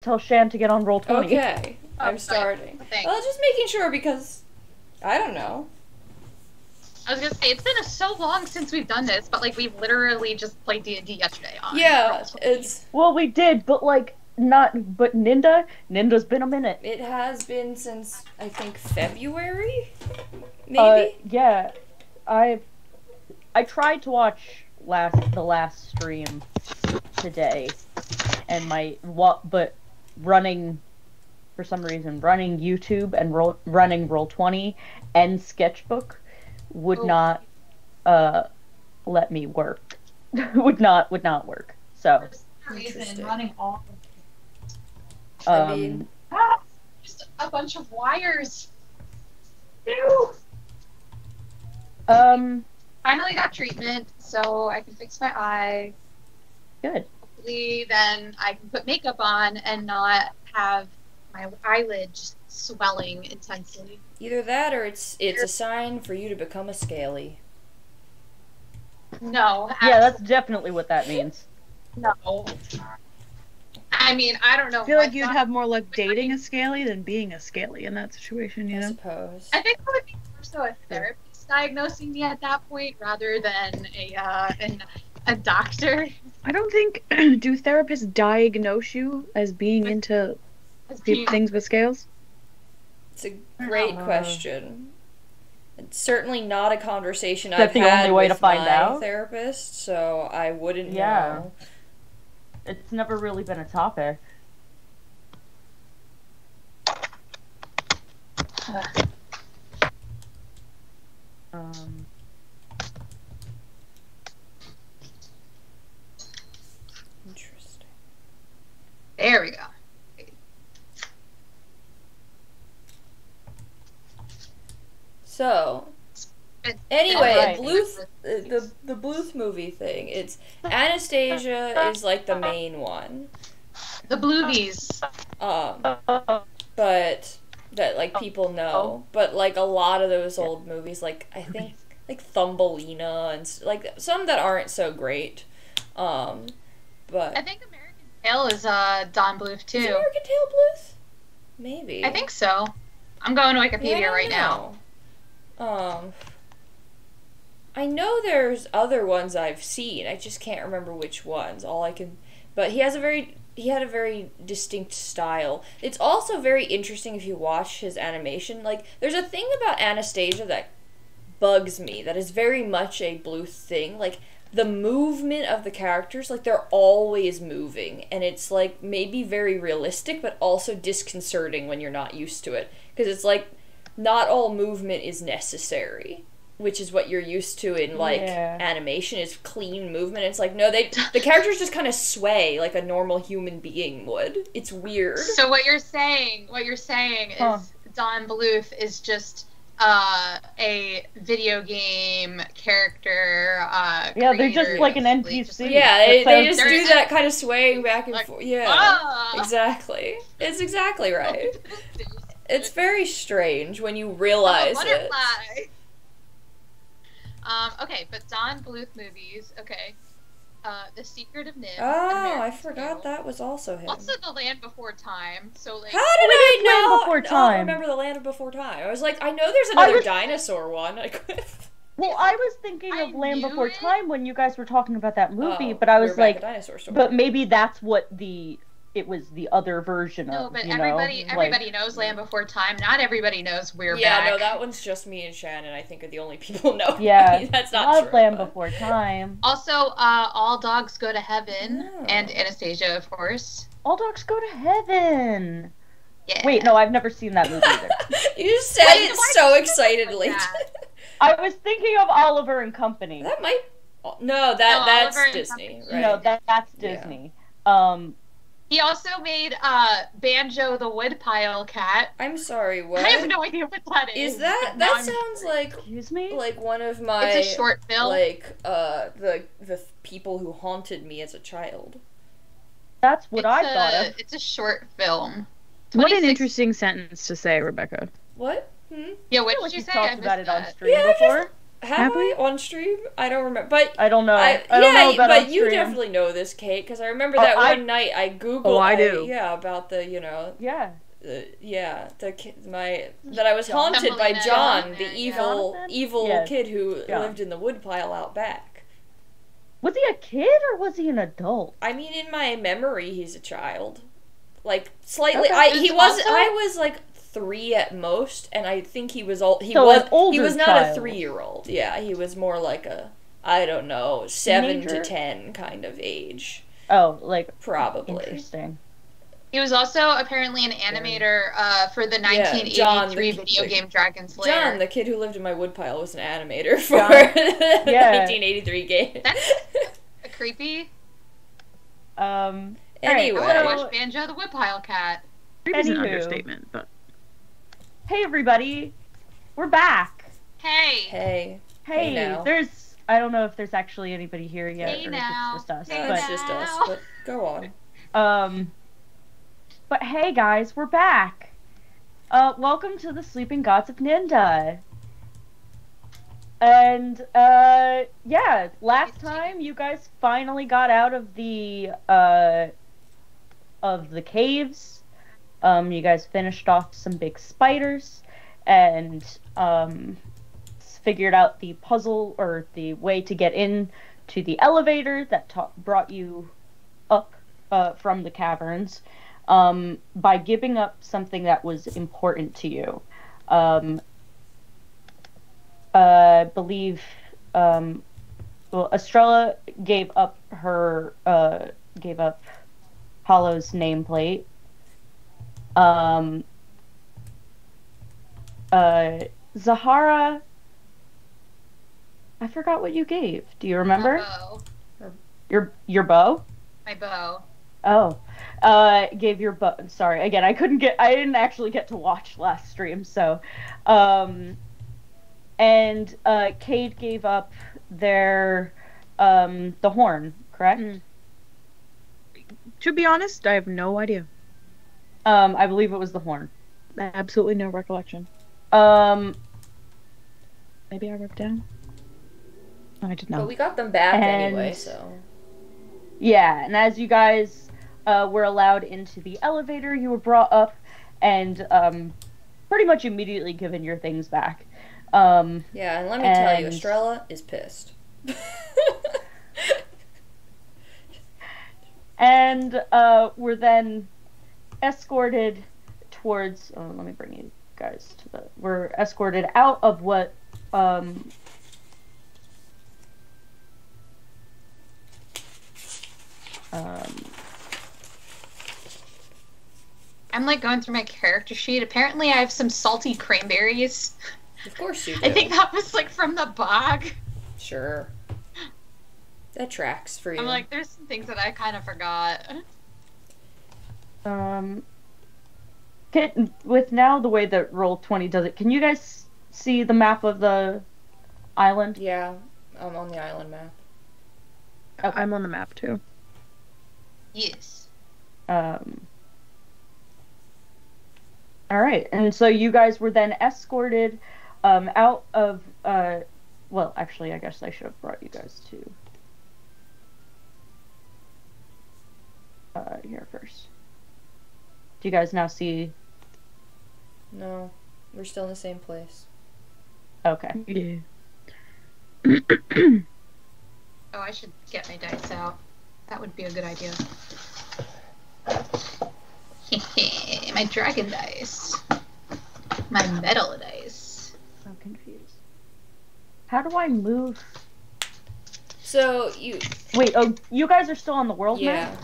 tell Shan to get on roll 20. Okay, I'm starting. Thanks. Well, just making sure because I don't know. I was gonna say it's been so long since we've done this, but like we've literally just played D&D yesterday. Yeah, it's. Well, we did, but like not. But Ninda's been a minute. It has been since I think February, maybe. Yeah, I tried to watch the last stream today, and but running for some reason running YouTube and running Roll20 and Sketchbook would not let me work. would not work. So For some reason, running all I mean, just a bunch of wires. Ew. Finally got treatment, so I can fix my eye. Good. Hopefully, then I can put makeup on and not have my eyelid just swelling intensely. either that or it's a sign for you to become a scaly. No. Yeah, that's definitely what that means. No. I mean, I don't know. I feel like you'd have more luck dating a scaly than being a scaly in that situation, you I know? suppose. I think it would be more so a therapist diagnosing me at that point rather than a doctor. I don't think do therapists diagnose you as being into things with scales? It's a great question. It's certainly not a conversation That's I've the had only way with to find my out? therapist, so I wouldn't Yeah. know. It's never really been a topic. Interesting. There we go. So, anyway, Right. Bluth, the Bluth movie thing. It's Anastasia is like the main one. The Bluebies. But that like people know. But like a lot of those old movies, like I think like Thumbelina and like some that aren't so great. But I think American Tail is Don Bluth too. is American Tail Bluth? Maybe. I think so. I'm going to Wikipedia right now. I know there's other ones I've seen. I just can't remember which ones. But he had a very distinct style. It's also very interesting if you watch his animation. Like, there's a thing about Anastasia that bugs me that is very much a Bluth thing. Like, the movement of the characters, like, they're always moving. And it's, like, maybe very realistic, but also disconcerting when you're not used to it. Because it's, like, not all movement is necessary. Which is what you're used to in, like, animation, is clean movement. It's like, no, the characters just kind of sway like a normal human being would. It's weird. So what you're saying is Don Bluth is just a video game character. Yeah, they're just like an NPC. Just they just do that kind of swaying back and forth. Yeah, exactly. It's exactly right. It's very strange when you realize it. Okay, but Don Bluth movies. Okay, The Secret of Nim. Oh, I forgot that was also him. Also, The Land Before Time. So like, how did I know? Land Before Time. I don't remember The Land Before Time. I was like, I know there's another dinosaur one. Well, I was thinking of Land Before Time when you guys were talking about that movie, Oh, but I was we're back like, at Dinosaur Story. but maybe that's what it was the other version of. no, but you everybody know? knows Land Before Time. Not everybody knows We're Yeah, Back. no, that one's just me and Shannon. I think are the only people who know. Yeah, I mean, that's not love true. Land but- Before Time. Also, All Dogs Go to Heaven, Oh. and Anastasia, of course. All Dogs Go to Heaven. Yeah. Wait, no, I've never seen that movie either. You just said Wait, it why so did you excitedly. like that? I was thinking of Oliver and Company. That might. No, that's Oliver and Disney, Company. right? No, that's Yeah. Disney. He also made Banjo the Woodpile Cat. I'm sorry. What? I have no idea what that is. Is that? but now That I'm sounds curious. Excuse me? like one of my. It's a short film. Like the people who haunted me as a child. That's what I It's thought of. It's a short film. What an 26 interesting sentence to say, Rebecca. What? Yeah, I what feel did like you you've say? talked I about it missed on that. stream Yeah, before. Have I on stream? I don't remember, but I don't know. I don't know about but on you stream. definitely know this, Kate, because I remember that one night I googled. Oh, I do. Yeah, about the Yeah. That I was haunted by John, the evil kid who lived in the woodpile out back. Was he a kid or was he an adult? I mean, in my memory, he's a child. Like slightly. Okay. I was like 3 at most, and I think he was old. He an older He was not child. a 3-year-old. Yeah, he was more like a, I don't know, 7 to 10 kind of age. Oh, like probably. Interesting. He was also apparently an animator for the 1983 video game Dragon's Lair. John, the kid who lived in my woodpile, was an animator for the 1983 game. That's creepy. Anyway. I want to watch Banjo the Woodpile Cat. Creepy is an understatement, but... Hey everybody, we're back. Hey. Hey now. There's, I don't know if there's actually anybody here yet, Hey or now. if it's just us. Hey It's now. just us, but go on. But hey guys, we're back. Welcome to the Sleeping Gods of Ninda. And, yeah, last time you guys finally got out of the caves. You guys finished off some big spiders and, figured out the puzzle, or the way to get in to the elevator that brought you up, from the caverns. By giving up something that was important to you. I believe, Estrella gave up Hollow's nameplate. Zahara, I forgot what you gave. Do you remember? Your bow? My bow. Oh, gave your bow. Sorry, again, I didn't actually get to watch last stream, so, and, Cade gave up the horn, correct? To be honest, I have no idea. I believe it was the horn. Absolutely no recollection. Maybe I wrote down? No, I did not. But we got them back anyway, so... Yeah, and as you guys were allowed into the elevator, you were brought up and pretty much immediately given your things back. Yeah, and let me tell you, Estrella is pissed. And were then escorted towards... Oh, let me bring you guys to the... We're escorted out of what... I'm like going through my character sheet. Apparently I have some salty cranberries. Of course you do. I think that was like from the bog. Sure. That tracks for you. I'm like, there's some things that I kind of forgot. With now the way that Roll20 does it, can you guys see the map of the island? Yeah, I'm on the island map. Okay. I'm on the map too. Yes. Alright, and so you guys were then escorted out of, well, actually, I guess I should have brought you guys to here first. Do you guys now see? No, we're still in the same place. Okay. Yeah. Oh, I should get my dice out. That would be a good idea. My dragon dice. My metal dice. I'm confused. How do I move? So, you... Wait, oh, you guys are still on the world map?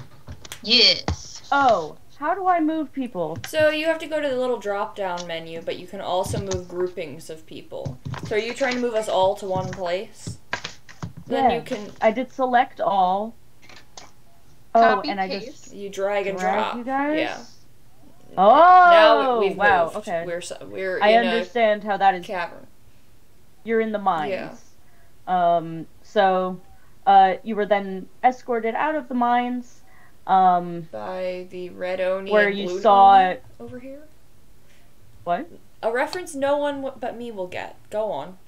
Yes. Oh, how do I move people? So, you have to go to the little drop-down menu, but you can also move groupings of people. So, are you trying to move us all to one place? Then you can... I did select all. Oh, Copy, and I paste. just... You drag and drop. You guys? Yeah. Oh, Now we've wow, moved. okay. We're I in understand how that a is. cavern. You're in the mines. Yeah. So, you were then escorted out of the mines. By the red oni where and you blue saw oni it. over here. What? A reference no one but me will get. Go on.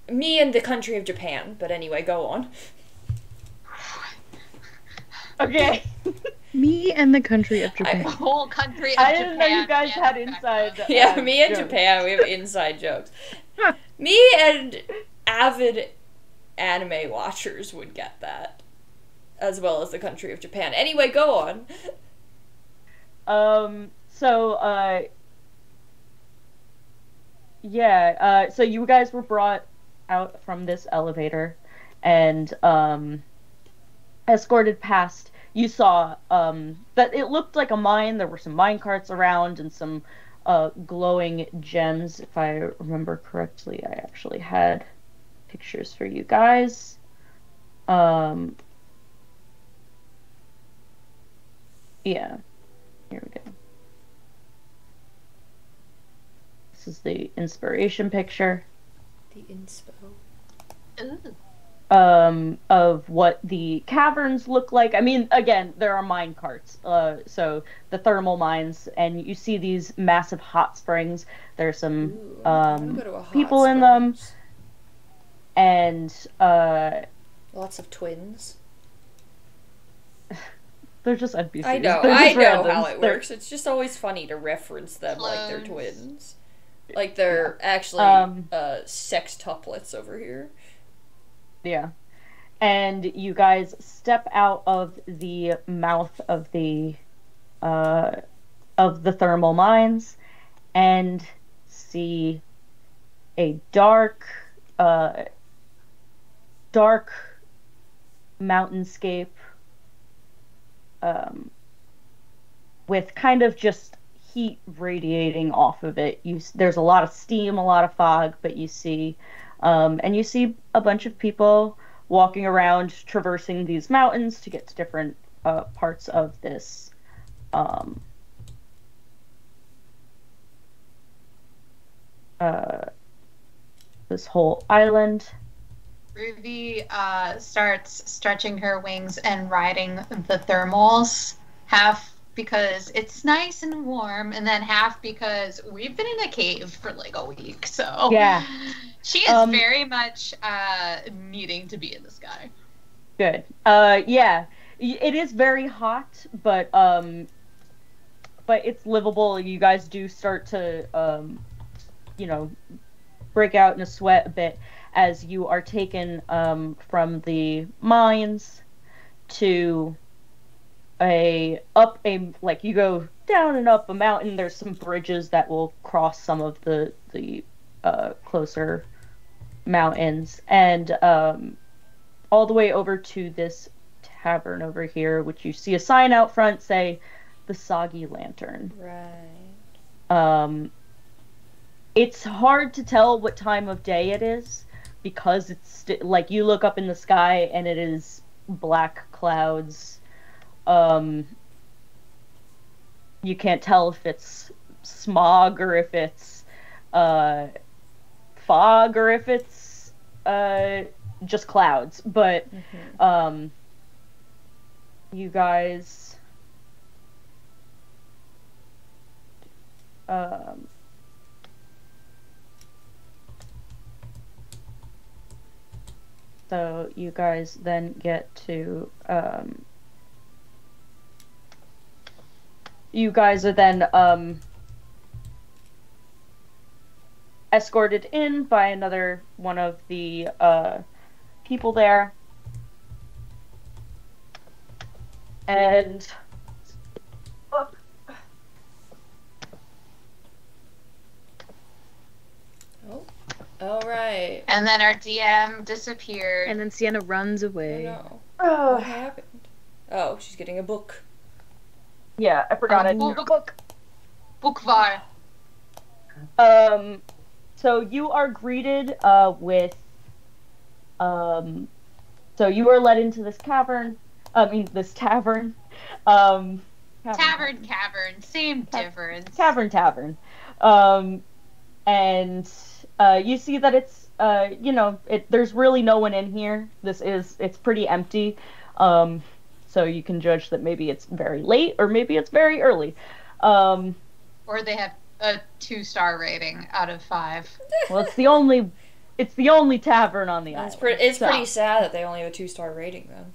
Me and the country of Japan. But anyway, go on. Okay. Me and the country of The Japan. whole country of I Japan. didn't know you guys and had Rebecca. inside. Yeah, me and jokes. Japan, we have inside jokes. Me and avid anime watchers would get that. As well as the country of Japan. Anyway, go on. So you guys were brought out from this elevator and escorted past. You saw that it looked like a mine. There were some mine carts around and some glowing gems. If I remember correctly, I actually had pictures for you guys. Yeah. Here we go. This is the inspiration picture. The inspo. Ooh. Of what the caverns look like. I mean, again, there are mine carts, so the thermal mines, and you see these massive hot springs. There's some Ooh, I wanna go to a hot people in them, springs. and Lots of twins. they're just NPCs. I know They're just how randoms. it They're- works. It's just always funny to reference them like they're Clones. twins. Like they're actually sextuplets over here. Yeah. And you guys step out of the mouth of the thermal mines and see a dark mountainscape with kind of just heat radiating off of it. There's a lot of steam, a lot of fog, but you see a bunch of people walking around, traversing these mountains to get to different parts of this this whole island. Ruby starts stretching her wings and riding the thermals, half because it's nice and warm, and then half because we've been in a cave for like a week, so Yeah. she is very much needing to be in the sky. Good. Yeah. It is very hot, but it's livable. You guys do start to break out in a sweat a bit as you are taken from the mines to you go down and up a mountain. There's some bridges that will cross some of the closer mountains, and all the way over to this tavern over here, which you see a sign out front say the Soggy Lantern. Right. It's hard to tell what time of day it is because it's like you look up in the sky and it is black clouds. You can't tell if it's smog or if it's fog or if it's just clouds. But you guys so you guys then get to you guys are then escorted in by another one of the people there, and All right. And then our DM disappeared. And then Sienna runs away. No. oh What happened? Oh, she's getting a book. yeah, I forgot it. Book. Bookvar. So you are greeted with so you are led into this cavern. This tavern. Tavern, cavern, same difference. Tavern. And you see that it's there's really no one in here. It's pretty empty. So you can judge that maybe it's very late or maybe it's very early. Or they have a 2-star rating out of 5. Well, it's the only it's the only tavern on the It's, island. it's so. pretty sad that they only have a 2-star rating, then.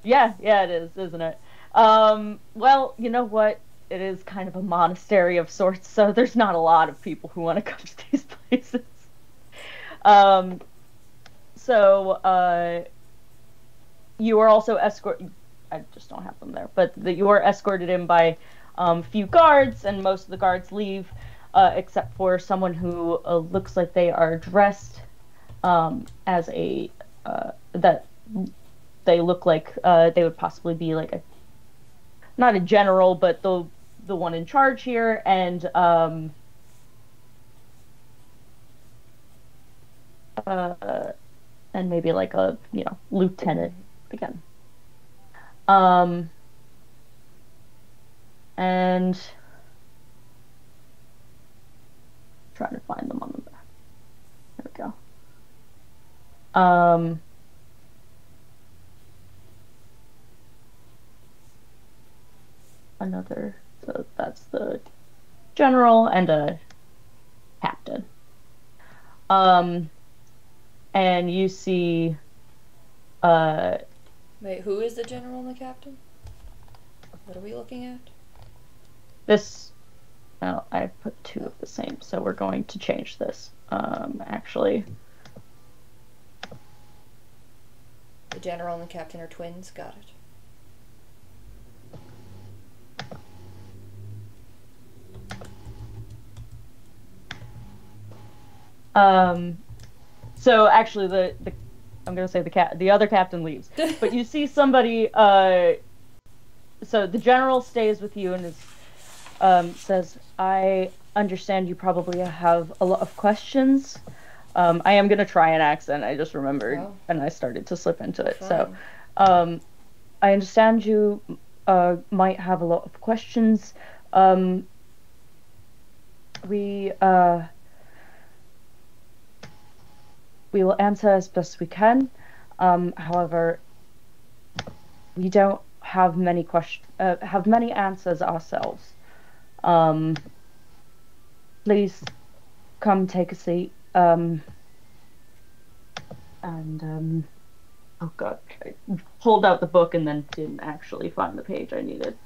Yeah, it is, isn't it? Well, you know what? It is kind of a monastery of sorts, so there's not a lot of people who want to come to these places. Um, so, you are also escorted. I just don't have them there, but you are escorted in by a few guards, and most of the guards leave, except for someone who looks like they are dressed as a that they look like they would possibly be like not a general, but the one in charge here, and maybe like a lieutenant again. And trying to find them on the back. There we go. So that's the general and a captain. And you see Wait, who is the general and the captain? What are we looking at? this. Well, I put two of the same, so we're going to change this. Actually, The general and the captain are twins. Got it. So actually, I'm gonna say the other captain leaves, but you see somebody. So the general stays with you and says, "I understand you probably have a lot of questions." I am gonna try an accent. I just remembered, and I started to slip into it. Fine. So, I understand you might have a lot of questions. We will answer as best we can. However, we don't have many answers ourselves. Please come take a seat. Oh god, I pulled out the book and then didn't actually find the page I needed.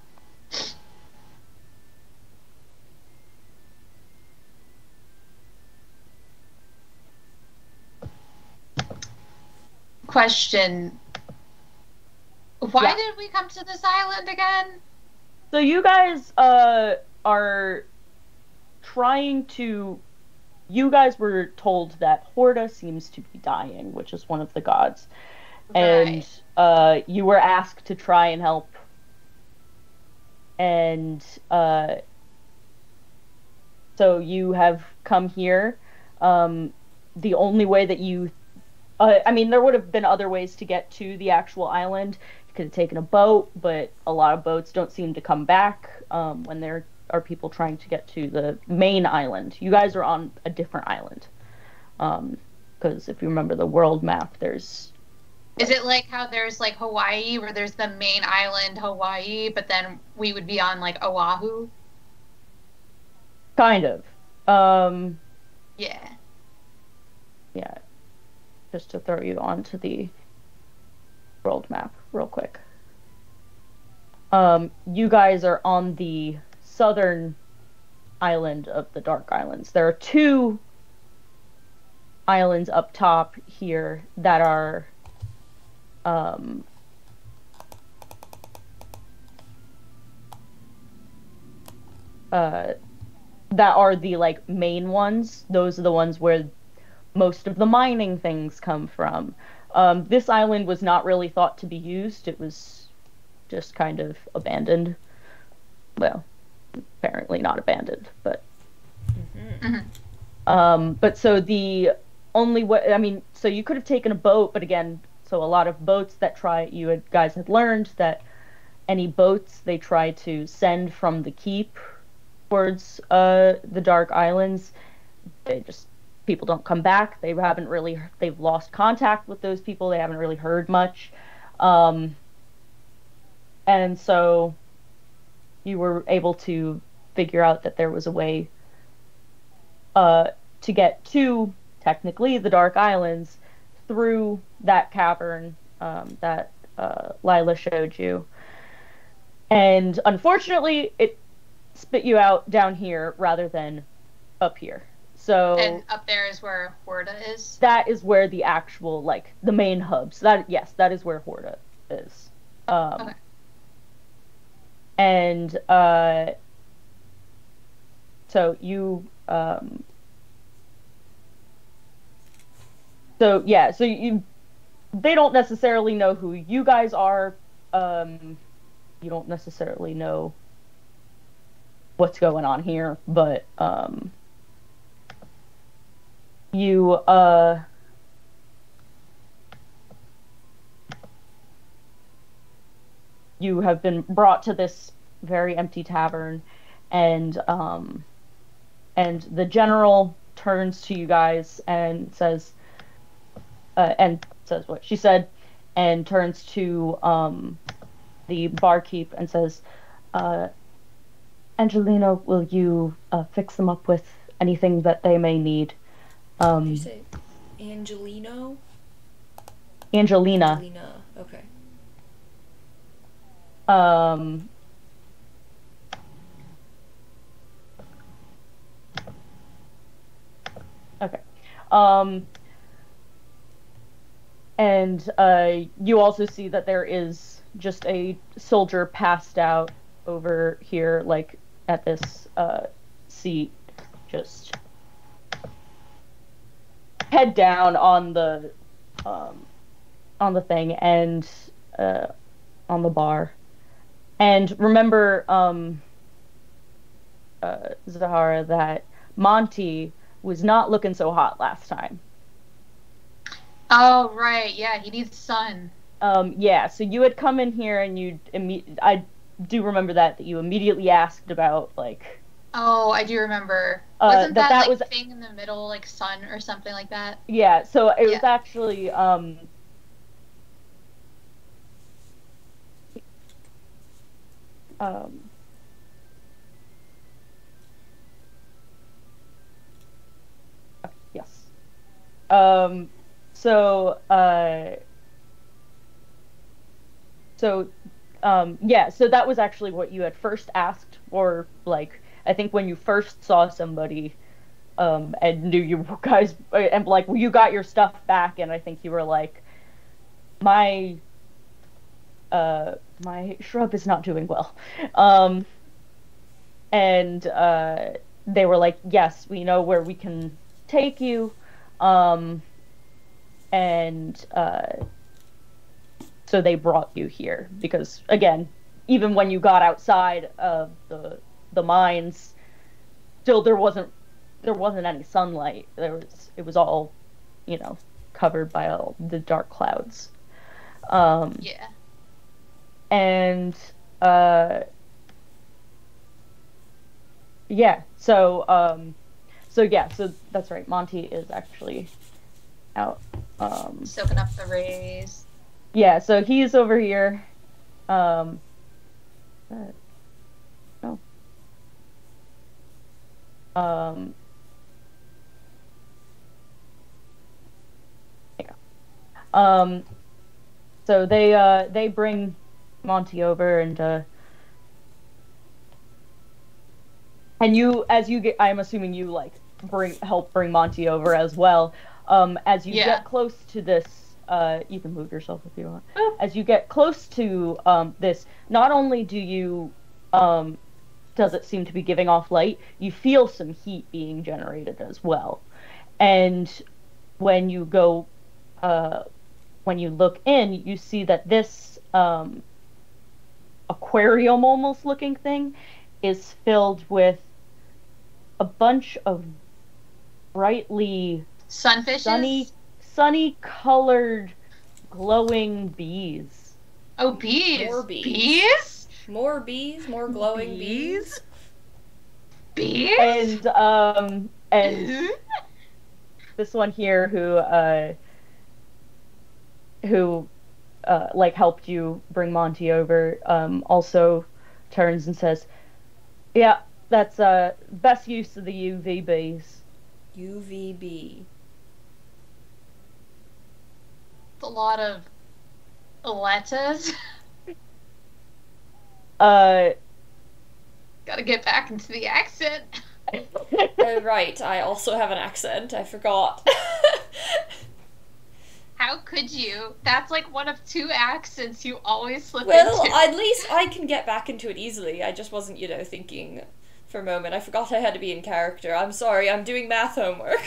Question. Why Yeah. did we come to this island again? So you guys are trying to. You guys were told that Horda seems to be dying, which is one of the gods, and you were asked to try and help. And so you have come here. The only way that you, I mean, there would have been other ways to get to the actual island. You could have taken a boat, but a lot of boats don't seem to come back when there are people trying to get to the main island. You guys are on a different island. Because if you remember the world map, there's... Is it like how there's like Hawaii, where there's the main island, Hawaii, but then we would be on like Oahu? Kind of. Yeah. Yeah. Just to throw you onto the world map real quick. You guys are on the southern island of the Dark Islands. There are two islands up top here that are the like main ones. Those are the ones where most of the mining things come from. This island was not really thought to be used. It was just kind of abandoned. Well, apparently not abandoned, but but so the only way, I mean, so you could have taken a boat, but again, so a lot of boats that guys had learned that any boats they try to send from the keep towards the Dark Islands, people don't come back. They've lost contact with those people. They haven't really heard much. And so you were able to figure out that there was a way to get to technically the Dark Islands, through that cavern that Lila showed you. And unfortunately, it spit you out down here rather than up here. So And up there is where Horda is. that is where the actual, like, the main hub. So that, yes, that is where Horda is. Okay. And so you so yeah, so you they don't necessarily know who you guys are. You don't necessarily know what's going on here, but you you have been brought to this very empty tavern, and the general turns to you guys and says what she said, and turns to the barkeep and says, Angelina, will you fix them up with anything that they may need? Did you say Angelino? Angelina. Angelina, okay. Okay. And you also see that there is just a soldier passed out over here, like at this seat, just head down on the thing and on the bar. And remember, Zahara, that Monty was not looking so hot last time. Oh, right. Yeah, he needs sun. Yeah, so you had come in here and I do remember that you immediately asked about, like... Oh, I do remember. Wasn't that like, was... thing in the middle, like sun or something like that? Yeah, so it was actually, yes. Yeah, so that was actually what you had first asked, or, like, I think when you first saw somebody, and knew you guys, and, like, you got your stuff back, and I think you were like, my shrub is not doing well. And they were like, yes, we know where we can take you, and so they brought you here because, again, even when you got outside of the mines, still there wasn't any sunlight. It was all, covered by all the dark clouds. Yeah. And yeah, so that's right. Monty is actually out soaking up the rays. Yeah, so he's over here. No. Yeah. So they bring Monty over, and you, as you get, I'm assuming you like help bring Monty over as well. As you get close to this, you can move yourself if you want. As you get close to this, not only do you does it seem to be giving off light, you feel some heat being generated as well. And when you go, when you look in, you see that this aquarium almost looking thing is filled with a bunch of brightly sunfishes, sunny colored glowing bees. Oh, bees. More bees. Bees? More bees, more glowing bees. Bees? And this one here who like helped you bring Monty over, also turns and says, yeah, that's best use of the UVBs. UVB. a lot of letters. Uh, Gotta get back into the accent. Right, I also have an accent. I forgot. How could you? That's like one of 2 accents you always slip Well, into. at least I can get back into it easily. I just wasn't, thinking for a moment. I forgot I had to be in character. I'm sorry, I'm doing math homework.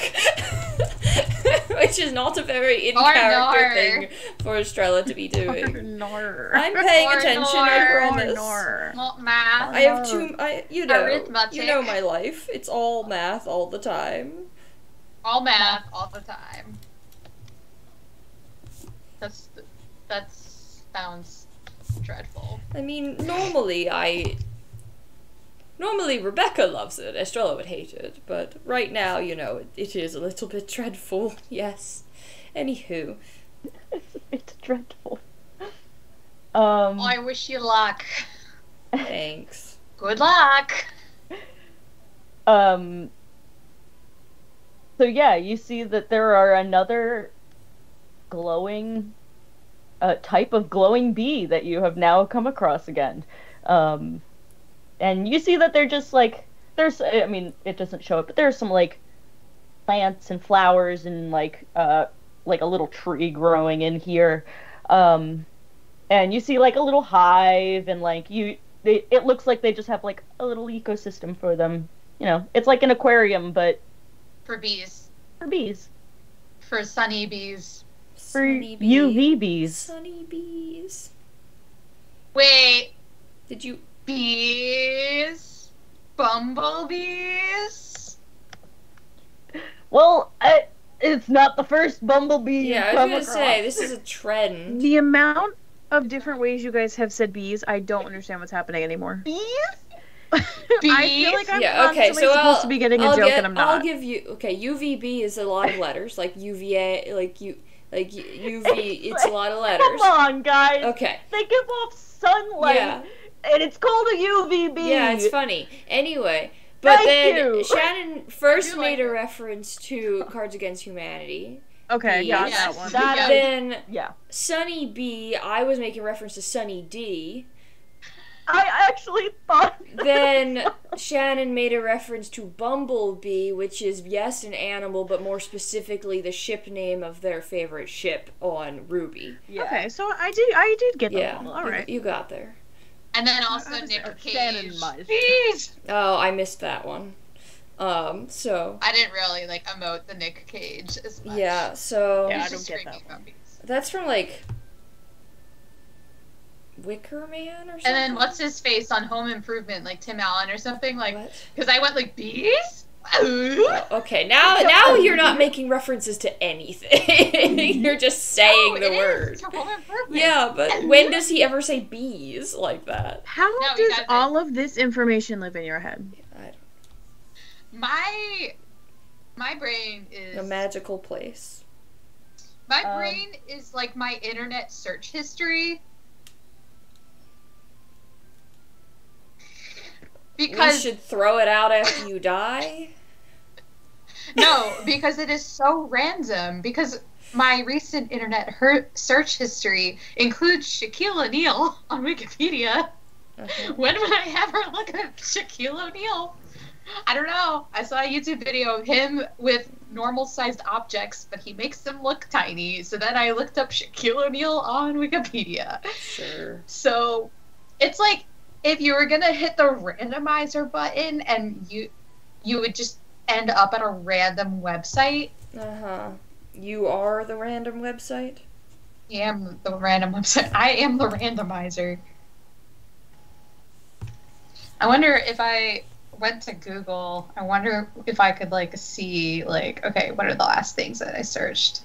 Which is not a very in-character thing for Estrella to be doing. I'm paying attention, I promise. Not math. I have you know Arithmetic. my life. It's all math all the time. All math, all the time. That sounds dreadful. I mean, normally Rebecca loves it. Estrella would hate it, but right now, it is a little bit dreadful. Yes. Anywho. It's dreadful. I wish you luck. Thanks. Good luck. So yeah, you see that there are another glowing type of glowing bee that you have now come across again. And you see that they're just like, it doesn't show it, but there's some like plants and flowers and like a little tree growing in here. And you see like a little hive and like it looks like they just have like a little ecosystem for them. It's like an aquarium, but For bees. for bees. For sunny bees. For UV bees. Sunny bees. Wait, Did you... bees? Bumblebees? Well, it's not the first bumblebee Yeah, I you was come gonna across. say, this is a trend. The amount of different ways you guys have said bees, I don't understand what's happening anymore. Bees? I feel like I'm Yeah, okay, constantly so supposed to be getting a joke and I'm I'll not. give you... Okay, UVB is a lot of letters, like UVA, UV, it's a lot of letters. Come on, guys. Okay. They give off sunlight, Yeah. and it's called a UVB. Yeah, it's funny. Anyway, but Thank then you. Shannon first I do like made a it. reference to Cards Against Humanity. Okay, got Yes. that one. That Then Yeah. Sunny B, I was making reference to Sunny D. I actually thought... Then Shannon made a reference to Bumblebee, which is, yes, an animal, but more specifically the ship name of their favorite ship on Ruby. Yeah. Okay, so I did get Yeah, them all. All right. you got there. And then also I was Nick there. Shannon Cage. might. Bees! Oh, I missed that one. So, I didn't really emote the Nick Cage as much. yeah, so Yeah, I He's don't just get screaming that about bees. that's from, Wicker Man or something? And then what's his face on Home Improvement, like Tim Allen or something, What? because I went bees. Okay, now you're not making references to anything. You're just saying the word. To Home Improvement. Yeah, but when does he ever say bees like that? How No, you does gotta say- all of this information live in your head? I don't My brain is know. A magical place. my brain is like my internet search history. We Because should throw it out after you die? no, because it is so random. Because my recent internet search history includes Shaquille O'Neal on Wikipedia. Uh-huh. When would I ever look at Shaquille O'Neal? I don't know. I saw a YouTube video of him with normal-sized objects, but he makes them look tiny. So then I looked up Shaquille O'Neal on Wikipedia. Sure. So it's like if you were gonna hit the randomizer button and you would just end up at a random website. Uh-huh. You are the random website? I am the random website. I am the randomizer. I wonder if I went to Google, I wonder if I could see okay, what are the last things that I searched?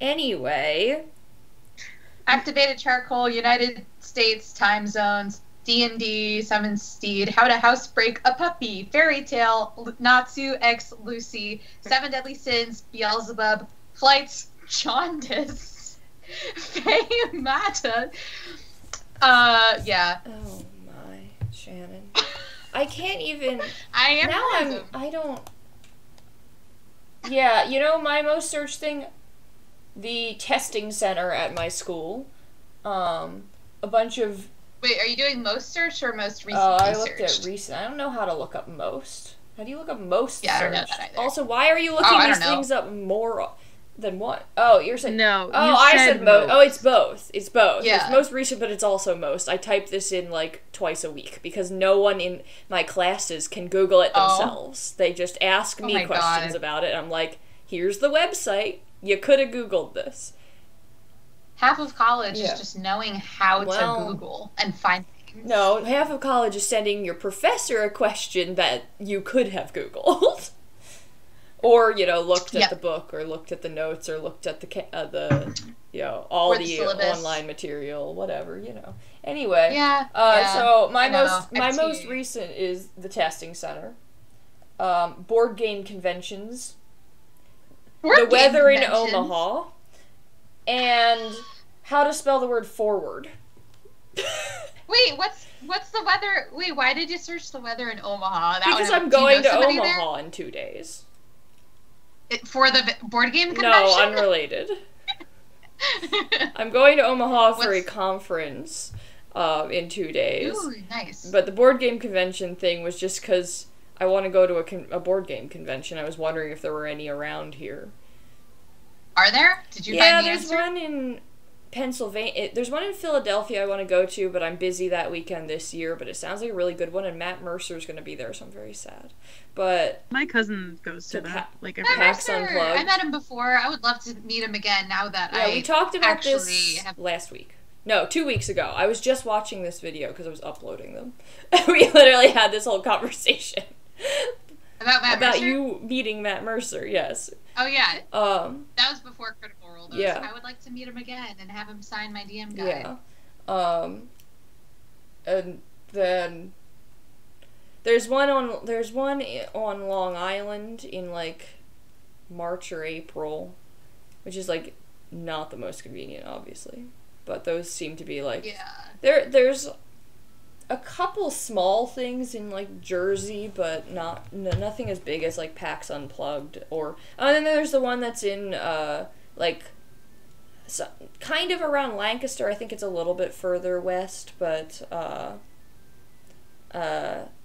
Anyway. Activated charcoal, United States time zones, D&D, summon steed, how to housebreak a puppy, fairy tale, Natsu x Lucy, seven deadly sins, Beelzebub, flights, jaundice, Fey Mata. Yeah. Oh my, Shannon. I can't even... I am now random. I don't... Yeah, my most searched thing the testing center at my school. A bunch of... Wait, are you doing most search or most recently I looked searched? at recent. I don't know how to look up most. How do you look up most Yeah, I don't know searched? that either. Also, why are you looking these things up more than what? Oh, you're saying... No, Oh, you I said said most. most. Oh, it's both. It's both. Yeah. It's most recent, but it's also most. I type this in, like, twice a week, because no one in my classes can Google it themselves. They just ask me my questions God. about it, and I'm like, here's the website. You could have Googled this. Half of college Yeah. is just knowing how Well- to Google and find things. No, half of college is sending your professor a question that you could have Googled. Or, looked at Yep. the book, or looked at the notes, or looked at all Or the the syllabus. online material, whatever, Anyway, Yeah. so my I know. my FT. most recent is the testing center, board game conventions, Board the game weather in conventions. Omaha, and how to spell the word forward. Wait, what's the weather? Wait, why did you search the weather in Omaha? Because one- I'm do you going know to somebody Omaha in 2 days. there? For the board game No, convention? unrelated. I'm going to Omaha for a What's- conference in 2 days. Ooh, nice. But the board game convention thing was just because I want to go to a board game convention. I was wondering if there were any around here. Are there? Did you Yeah, find the there's answer? one in Pennsylvania. There's one in Philadelphia I want to go to, but I'm busy that weekend this year. But it sounds like a really good one, and Matt Mercer's going to be there, so I'm very sad. But My cousin goes to To that. Like Matt every PAX Mercer. Unplugged. I met him before. I would love to meet him again now that yeah, I we talked about actually this have... last week. No, 2 weeks ago. I was just watching this video because I was uploading them. We literally had this whole conversation About Matt about Mercer? you meeting Matt Mercer. Yes. Oh, yeah. Um. That was before Critical Role. Though, Yeah. So I would like to meet him again and have him sign my DM guide. Yeah. And then there's one on Long Island in like March or April, which is like not the most convenient, obviously. But those seem to be like Yeah. there's a couple small things in like Jersey, but nothing as big as like PAX Unplugged and then there's the one that's in like so, kind of around Lancaster. I think it's a little bit further west, but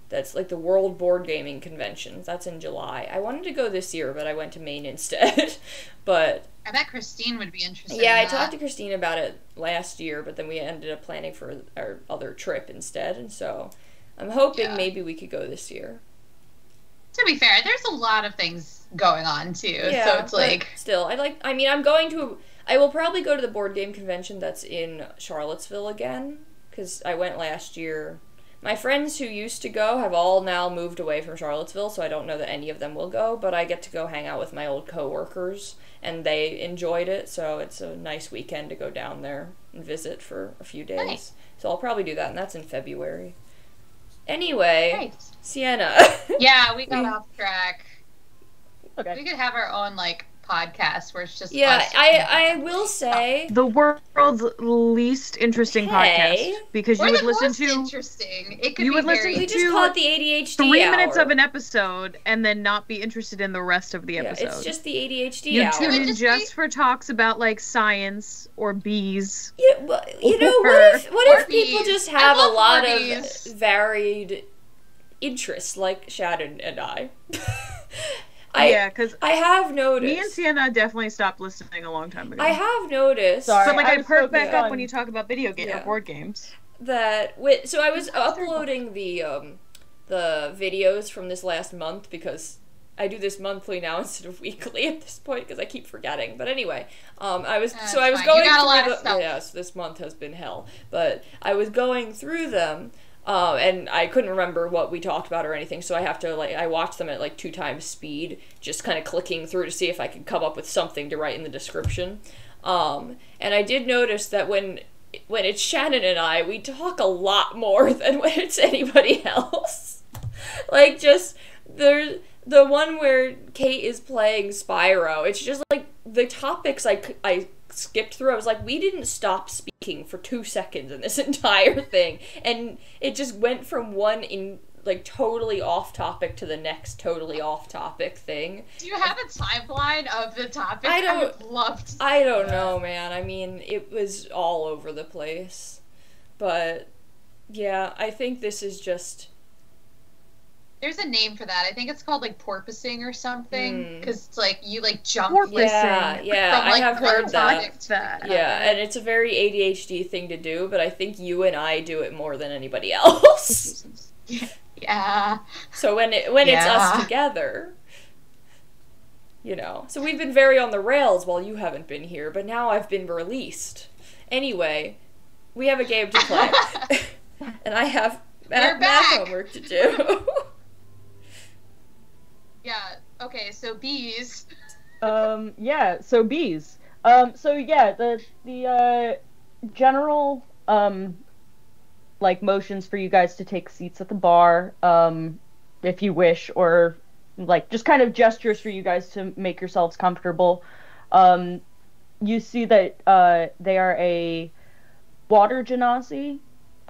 that's like the World Board Gaming Convention. That's in July. I wanted to go this year, but I went to Maine instead. But I bet Christine would be interested yeah, in I that. talked to Christine about it last year, but then we ended up planning for our other trip instead, and so I'm hoping maybe we could go this year. To be fair, there's a lot of things going on, too. Yeah, So it's but like... still, I will probably go to the board game convention that's in Charlottesville again, because I went last year. My friends who used to go have all now moved away from Charlottesville, so I don't know that any of them will go, but I get to go hang out with my old coworkers, and they enjoyed it, so it's a nice weekend to go down there and visit for a few days. Nice. So I'll probably do that, and that's in February. Anyway, Nice. Sienna. Yeah, we got off track. Okay. We could have our own, like, podcast where it's just Yeah, us I will say... the world's least interesting Hey. podcast because We're you would the listen most to interesting. It could you be would listen very... We just to call it the ADHD 3 hour. minutes of an episode and then not be interested in the rest of the Yeah, episode. it's just the ADHD you hour. tune It in would just just be- for talks about like science or bees. Yeah, well, what Or if people bees. just I have a love lot more of bees. varied interests, like Shannon and I? Yeah, because I have noticed. me and Sienna definitely stopped listening a long time ago. I have noticed. Sorry. but like I I was perk back focused up on- when you talk about video game Yeah. or board games. That so I was uploading the videos from this last month because I do this monthly now instead of weekly at this point because I keep forgetting. But anyway, I was That's going fine. You got a lot through of stuff. yes, this month has been hell. But I was going through them. And I couldn't remember what we talked about or anything, so I have to I watched them at 2 times speed, just kind of clicking through to see if I could come up with something to write in the description. And I did notice that when it's Shannon and I, we talk a lot more than when it's anybody else. Just the one where Kate is playing Spyro, it's just the topics I skipped through. I was like, we didn't stop speaking for 2 seconds in this entire thing, and it just went from one in like totally off topic to the next totally off topic thing. Do you have a timeline of the topic? I don't- would love to see I don't that. know, man. I mean, it was all over the place. But yeah, I think this is just There's a name for that. I think it's called like porpoising or something. Hmm. Because it's like you like jump. Porpoising. yeah, From, I like, have one heard that. topic to another. Yeah, and it's a very ADHD thing to do, but I think you and I do it more than anybody else. Yeah. So when it's us Yeah. together, you know. So we've been very on the rails while you haven't been here, but now I've been released. Anyway, we have a game to play. And I have math back. homework to do. Yeah. Okay. So bees. Yeah, so bees. So yeah, the general like motions for you guys to take seats at the bar, if you wish, or like just kind of gestures for you guys to make yourselves comfortable. You see that they are a water genasi.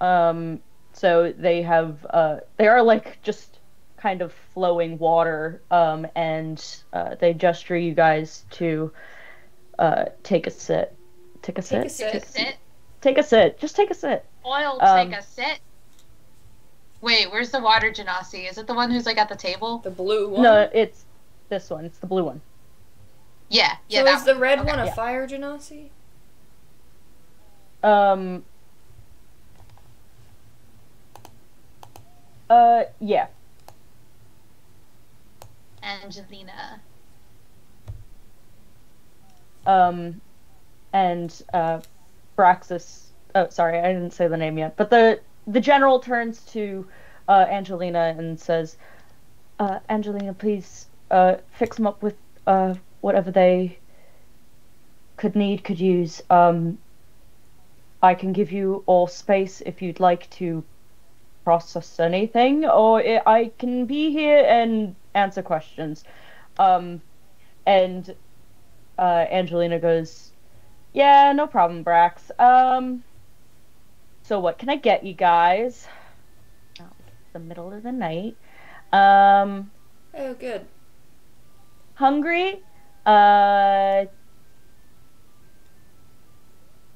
So they are like just kind of flowing water, and they gesture you guys to take a sit. Take a sit? Take a Take a sit. Take a sit. Just take a sit. Oil. Um, Take a sit. Wait, where's the water genasi? Is it the one who's like at the table? The blue one? No, it's this one. It's the blue one. Yeah. Yeah. So that is the one. red Okay. one a yeah. fire genasi? Yeah. Angelina. And Braxis. Oh, sorry, I didn't say the name yet. But the general turns to Angelina and says, "Angelina, please fix them up with whatever they could use. I can give you all space if you'd like to process anything, or I can be here and answer questions." And Angelina goes, "Yeah, no problem, Brax. So what can I get you guys?" Oh, it's the middle of the night. Oh, good. Hungry?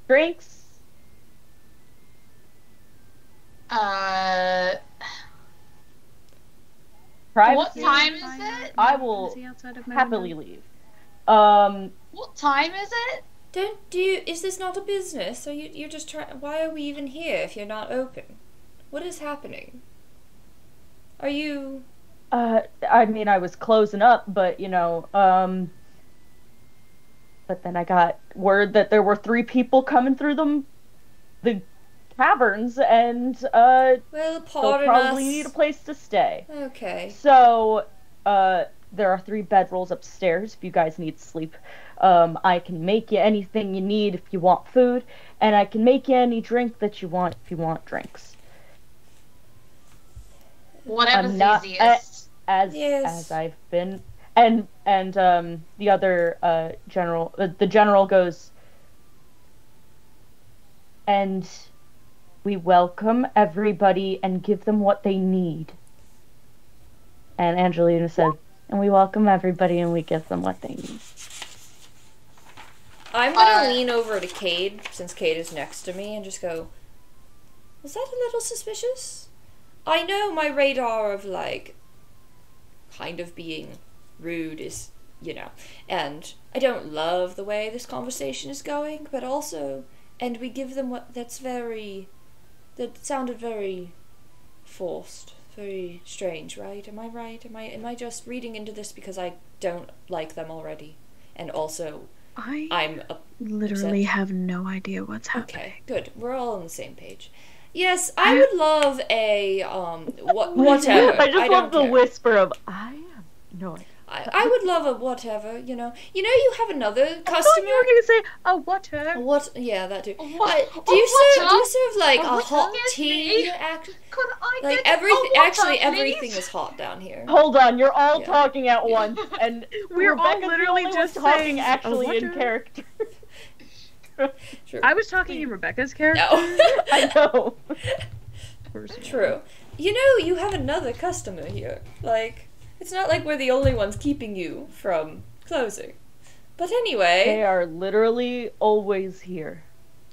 Drinks? Privacy? What time is it? I will Is he outside of my happily window? leave. What time is it? Is this not a business? Or you're just trying, why are we even here if you're not open? What is happening? Are you... I mean, I was closing up, but, you know, but then I got word that there were 3 people coming through the caverns, and, Well, they'll pardon probably us. need a place to stay. Okay. So, there are 3 bedrolls upstairs if you guys need sleep. I can make you anything you need if you want food, and I can make you any drink that you want if you want drinks. Whatever's I'm not- easiest. Yes. As I've been, and the other general, the general goes, and we welcome everybody and give them what they need. And Angelina said, and we welcome everybody and we give them what they need. I'm gonna lean over to Cade, since Cade is next to me, and just go, was that a little suspicious? I know my radar of, like, kind of being rude is, you know, and I don't love the way this conversation is going, but also, and we give them that sounded very forced, very strange, right? Am I right? Am I just reading into this because I don't like them already? And also, I'm literally upset. have no idea what's happening. Okay, good. We're all on the same page. Yes, I would love a whatever. I just love the don't care. whisper of, I have no idea. I would love a whatever. You know, you have another I thought customer. you were going to say, oh, water. What? Yeah, that too. What- Do you what serve like a what hot is tea? me? Could I Like get everything. a water, Actually, please? everything is hot down here. Hold on, you're all Yeah. talking at once, and We're all Rebecca's the literally only just one talking saying, actually in water. character. True. I was talking in Rebecca's character. No. I know. True. you know, you have another customer here. Like, it's not like we're the only ones keeping you from closing. But anyway... They are literally always here.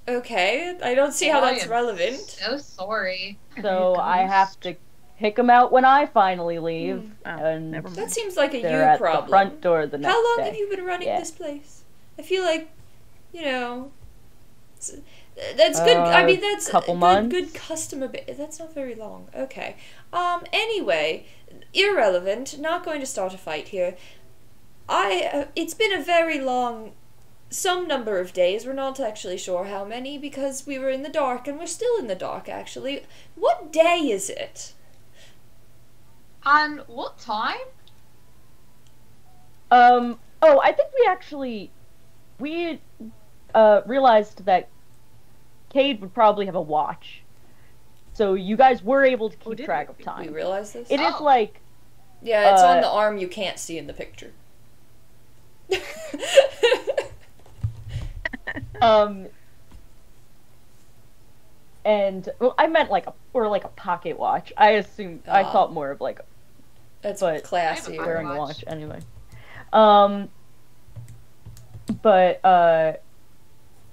Okay, I don't see how that's relevant. So sorry. So I have to kick them out when I finally leave. And never mind. That seems like a they're you at problem. the front door the next How long day. have you been running Yeah. this place? I feel like, you know, that's good. I mean, that's couple months. good customer base. That's not very long. Okay. Anyway, irrelevant. Not going to start a fight here. It's been a very long, some number of days. We're not actually sure how many because we were in the dark and we're still in the dark. Actually, what day is it? On what time? Oh, I think we realized that Cade would probably have a watch. So you guys were able to keep did track we? of time. We realize this. It is like, Yeah, it's on the arm you can't see in the picture. and well, I meant like a pocket watch. I thought more of like That's but classy. I have a wearing a watch. watch anyway. But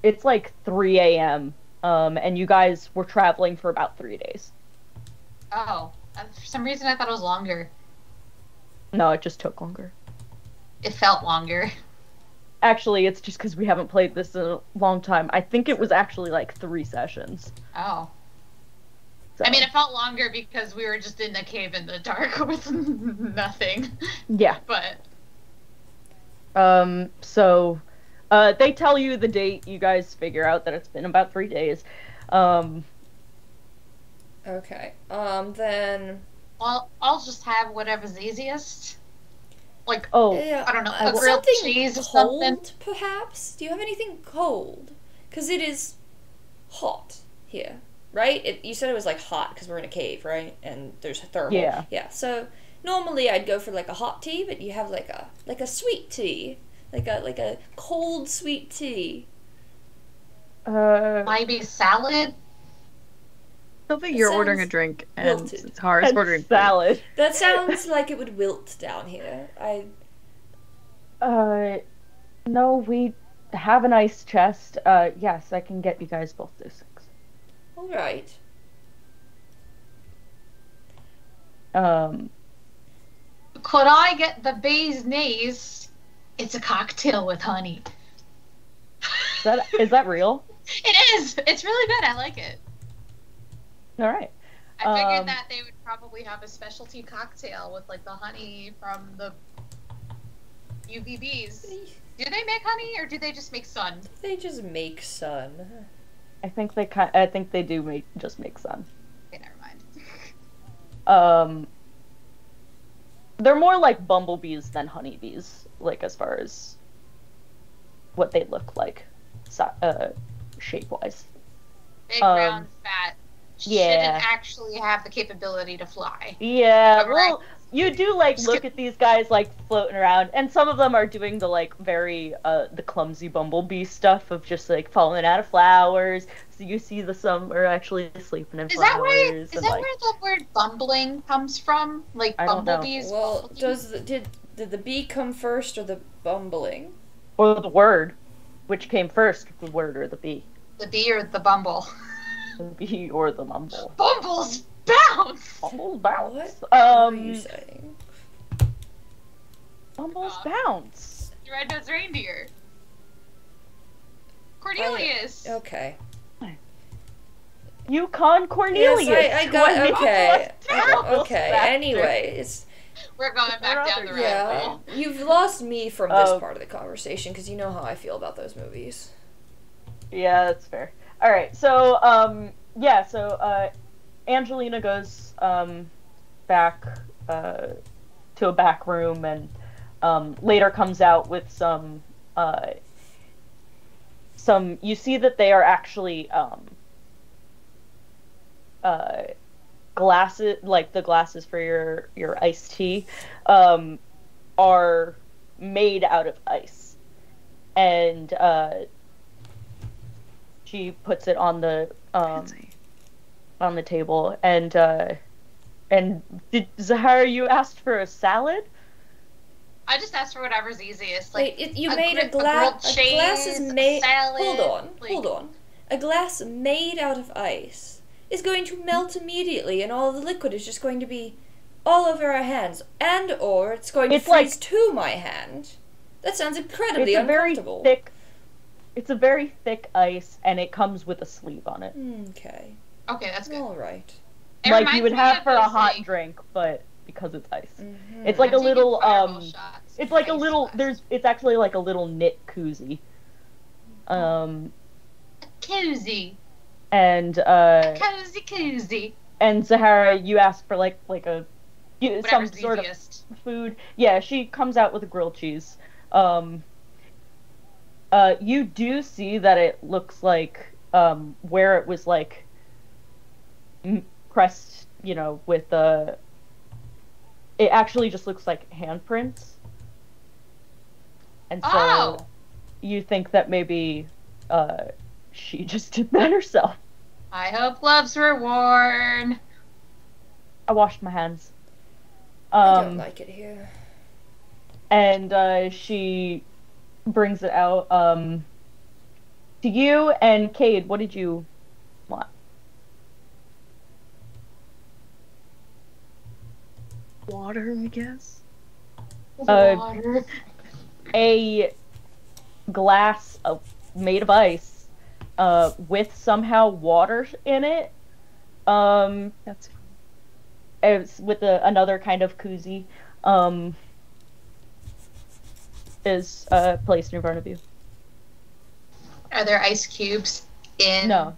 it's like 3 a.m. And you guys were traveling for about 3 days. Oh, for some reason I thought it was longer. No, it just took longer. It felt longer. Actually, it's just because we haven't played this in a long time. I think it was actually like 3 sessions. Oh. So. I mean, it felt longer because we were just in the cave in the dark with nothing. Yeah. But So they tell you the date. You guys figure out that it's been about 3 days. Okay. Then. I'll just have whatever's easiest. Like, Yeah, I don't know, a grilled something cheese or cold, something. perhaps? Do you have anything cold? Because it is hot here, right? You said it was like hot because we're in a cave, right? And there's thermal. Yeah. Yeah. So normally I'd go for like a hot tea, but you have like a sweet tea, like a cold sweet tea. Maybe salad. I don't think you're sounds ordering a drink, and wilted. it's hard ordering food. salad. That sounds like it would wilt down here. No, we have an ice chest. Yes, I can get you guys both those things. All right. Could I get the bee's knees? It's a cocktail with honey. Is that real? It is! It's really good. I like it. All right. I figured that they would probably have a specialty cocktail with like the honey from the UVBs. Do they make honey or do they just make sun? They just make sun. I think they do just make sun. Okay, never mind. They're more like bumblebees than honeybees, like as far as what they look like, shape-wise. Big, round, fat. Yeah. Shouldn't actually have the capability to fly. Yeah, All right. well, you do like look at these guys like floating around, and some of them are doing the like very the clumsy bumblebee stuff of just like falling out of flowers. So you see some are actually sleeping in Is that flowers. where the word bumbling comes from? Like I don't know. bumblebees? Well, did the bee come first or the bumbling? Or the word, which came first, the word or the bee? The bee or the bumble? The bee or the mumble? Bumbles bounce! Bumbles bounce. What are you saying? Bumbles bounce. The red-nosed reindeer. Cornelius! Okay. Yukon Cornelius. Yes, I got What okay. terrible Okay. bastard. Anyways, We're going back down the rabbit yeah, hole. you've lost me from this part of the conversation because you know how I feel about those movies. Yeah, that's fair. All right, so Angelina goes back to a back room and later comes out with some. You see that they are actually glasses, like the glasses for your iced tea, are made out of ice, and she puts it on the table, and And did Zahara, you asked for a salad? I just asked for whatever's easiest. Wait, you made a grilled glass. A cheese, glass is made. salad, Hold on. A glass made out of ice is going to melt immediately, and all the liquid is just going to be all over our hands, or it's going to freeze to my hand. That sounds incredibly uncomfortable. It's a very thick ice, and it comes with a sleeve on it. Okay. Okay, that's good. All right. Like you would have for a hot drink, but because it's ice. Mm-hmm. It's like a little it's like a little it's actually like a little knit koozie. Koozie. And cozy koozie. And Zahara, you asked for like some sort easiest. Of food. Yeah, she comes out with a grilled cheese. You do see that it looks like where it was like pressed, with it actually just looks like handprints. And so you think that maybe she just did that herself. I hope gloves were worn. I washed my hands. I don't like it here. And she brings it out to you and Cade. What did you want? Water, I guess. Water. A glass made of ice, with somehow water in it. That's fine. It's with another kind of koozie. Is placed in front of you. Are there ice cubes in the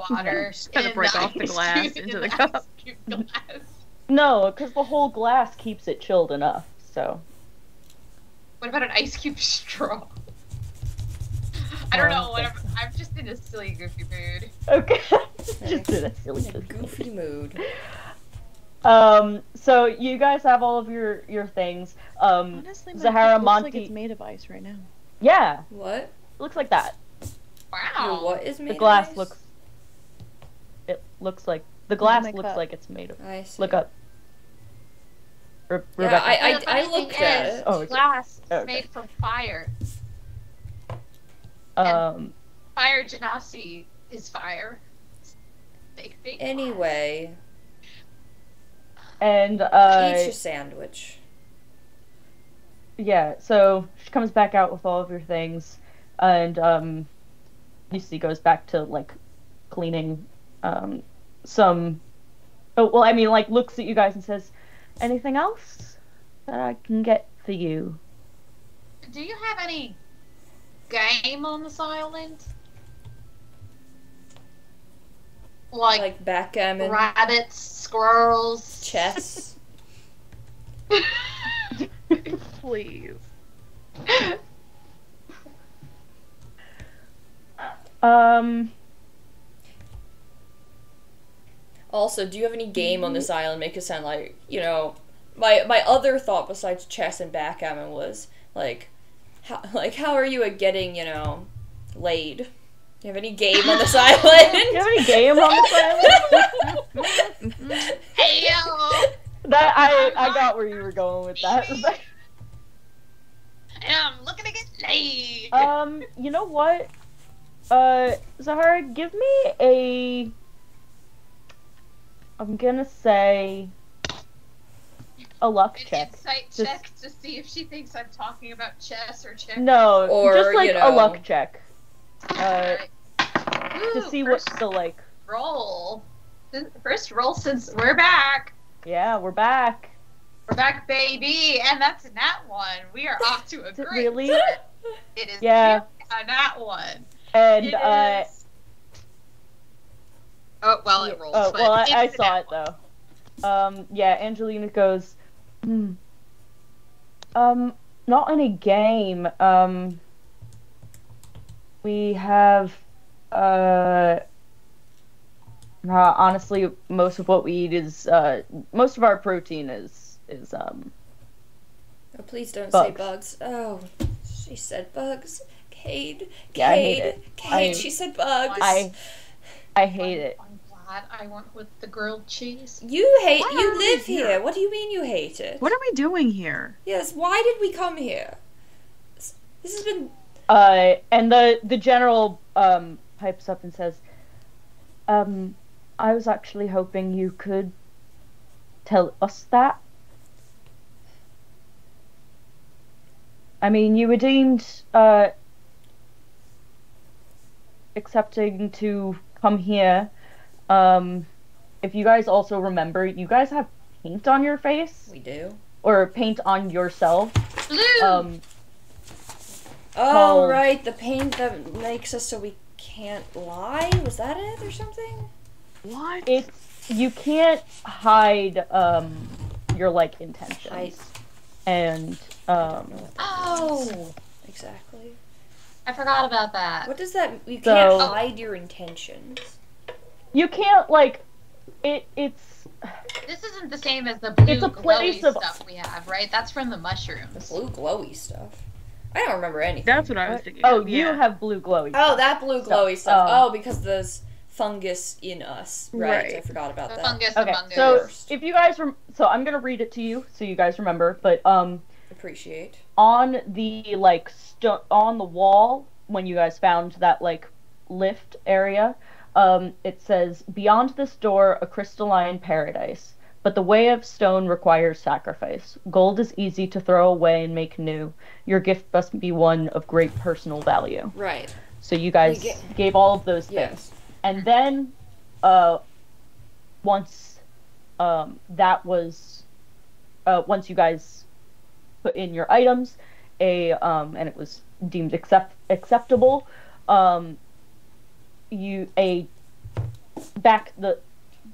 water? Just kind of break off the glass into the cup. No, because the whole glass keeps it chilled enough, so. What about an ice cube straw? I don't know, I'm just in a silly, goofy mood. Okay. Just in a silly, goofy mood. So you guys have all of your things. Honestly, Zahara, looks Monty. like it's made of ice right now. Yeah. What? It looks like that. Wow. What is made the glass of ice? looks. It looks like the glass my looks cup. like it's made of. I see. Look up. Yeah, Rebecca. I looked at it. Oh, glass okay. made from fire. Fire genasi is fire. Big Anyway. And eat your sandwich. Yeah, so she comes back out with all of your things, and Lucy goes back to like cleaning some. Oh well, I mean, like looks at you guys and says, "Anything else that I can get for you?" Do you have any game on this island? Like backgammon, rabbits, squirrels, chess. Please. Also, do you have any game on this island make it sound like, my other thought besides chess and backgammon was how are you at getting, laid? Do you have any game on this island? Do you have any game on this island? Hey, That I got where you were going with that. I'm looking to get laid. You know what? Zahara, give me I'm gonna say a luck check. Insight check to see if she thinks I'm talking about chess or checkers. No, or just like a luck check. Right. To see what the like roll. First roll since we're back. Yeah, we're back. We're back, baby, and that's a nat one. We are off to a great really? start. It is yeah. A nat one. And it is... Oh well, it rolls. Oh but well, it's I saw it one. though. Yeah, Angelina goes. Not in a game. We have. Honestly, most of what we eat is most of our protein is Oh, please don't bugs. say bugs. Oh, she said bugs. Cade. Yeah, I hate it. Cade, she said bugs. I hate it. that. I went with the grilled cheese. You Why are we live here? here. What do you mean you hate it? What are we doing here? Yes, why did we come here? This has been... And the general pipes up and says, I was actually hoping you could tell us that. I mean, you were deemed accepting to come here. If you guys also remember, you guys have paint on your face. We do. Or paint on yourself. Blue! Oh, right, the paint that makes us so we can't lie? Was that it or something? What? You can't hide your like intentions. And Oh! Exactly. I forgot about that. What does that... You So- can't hide your intentions. you can't like it's This isn't the same as the blue It's a place glowy of- stuff we have, right? That's from the mushrooms. Blue glowy stuff. I don't remember anything. That's what I was thinking. oh of, you yeah. have blue glowy. Oh, that blue glowy stuff. Um, Oh, because there's fungus in us. Right, Right. I forgot about The that. fungus Okay, among so us. if you guys so I'm gonna read it to you so you guys remember. But Appreciate. on the like on the wall when you guys found that like lift area, it says, "Beyond this door, a crystalline paradise. But the way of stone requires sacrifice. Gold is easy to throw away and make new. Your gift must be one of great personal value." Right. So you guys gave all of those things. Yes. And then, once that was, once you guys put in your items, and it was deemed acceptable,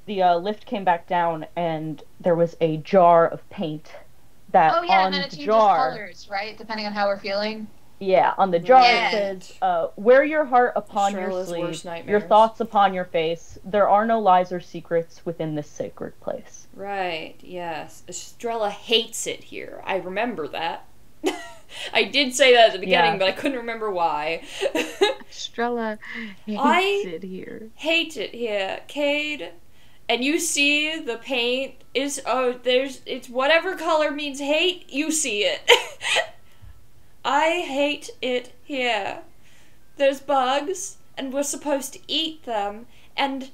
the lift came back down, and there was a jar of paint. That Oh yeah, on and then it the changes jar, colors, right? Depending on how we're feeling. yeah, on the jar Yeah. it says, "Wear your heart upon Estrella's your worst sleeve, nightmares. your thoughts upon your face. There are no lies or secrets within this sacred place." Right, yes. Estrella hates it here. I remember that. I did say that at the beginning, Yeah. but I couldn't remember why. Estrella hates I- it here. Hate it here, Cade. And you see the paint is it's whatever color means hate, you see it. I hate it here. There's bugs, and we're supposed to eat them, and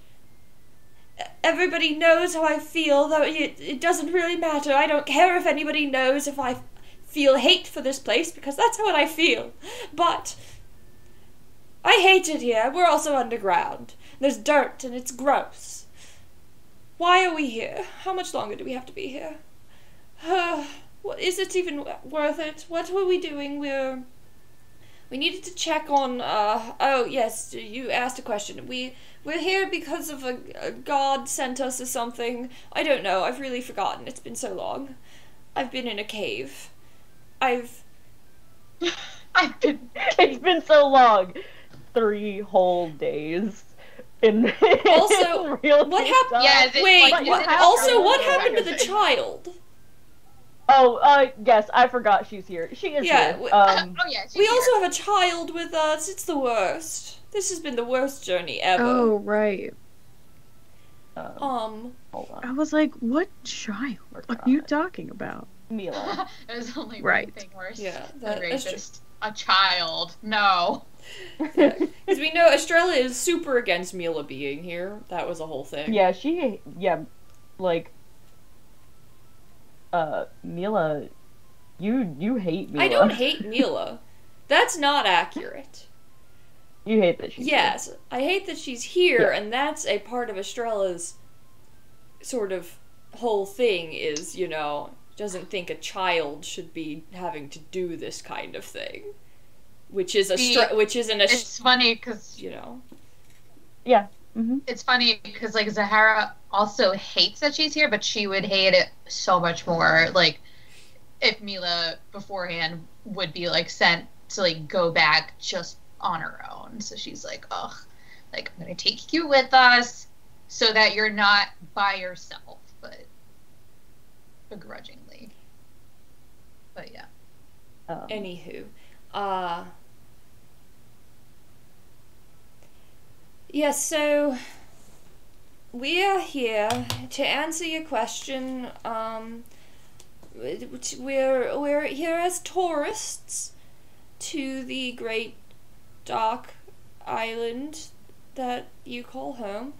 everybody knows how I feel, though it doesn't really matter. I don't care if anybody knows if I feel hate for this place, because that's what I feel. But I hate it here. We're also underground. There's dirt, and it's gross. Why are we here? How much longer do we have to be here? Is it even worth it? What were we doing? We needed to check on, oh yes, you asked a question. We're here because of a god sent us or something. I don't know, I've really forgotten. It's been so long. I've been in a cave. I've been It's been so long. 3 whole days. Also, in real what life happened? time. Yeah, is it Wait, like, what is it happened? also, what Australia? happened to the child? Oh, yes, I forgot she's here. She is Yeah, here. Oh yeah, she's We here. also have a child with us. It's the worst. This has been the worst journey ever. Oh, right. hold I on. was like, what child are you talking about? Mila. There's only Right. one thing worse Yeah, than that's true. rapist. A child. No. Because we know Estrella is super against Mila being here. That was a whole thing. Yeah, like, Mila, you hate Mila. I don't hate Mila. That's not accurate. You hate that she's Yes, I hate that she's here, Yeah. and that's a part of Estrella's sort of whole thing is, doesn't think a child should be having to do this kind of thing. Which is It's funny because here. Yeah. Mm-hmm. it's funny because like Zahara also hates that she's here, but she would hate it so much more. Like if Mila beforehand would be like sent to like go back just on her own. So she's like, ugh, like I'm gonna take you with us so that you're not by yourself, but begrudgingly. But yeah. Anywho. Yes, so we are here to answer your question. We're here as tourists to the great dark island that you call home,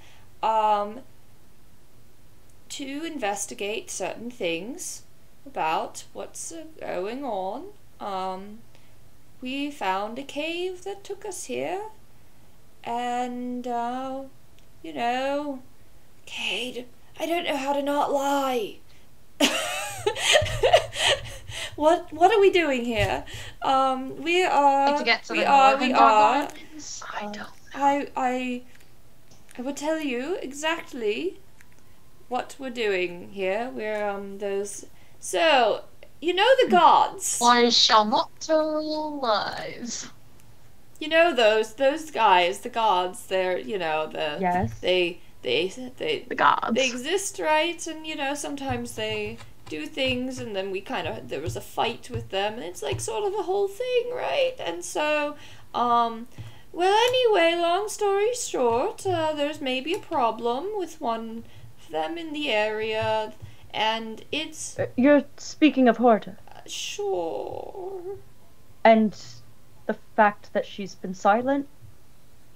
to investigate certain things about what's going on. We found a cave that took us here, and you know, Cade, I don't know how to not lie. What are we doing here? We are. To get to we the are. northern We Dark are. Islands? I don't. I will tell you exactly what we're doing here. We're those. So you know the gods. I shall not tell lies. You know those guys, the gods. They're Yes. They The gods. they exist, right? And sometimes they do things, and then there was a fight with them, and it's like sort of a whole thing, right? And so, well, anyway, long story short, there's maybe a problem with one of them in the area, and it's You're speaking of Horta, sure, and the fact that she's been silent.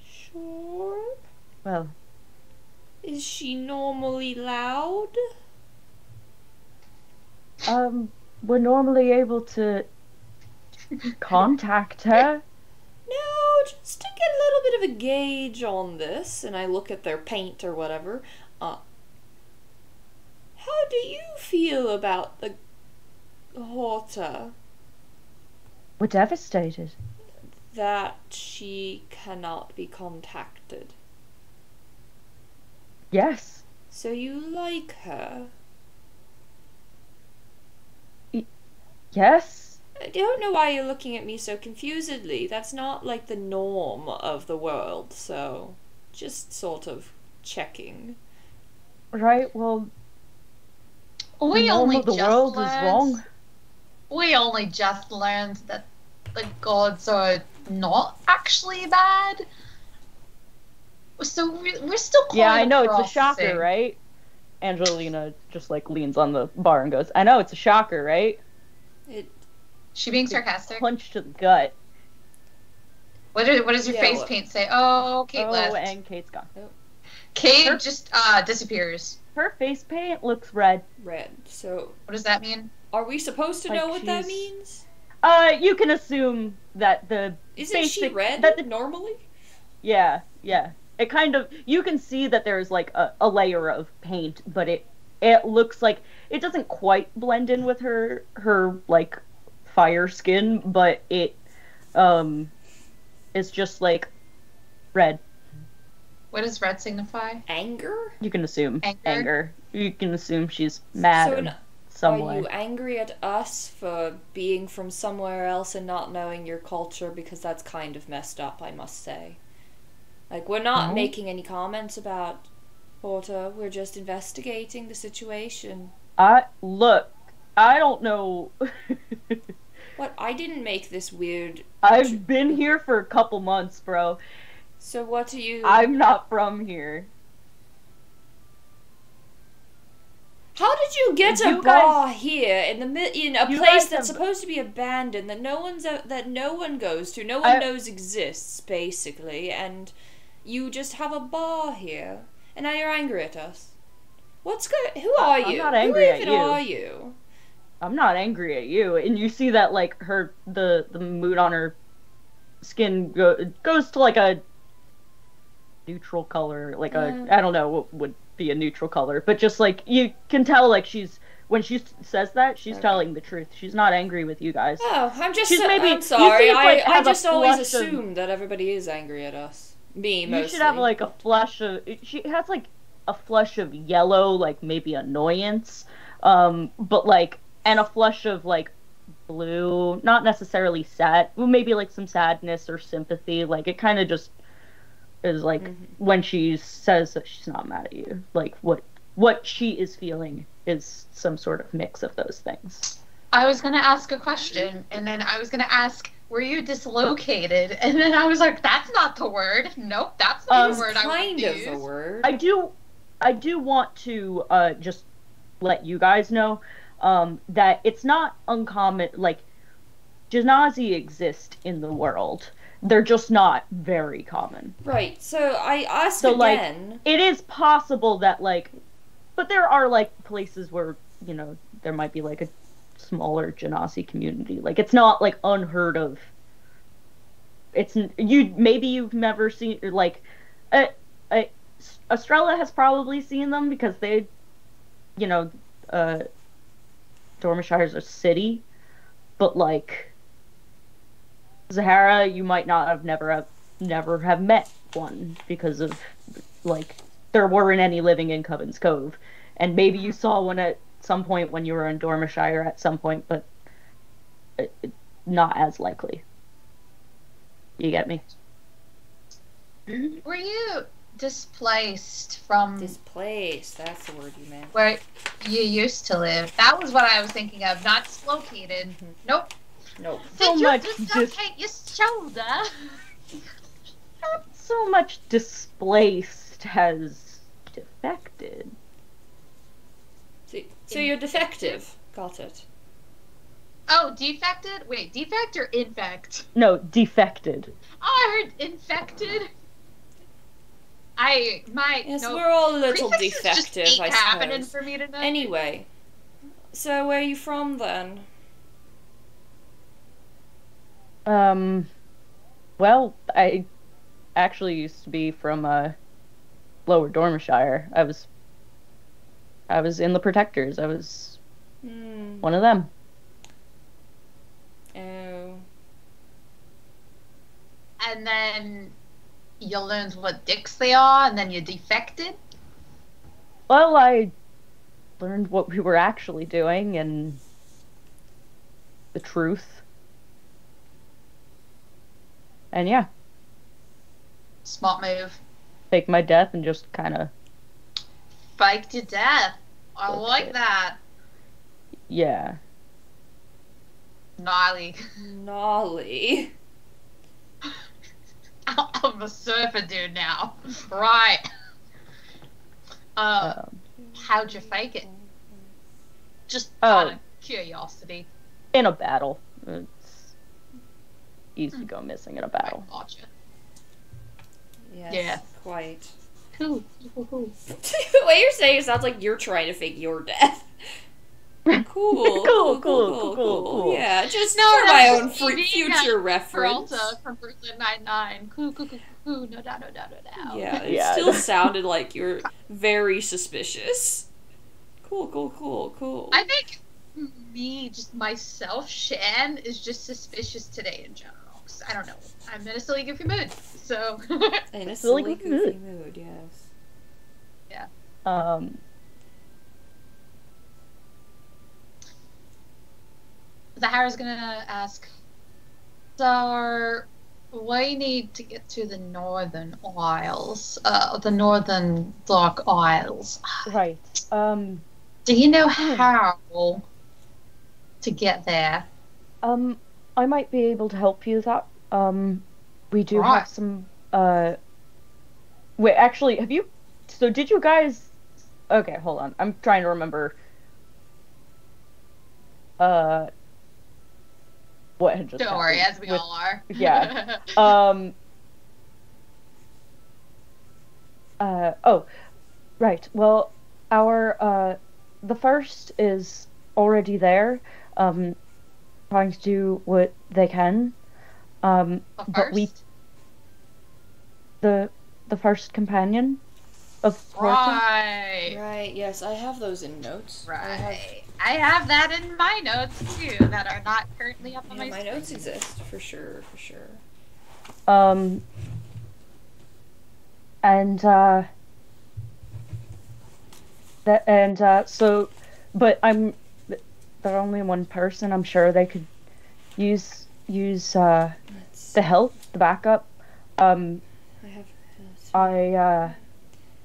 sure. Well, Is she normally loud? we're normally able to contact her. No, just to get a little bit of a gauge on this, and I look at their paint or whatever. How do you feel about the Horta? We're devastated. That she cannot be contacted. Yes. So you like her? Yes. I don't know why you're looking at me so confusedly. That's not like the norm of the world, so just sort of checking. Right. Well, We the norm only of the just world learned, is wrong. We only just learned that the gods are not actually bad. So we're still quite Yeah, I know it's a processing. shocker, right? Angelina just leans on the bar and goes, "I know it's a shocker, right?" She being sarcastic. Punch to the gut. What does your Yeah, face what- paint say? Oh, Kate Oh, left. and Kate's gone. Kate Her- just disappears. Her face paint looks red. Red. So What does that mean? are we supposed to know Like what that she's- means? You can assume that the Isn't she basic- red that the- normally? Yeah. It kind of, you can see that there's like a layer of paint, but it looks like it doesn't quite blend in with her like fire skin, but it is just like red. What does red signify? Anger? You can assume Anger? You can assume she's mad So in some Are way. you angry at us for being from somewhere else and not knowing your culture? Because that's kind of messed up, I must say. Like, we're not No. making any comments about Horta. We're just investigating the situation. I don't know. What? I didn't make this weird. I've been here for a couple months, bro. So what do you? I'm not from here. How did you get a You bar here in a you place guys that's have- supposed to be abandoned that no one goes to, no one I- knows exists basically, and you just have a bar here, and now you're angry at us. Who are I'm you? not angry Who at even you. are you? I'm not angry at you, and you see that like the mood on her skin goes to like a neutral color, like Yeah. I don't know what would be a neutral color, but just like you can tell, like when she says that, she's Okay. telling the truth. She's not angry with you guys. Oh, you I'm sorry. seem like I have a just always flush of- assumed that everybody is angry at us. Me mostly. You should have like a flush of. She has like a flush of yellow, like maybe annoyance, but like, and a flush of like blue, not necessarily sad, well, maybe like some sadness or sympathy. Like it kind of just is like when she says that she's not mad at you, like what she is feeling is some sort of mix of those things. I was gonna ask a question, and then I was gonna ask, were you dislocated? And then I was like, that's not the word. Nope, that's not the word I would kind of use. a word. I do I do want to just let you guys know that it's not uncommon. Like, Janazi exist in the world. They're just not very common. Right. So I ask So like, again. it is possible that like, but there are like places where there might be like a smaller Genasi community. Like, it's not like unheard of. It's maybe you've never seen like, Estrella has probably seen them because they, Dormishire's a city, but like Zahara, you might not have never have met one because of like there weren't any living in Coven's Cove, and maybe you saw one at some point when you were in Dormishire at some point, but not as likely. You get me? Were you displaced from Displaced, that's the word you meant. where you used to live? That was what I was thinking of. Not dislocated. Nope. Nope. So Did you much dislocate your shoulder? Not so much displaced as defected. So you're defective. Got it. Oh, defected? Wait, defect or infect? No, defected. Oh, I heard infected. Yes, no, we're all a little prefixes just defective, keep I happening suppose. for me tonight. Anyway, so where are you from then? Well, I actually used to be from Lower Dormishire. I was in the Protectors. I was one of them. Oh. And then you learned what dicks they are, and then you defected? Well, I learned what we were actually doing and the truth. And yeah, Smart move. fake my death and just kind of, Faked your death. I Look like at it. that. yeah. Gnarly. Gnarly. I'm a surfer dude now. Right. How'd you fake it? Just out of curiosity. In a battle. It's easy to go missing in a battle. I gotcha. Yes, Yeah. quite. Cool. The way you're saying it sounds like you're trying to fake your death. Cool. Yeah, just No, for that my was own just me being future reference. Peralta from Brooklyn Nine-Nine. Cool. No. Yeah, it Yeah. still sounded like you're very suspicious. Cool. I think just myself, Shan, is just suspicious today in general. 'Cause I don't know. I'm in a silly, goofy mood. So. In a Silly silly, goofy goofy mood. mood, yes. Zahara's gonna ask, so we need to get to the Northern Isles, the Northern Dark Isles. Right. Do you know how to get there? I might be able to help you with that. We do Right. have some, wait, actually, so did you guys, okay, hold on, I'm trying to remember, what had just Don't worry, happened as we with- all are. yeah. Right, well, the first is already there, trying to do what they can, The but first? the first companion of Horton. Right. Right, yes, I have those in notes. Right. I have that in my notes too, that are not currently up on Yeah, my my screen. notes exist, for sure. So, but they're only one person. I'm sure they could use the help, the backup. I have.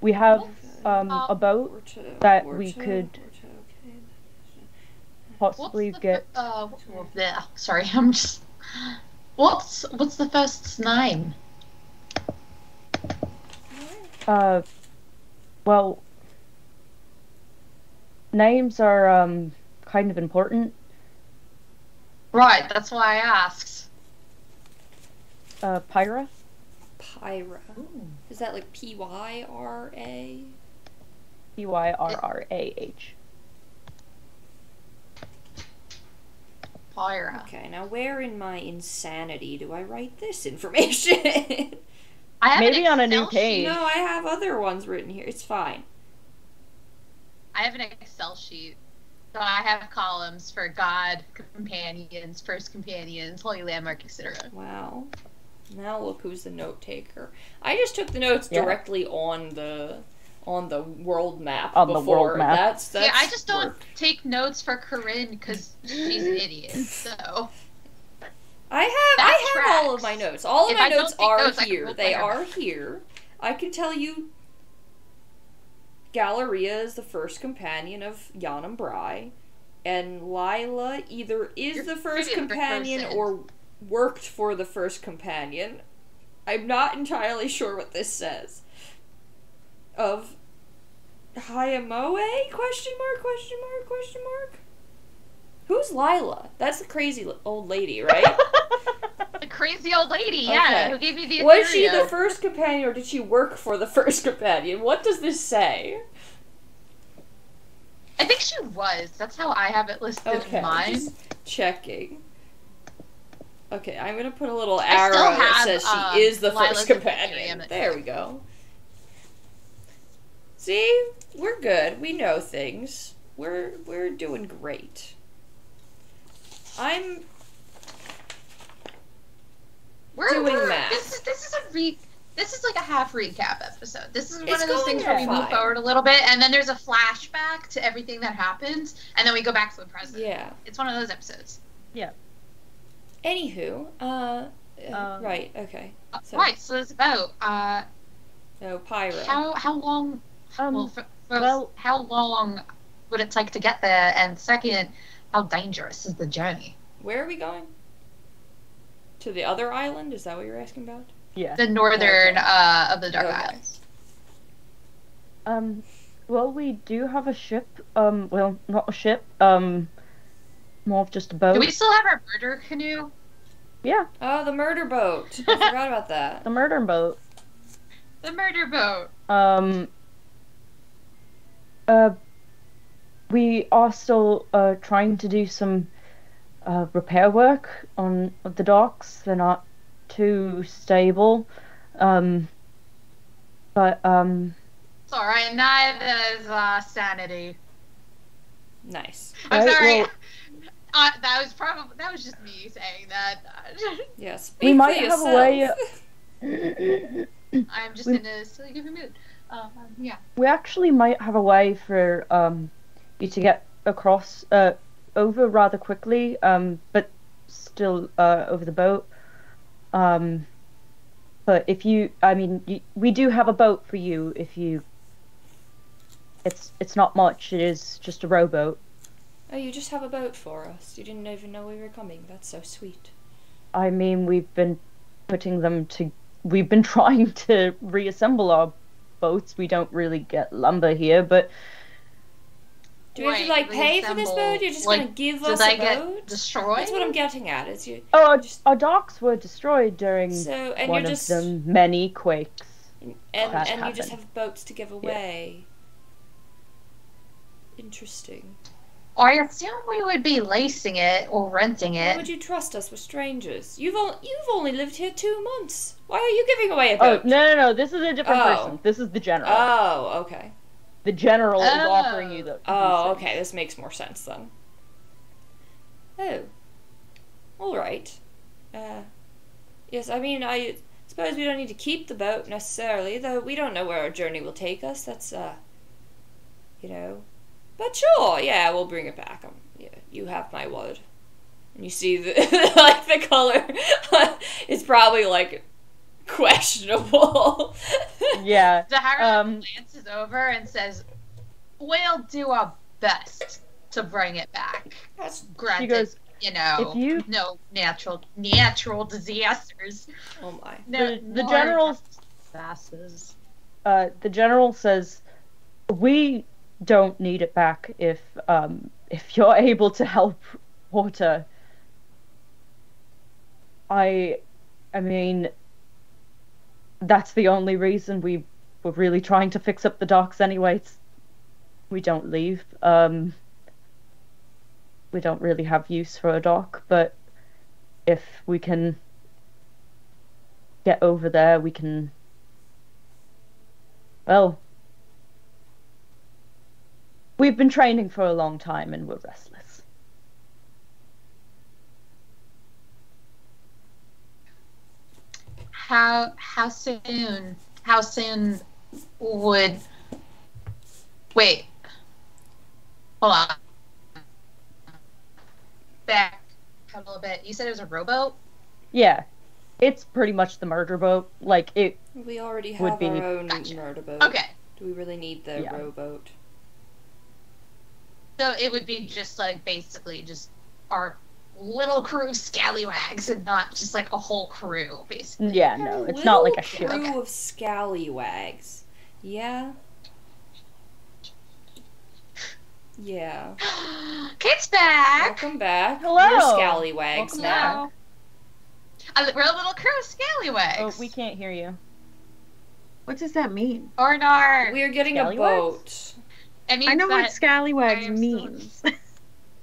We have a boat that we could possibly get. Sorry, I'm just. What's the first's name? Well, names are kind of important. Right, that's why I asked. Pyra? Pyra. Is that like Pyra? Pyrrrah. Pyra. Okay, now where in my insanity do I write this information? I have Maybe an on a Excel new page. No, I have other ones written here. It's fine. I have an Excel sheet. So I have columns for God, companions, first companions, holy landmark, etc. Wow. Now look who's the note taker. I just took the notes directly on the world map on before. The world map. That's yeah, I just don't work. take notes for Corinne because she's an idiot. So I have tracks. all of my notes. All of If my I don't notes take are notes, I can here. roll They my are here. I can tell you Galleria is the first companion of Jan and Bry, and Lila either is the first companion or worked for the first companion. I'm not entirely sure what this says. Of Hayamoe? Question mark, question mark, question mark? Who's Lila? That's the crazy old lady, right? the crazy old lady, yeah, Okay. who gave you the Was she Estrella. the first companion or did she work for the first companion? What does this say? I think she was. That's how I have it listed Okay, in mine. just checking. Okay, I'm gonna put a little I arrow still that have, says she is the Lila's first companion. Ethereum. There we go. See? We're good. We know things. We're doing great. I'm doing math. This is like a half recap episode. This is one It's of those going things where we move fine. forward a little bit, and then there's a flashback to everything that happens, and then we go back to the present. Yeah. It's one of those episodes. Anywho, right, okay. So, Right, so it's about no, Pyra. how long Well, how long would it take to get there, and second, how dangerous is the journey? Where are we going? To the other island? Is that what you're asking about? yeah. The northern Okay. of the Dark Okay. Isles. Well, we do have a ship. Well, not a ship. More of just a boat. Do we still have our murder canoe? Yeah, Oh, the murder boat. I forgot about that. the murder boat. The murder boat. We are still trying to do some repair work on the docks. They're not too stable. But It's alright, neither is sanity. Nice. I'm Right, sorry. well- That was just me saying that. Yeah, speak we for might have a yourself. way. I'm just in a silly goofy mood. Yeah. We actually might have a way for you to get across over rather quickly, but still over the boat. But if you, I mean, we do have a boat for you. If you, it's not much. It is just a rowboat. Oh, you just have a boat for us. You didn't even know we were coming. That's so sweet. I mean, we've been putting them to. We've been trying to reassemble our boats. We don't really get lumber here, but Do we have to, Wait, like, pay for this boat? You're just like, gonna give did us they a get boat? destroyed? That's what I'm getting at. Is you oh, our docks were destroyed during so and one you're of just the many quakes. and that you just happened. have boats to give away. Interesting. I assume we would be leasing it or renting Why it. would you trust us with strangers? You've only lived here 2 months. Why are you giving away a Oh boat? no! This is a different Oh. person. This is the general. Oh, okay. The general is Oh. offering you the. Oh, these okay. This makes more sense then. Oh. All right. Yes, I mean, I suppose we don't need to keep the boat necessarily, though we don't know where our journey will take us. That's, you know. But sure, yeah, we'll bring it back. Yeah, you have my word. And you see the, like, the color. It's probably, like, questionable. things. Yeah. Zahara glances over and says, "We'll do our best to bring it back." That's, Granted, She goes. you know, If you- no natural disasters. oh my. No, The more general- disasters. The general says, we don't need it back if you're able to help Water. I mean, that's the only reason we were really trying to fix up the docks anyways. We don't leave. We don't really have use for a dock, but if we can get over there, we can. Well, we've been training for a long time and we're restless. How soon? How soon would? Wait. Hold on. Back a little bit. You said it was a rowboat? Yeah, it's pretty much the murder boat. Like, it We already would have be- our own Gotcha. murder boat. Okay. Do we really need the Yeah. rowboat? So it would be just like basically just our little crew of scallywags and not just like a whole crew, basically. yeah, no, it's not like a Little ship. crew Okay. of scallywags. Yeah. Yeah. Kate's back! Welcome back. Hello. We're scallywags Welcome now. We're a little crew of scallywags. Oh, we can't hear you. What does that mean? Ornar. We are getting a Scallywags? boat. It means I know what that scallywags I am means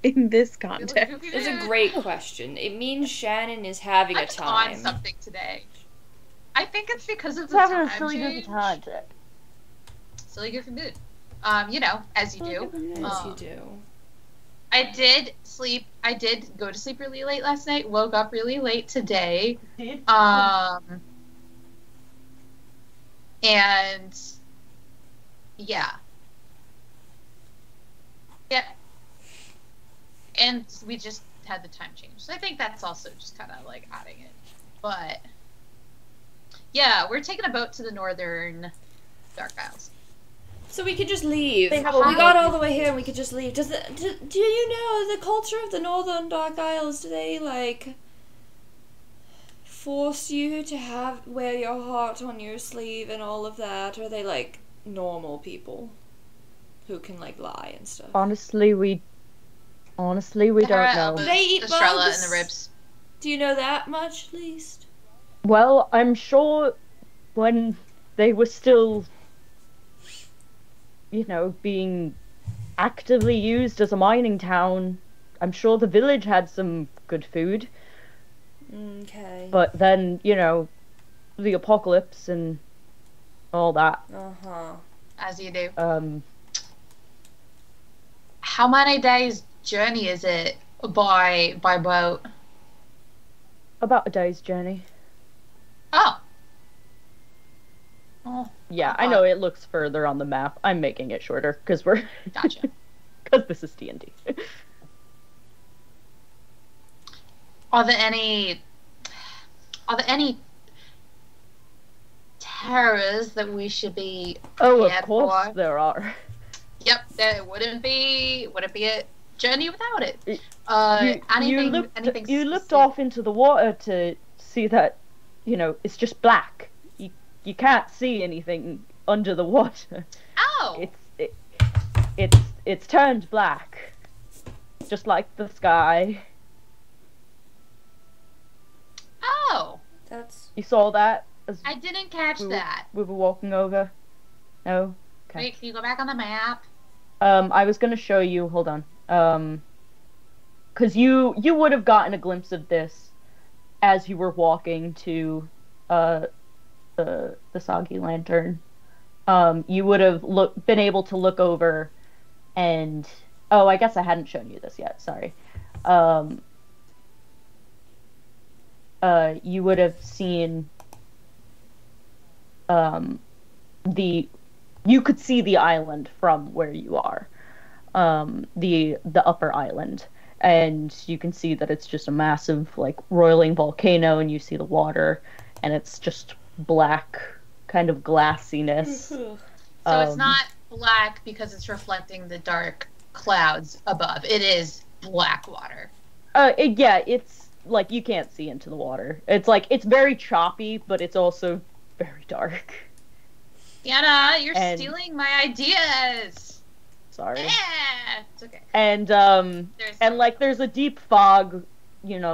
in this context. It's a great question. It means Shannon is having I'm a just on time. something today. I think it's because of It's the having time a silly goofy change. time today. Silly goofy mood. You know, as you do. As you do. I did sleep. I did go to sleep really late last night. Woke up really late today. And yeah. Yeah. And we just had the time change. So I think that's also just kind of like adding it. But yeah, we're taking a boat to the northern Dark Isles. So we could just leave. They have We a got boat. all the way here and we could just leave. Do you know the culture of the Northern Dark Isles? Do they like force you to wear your heart on your sleeve and all of that? Or are they like normal people who can like lie and stuff? Honestly, we don't know. Do they eat Estrella bugs? and the ribs. Do you know that much, at least? Well, I'm sure when they were still, being actively used as a mining town, I'm sure the village had some good food. Okay. But then, the apocalypse and all that. Uh-huh. As you do. How How many days journey is it by boat? About a day's journey. Oh. Oh, Yeah, I know it looks further on the map. I'm making it shorter because gotcha. because this is D&D. Are there any terrors that we should be Oh, of prepared course for? there are. Yep, there wouldn't be a journey without it. You Anything looked specific? off into the water to see that, it's just black. You can't see anything under the water. Oh, It's turned black, just like the sky. oh, That's You saw that as I didn't catch that. we were walking over. No. Okay. Wait, can you go back on the map? I was gonna show you. Hold on. Because you would have gotten a glimpse of this as you were walking to the soggy lantern. You would have been able to look over, and I guess I hadn't shown you this yet. Sorry. You would have seen you could see the island from where you are, the upper island, and you can see that it's just a massive like roiling volcano, and you see the water, and it's just black, kind of glassiness. So it's not black because it's reflecting the dark clouds above. It is black water. It's like you can't see into the water. It's like it's very choppy, but it's also very dark. Yana, you're And- stealing my ideas. Sorry. It's okay. And there's a deep fog,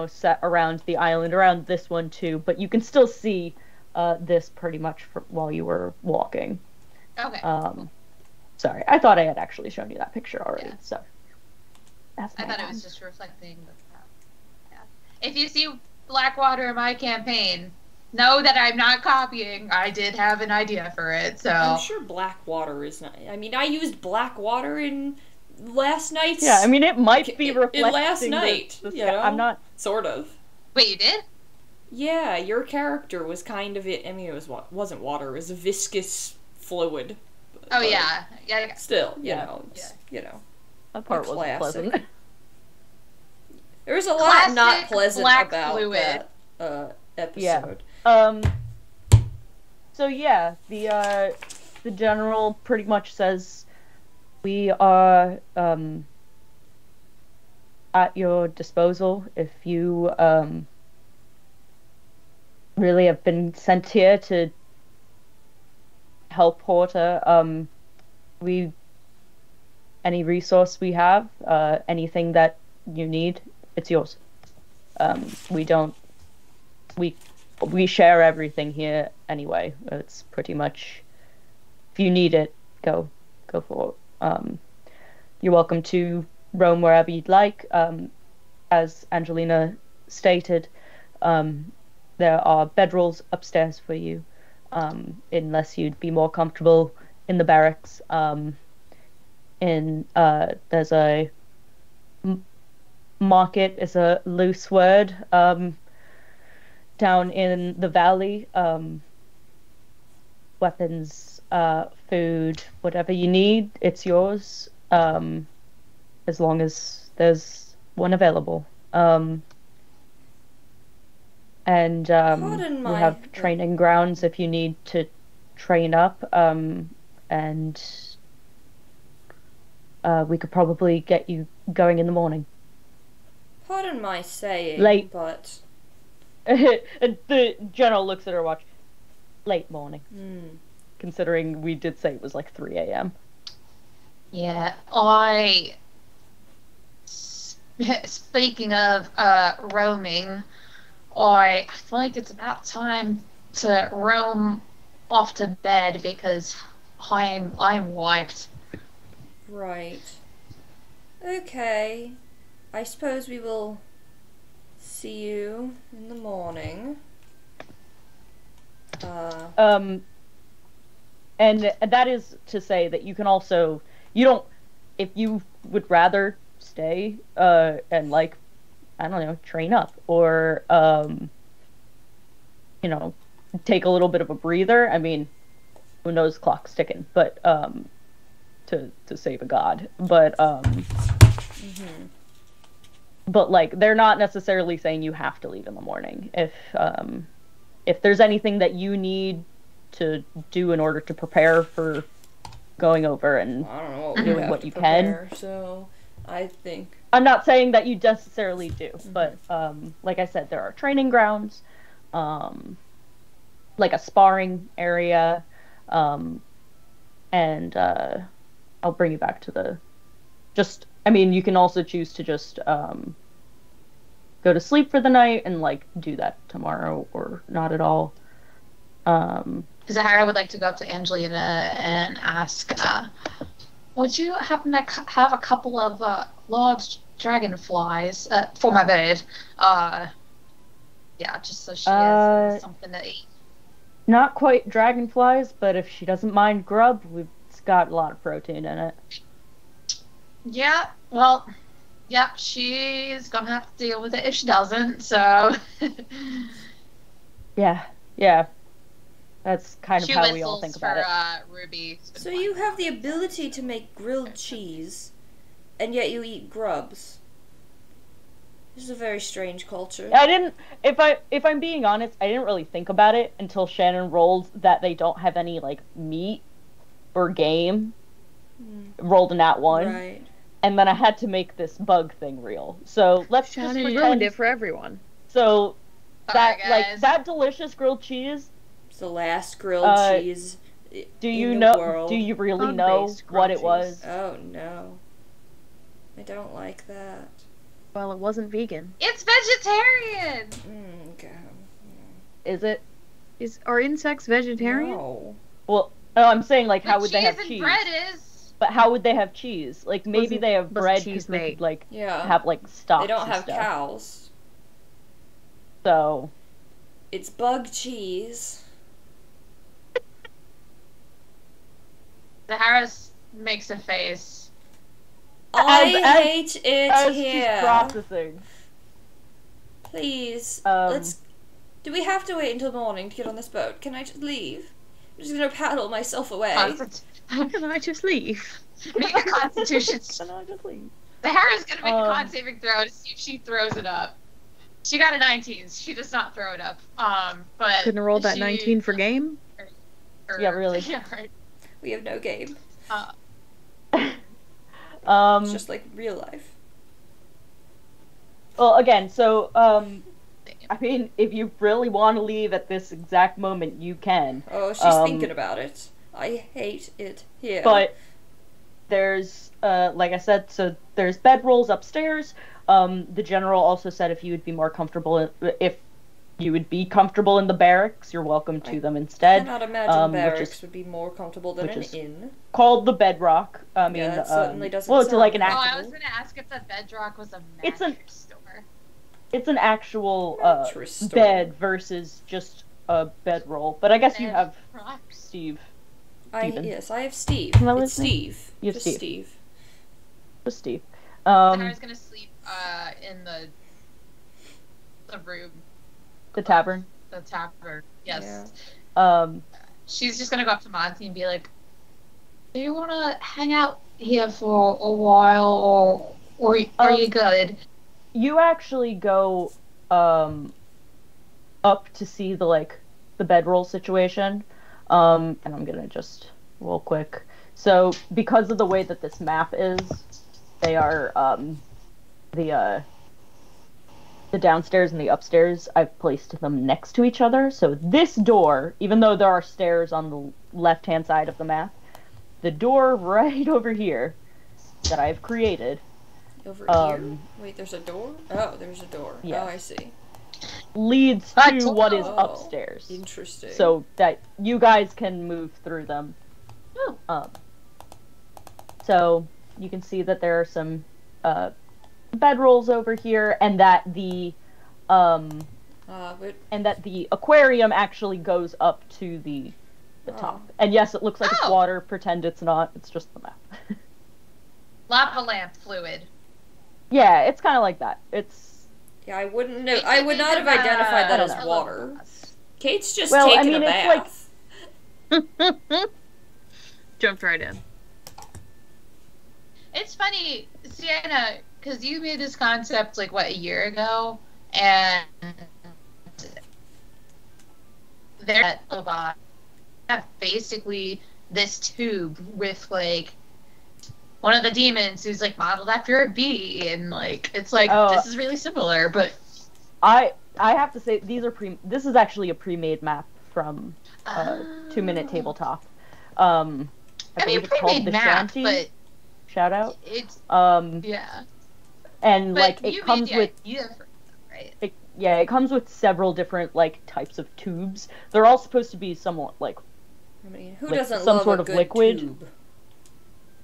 set around the island, around this one too, but you can still see this pretty much while you were walking. Okay. Sorry, I thought I had actually shown you that picture already. So that's I thought it was just reflecting. Yeah. If you see Blackwater in my campaign, know that I'm not copying. I did have an idea for it, so I'm sure Blackwater is not. I mean, I used Blackwater in last night's. Yeah, I mean, it might be reflecting in last night. I'm not sort of. Wait, you did? Yeah, your character was kind of it. I mean, wasn't water. It was a viscous fluid. Oh yeah. Still, that part wasn't pleasant. There was a lot not pleasant black about fluid. that episode. So yeah, the general pretty much says we are at your disposal if you really have been sent here to help Porter. Any resource we have, anything that you need, it's yours. We share everything here anyway. It's pretty much, if you need it, go for it. You're welcome to roam wherever you'd like. As Angelina stated, there are bedrolls upstairs for you, unless you'd be more comfortable in the barracks. There's a market is a loose word, down in the valley. Weapons, food, whatever you need, it's yours, as long as there's one available. We have training grounds if you need to train up, and we could probably get you going in the morning. Pardon my saying, Late. But the general looks at her watch. Late morning. Considering we did say it was like 3 a.m. Yeah, speaking of roaming, I feel like it's about time to roam off to bed because I'm wiped. Right. Okay. I suppose we will see you in the morning. And that is to say that you can also, if you would rather stay, and I don't know, train up, or, take a little bit of a breather. I mean, who knows, clock's ticking, but, to save a god. But, but, they're not necessarily saying you have to leave in the morning. If there's anything that you need to do in order to prepare for going over and I don't know doing what you can. So I think I'm not saying that you necessarily do, but like I said, there are training grounds, like a sparring area, and I'll bring you back to you can also choose to just go to sleep for the night and do that tomorrow or not at all. Zahara would like to go up to Angelina and ask, would you happen to have a couple of large dragonflies for my bed? Just so she has something to eat. Not quite dragonflies, but if she doesn't mind grub, it's got a lot of protein in it. Yeah, well, she's gonna have to deal with it if she doesn't, so... Yeah. That's kind of how we all think about it. Ruby. So you have the ability to make grilled cheese, and yet you eat grubs. This is a very strange culture. If I'm being honest, I didn't really think about it until Shannon rolled that they don't have any, meat or game. Rolled in that one. Right. And then I had to make this bug thing real. So let's just pretend... ruined it for everyone. So, that delicious grilled cheese... It's the last grilled cheese Do in you the know? world. Do you really know Bug-based what it crunchies. was? Oh no. I don't like that. Well, it wasn't vegan. It's vegetarian. God. Is it? Are insects vegetarian? No. Well, oh, I'm saying like how But would they have cheese and cheese? bread is. But how would they have cheese? Like maybe Wasn't- they have wasn't bread cheese because they made. could like Yeah. have like stocks. They don't and have stuff. cows. So It's bug cheese. The Harris makes a face. I as- hate it as she's here. processing. Please, Um, let's. Do we have to wait until morning to get on this boat? Can I just leave? I'm just gonna paddle myself away. Can I just leave? Make a Constitution. Then I'll just leave. The Harris gonna make a Um, con saving throw to see if she throws it up. She got a 19. She does not throw it up. But Couldn't have rolled that she- 19 for game? or- Yeah, really. Yeah, right. We have no game. It's just like real life. Well, again, so I mean, if you really want to leave at this exact moment, you can. Oh, she's thinking about it. I hate it here. But there's, like I said, so there's bedrolls upstairs. The general also said if you would be more comfortable, if you would be comfortable in the barracks, you're welcome to them I instead. cannot imagine which barracks is would be more comfortable than which an is- inn. called the Bedrock. I mean, Yeah, that certainly doesn't well, it's like an sound Oh, I actual, was gonna ask if the bedrock was a It's mattress an- store. it's an actual Mattress store. bed versus just a bedroll. But I guess you have Bedrock. Steve. I have Steve. Hello, It's is it? Steve. You have Just Steve. Steve. Just Steve. Sarah's gonna sleep in the room, The tavern. the tavern. Yes. Yeah. She's just gonna go up to Monty and be like, "Do you want to hang out here for a while, or are you good?" You actually go up to see the bedroll situation. And I'm gonna just real quick. So because of the way that this map is, they are the downstairs and the upstairs, I've placed them next to each other. So this door, even though there are stairs on the left-hand side of the map, the door right over here that I've created Over here? Wait, there's a door? Oh, there's a door. Yes. Oh, I see. leads I to don't what is know. upstairs. Interesting. So that you guys can move through them. Oh. So you can see that there are some bedrolls over here, and that the but aquarium actually goes up to the top. And yes, it looks like it's Oh. water. Pretend it's not. It's just the map. Lava lamp fluid. Yeah, it's kind of like that. It's yeah, I wouldn't know. I would not have identified that as water. Kate's just Well, I taking mean, a it's bath. Jumped right in. It's funny, Sienna, because you made this concept a year ago, and they're have basically this tube with one of the demons who's modeled after a bee, and it's Oh. this is really similar, but I have to say this is actually a pre-made map from 2 Minute Tabletop. I mean, believe it's called pre-made the map, Shanty. but Shout out. it's Yeah. And but it you comes made with the idea for it, right? it comes with several different types of tubes. They're all supposed to be somewhat I mean, who like doesn't some love sort a of good liquid. tube?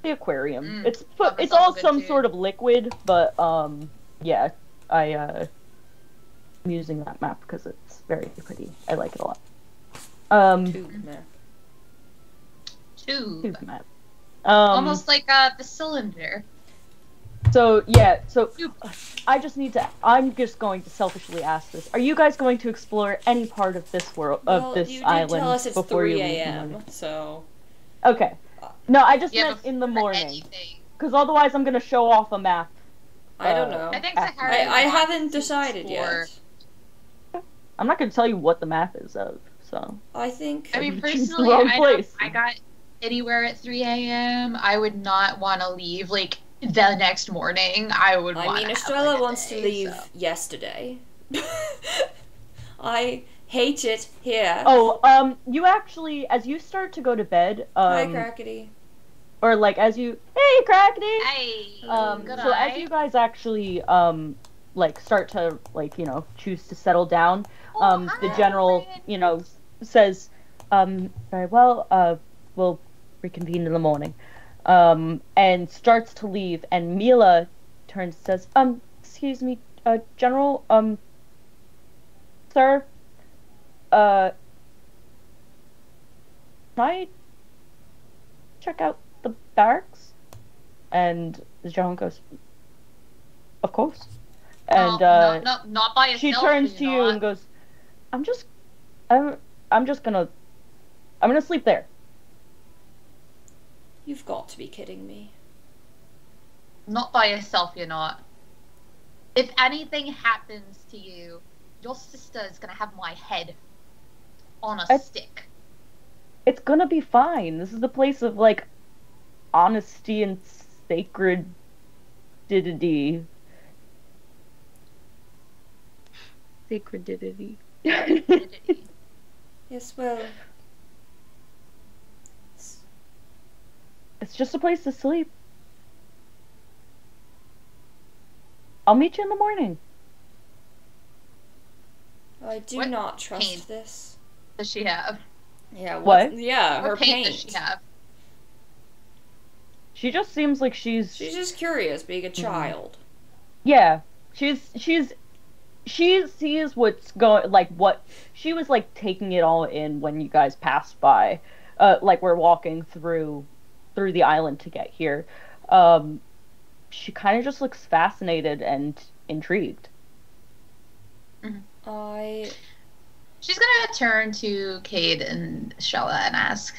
the aquarium. Mm, It's that was it's all also good some too. sort of liquid, but yeah, I'm using that map because it's very pretty. I like it a lot. Tube map. Tube. Map. Almost like the cylinder. So yeah, so I'm just going to selfishly ask this: are you guys going to explore any part of this world, Well, of this you did island tell us it's before 3 you leave? in the a.m., morning? so... Okay. No, I just Yeah, meant in the before morning, anything. because otherwise I'm gonna show off a map. I don't know. I think I Sahara I wants haven't to decided explore- yet. I'm not gonna tell you what the map is of. So I think... I mean, You choose the personally, wrong I place. got anywhere at 3 a.m. I would not want to leave the next morning. I would. I want mean, to have, Estrella a wants to day, leave so. yesterday. I Hate it here. Oh, you actually, as you start to go to bed, Hi, Crackety. or like as you, hey, Crackety. Hey, good So eye. as you guys actually, like start to like choose to settle down, the hi, general, friend. says, very well, we'll reconvene in the morning, and starts to leave, and Mila turns and says, excuse me, General, sir, can I check out the barracks? And the general goes, of course. And No, not by yourself. she turns to you and goes, I'm gonna sleep there. You've got to be kidding me. Not by yourself, you're not. If anything happens to you, your sister is gonna have my head on a stick. It's gonna be fine. This is the place of, like, honesty and sacredity. Sacredity. Yes, well... It's just a place to sleep. I'll meet you in the morning. I do What not trust paint this. Does she have? Yeah, What? Yeah, her What paint does she have? She just seems like she's just curious, being a child. yeah. She sees what's going, like, what she was like taking it all in when you guys passed by. Like, we're walking through the island to get here. She kind of just looks fascinated and intrigued. She's gonna turn to Cade and Estrella and ask,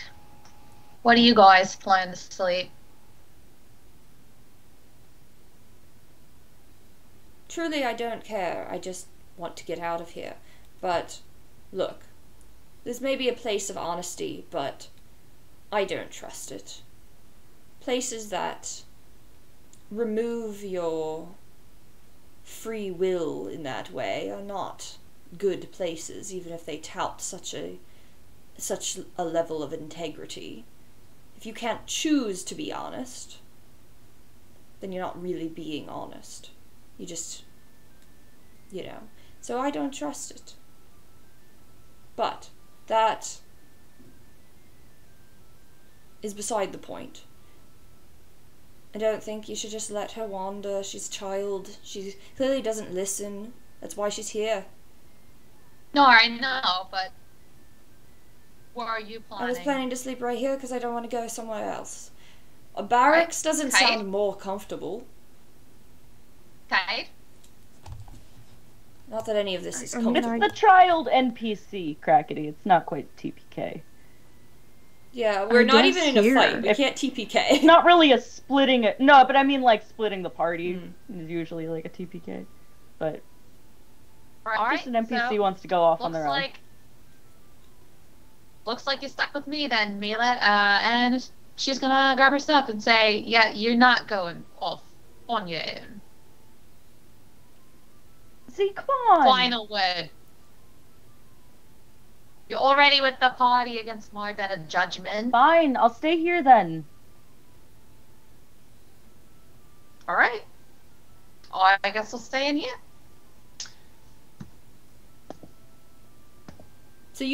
what do you guys plan to sleep? Truly, I don't care. I just want to get out of here. But, look, this may be a place of honesty, but I don't trust it. Places that remove your free will in that way are not good places, even if they tout such a level of integrity. If you can't choose to be honest, then you're not really being honest. You just, So I don't trust it. But that is beside the point. I don't think you should just let her wander. She's a child. She clearly doesn't listen. That's why she's here. No, I know, but what are you planning? I was planning to sleep right here because I don't want to go somewhere else. A barracks doesn't sound more comfortable. Kite? Not that any of this is It's comfortable. the child NPC, Crackety. It's not quite TPK. Yeah, we're not even in a here. fight. We can't TPK. It's not really a splitting it. No, but I mean, like, splitting the party is usually like a TPK. But Alright, just an NPC so wants to go off on their own. Looks like you're stuck with me then, Mila. And she's gonna grab her stuff and say, yeah, you're not going off on your own. See, come on. Final word. You're already with the party against my better judgment. Fine, I'll stay here then. Alright. Oh, I guess I'll stay in here. So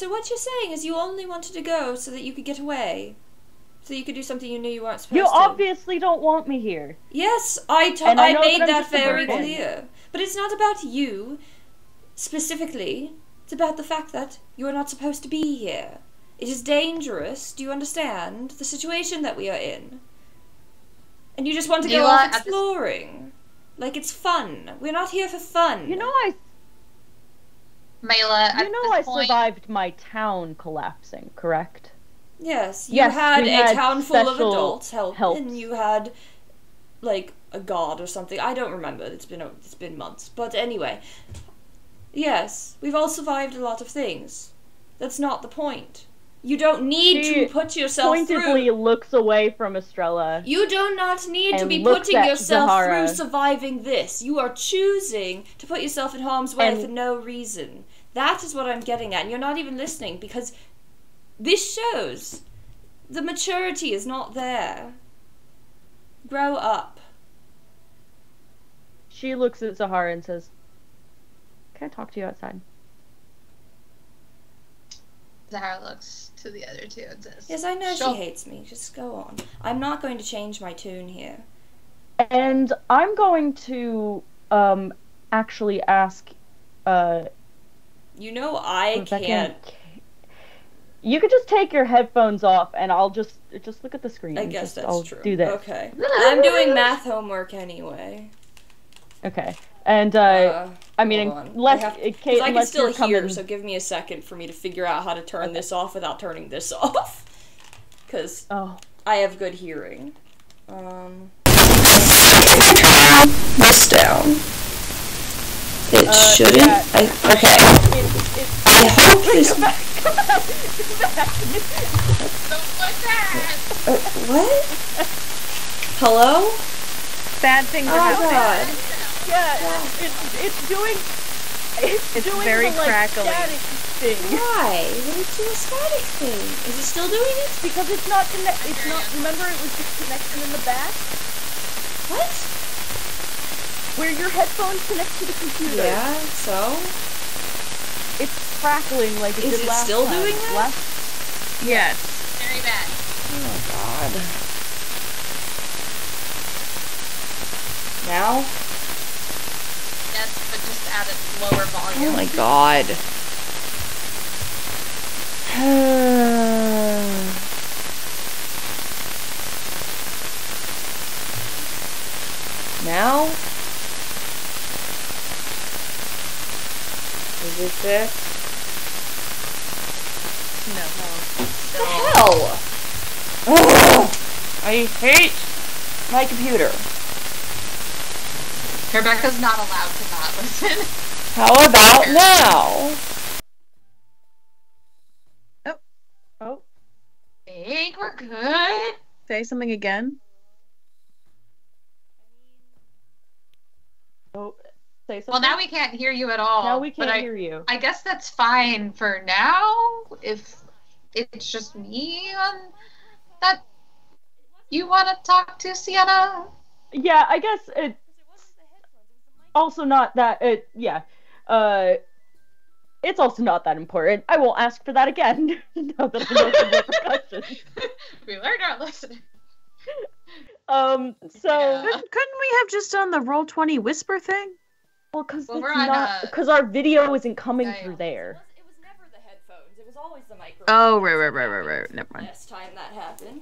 what you're saying is you only wanted to go so that you could get away. So you could do something you knew you weren't supposed You to. obviously don't want me here. Yes, And I know made that I'm that just a very burden. clear. But it's not about you, specifically. It's about the fact that you are not supposed to be here. It is dangerous. Do you understand the situation that we are in? And you just want to go Mila, off exploring. Like it's fun. We're not here for fun. You know I survived my town collapsing, correct? Yes, you Yes, had we a had town full of special adults help, helps. and you had like a god or something. I don't remember. It's been months. But anyway, yes, we've all survived a lot of things. That's not the point. You don't need She to put yourself pointedly through. looks away from Estrella. You do not need to and be looks putting at yourself Zahara. through surviving this. You are choosing to put yourself in harm's way And- for no reason. That is what I'm getting at, and you're not even listening, because this shows the maturity is not there. Grow up. She looks at Zahara and says, "Can I talk to you outside?" Zahara looks to the other two and says, Yes, I know "Sure." she hates me. Just go on. I'm not going to change my tune here. And I'm going to actually ask You know I Rebecca, can't. you could just take your headphones off and I'll just look at the screen. I guess that's I'll true. do this. Okay. I'm doing math homework anyway. Okay. And I mean, hold on. unless Because I can unless still you're hear, coming... so give me a second for me to figure out how to turn this off without turning this off. Because I have good hearing. This down. It shouldn't. Yeah. Okay. I hope this. Don't like that! What? Hello? Bad things are Oh happening. god. Yeah, it's doing... It's doing very the, like, crackly. static thing. Why? What is the static thing? Is it still doing it? Because it's not it's not, remember it was just connection in the back? What? Where your headphones connect to the computer. Yeah, so? It's crackling like it Is did it last still time. doing that? Yes. Very bad. Oh god. Now? Yes, but just at a lower volume. Oh my god. Now? Is this it? No. What the hell? Ugh. I hate my computer. Rebecca's not allowed to not listen. How about now? Oh. I think we're good. Say something again. Oh. Say something. Well, now we can't hear you at all. Now we can't but hear you. I guess that's fine for now. If it's just me on that you want to talk to, Sienna. Yeah, I guess it's also not that it's also not that important. I won't ask for that again. Now that I know the repercussions. We learned our lesson. So Yeah. Couldn't we have just done the Roll20 whisper thing? well, because Well, we're on our video isn't coming Yeah, yeah. through there. It was never the headphones. It was always the microphone. Oh, right. Never mind. Last time that happened.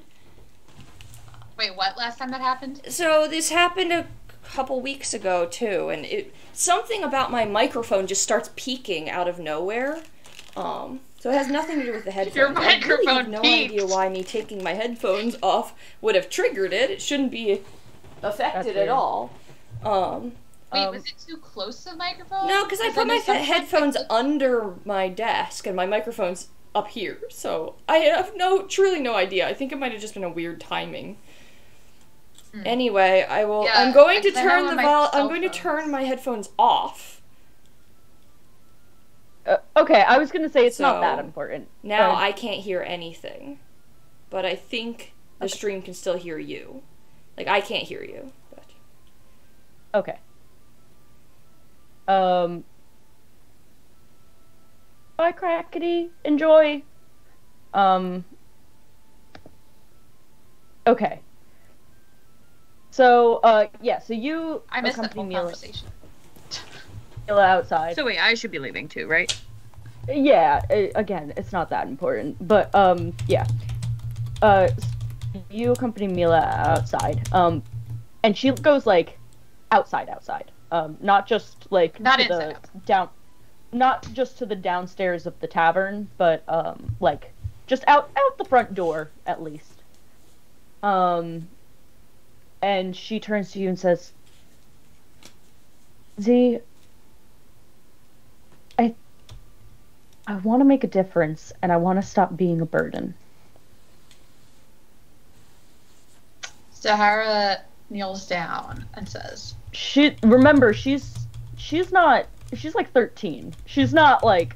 Wait, what? Last time that happened? So this happened a couple weeks ago too, and something about my microphone just starts peaking out of nowhere. So it has nothing to do with the headphones. Your I really have microphone no peaked. idea why me taking my headphones off would have triggered it. It shouldn't be affected weird. at all. Wait, was it too close to the microphone? No, because I put my headphones under my desk and my microphone's up here, so I have truly no idea. I think it might have just been a weird timing. Anyway, I will. Yeah, I'm going to I have turn on the my I'm going to cell turn phones. my headphones off. Okay, I was gonna say it's not So, that important. Now I can't hear anything, but I think the stream can still hear you. Like I can't hear you. But. Okay. Bye, Crackety. Enjoy. Okay. So, so you I missed that accompany whole Mila conversation. outside. So wait, I should be leaving too, right? Yeah, again, it's not that important, but, yeah. You accompany Mila outside, and she goes, like, outside, not just, like, Not to inside, not just to the downstairs of the tavern, but, like, just out the front door, at least. And she turns to you and says, Z, I want to make a difference, and I want to stop being a burden. Sahara kneels down and says, Remember, she's like 13. She's not like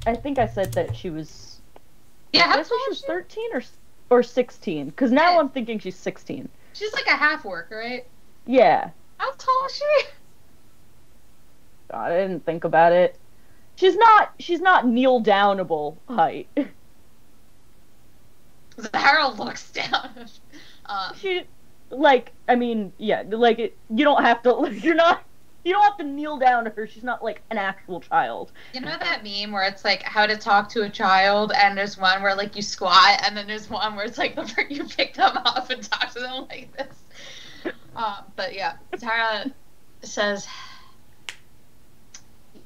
I think I said that she was. Yeah, Did how I say tall she is was she? 13 or 16? Because now Yeah. I'm thinking she's 16. She's like a half orc, right? Yeah. How tall is she? God, I didn't think about it. She's not kneel downable height. Zahara looks down. She, like, I mean, yeah, like you don't have to. You don't have to kneel down to her. She's not like an actual child. You know that meme where it's like how to talk to a child, and there's one where like you squat, and then there's one where it's like you pick them up and talk to them like this. But yeah, Tara says,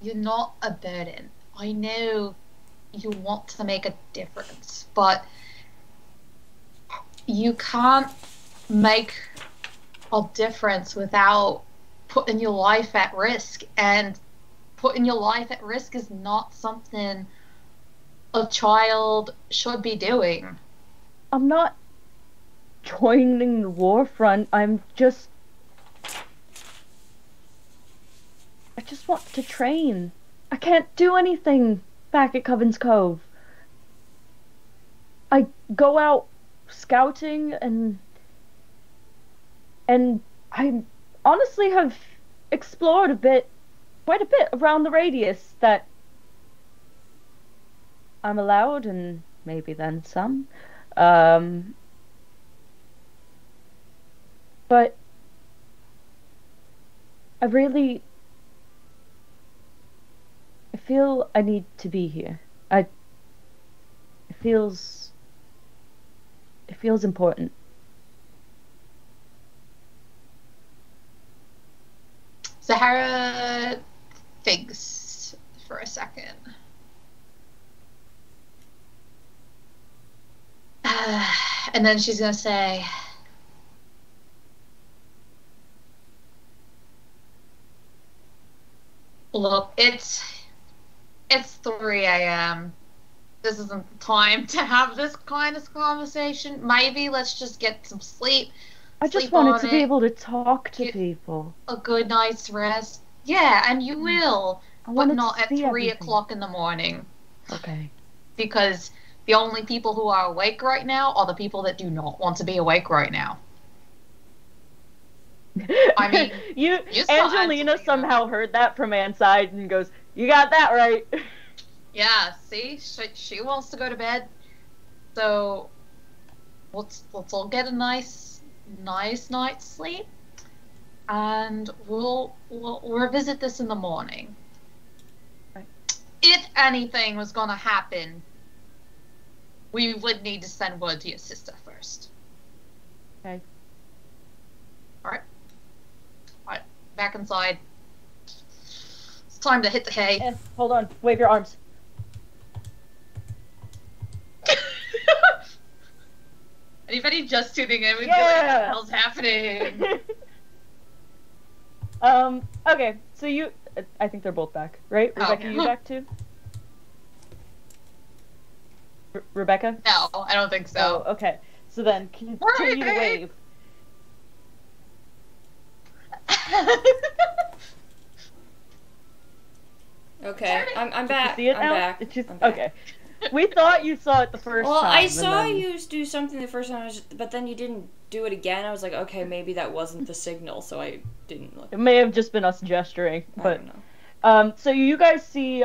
"You're not a burden. I know you want to make a difference, but you can't make a difference without putting your life at risk, and putting your life at risk is not something a child should be doing." I'm not joining the war front. I just want to train. I can't do anything back at Coven's Cove. I go out scouting and I honestly have explored quite a bit around the radius that I'm allowed, and maybe then some. But I feel I need to be here. It feels important. Zahara thinks for a second. And then she's gonna say, "Look, it's 3 a.m. This isn't the time to have this kind of conversation. Maybe let's just get some sleep. I just Sleep wanted on to be it. able to talk to Get people. a good night's rest. Yeah, and you will, I but wanted not to at see 3 everything. o'clock in the morning. Okay. Because the only people who are awake right now are the people that do not want to be awake right now." I mean, you saw Angelina somehow heard that from Anne's side and goes, "You got that right." Yeah, see? She wants to go to bed. So let's all get a nice night's sleep, and we'll revisit this in the morning. Right. If anything was gonna happen, we would need to send word to your sister first. Okay. Alright, back inside. It's time to hit the hay. Hold on. Wave your arms. Anybody just tuning in would be Yeah. like, what the hell's happening? Okay, so I think they're both back, right? Oh. Rebecca, you back too? Rebecca? No, I don't think so. Oh, okay. So then, continue to wave. Okay, I'm back. See it I'm now? back. It's just, I'm back. okay. We thought you saw it the first Well, time. I and saw then- you do something the first time, but then you didn't do it again. I was like, okay, maybe that wasn't the signal, so I didn't look. It may have just been us gesturing, I but don't know. so you guys see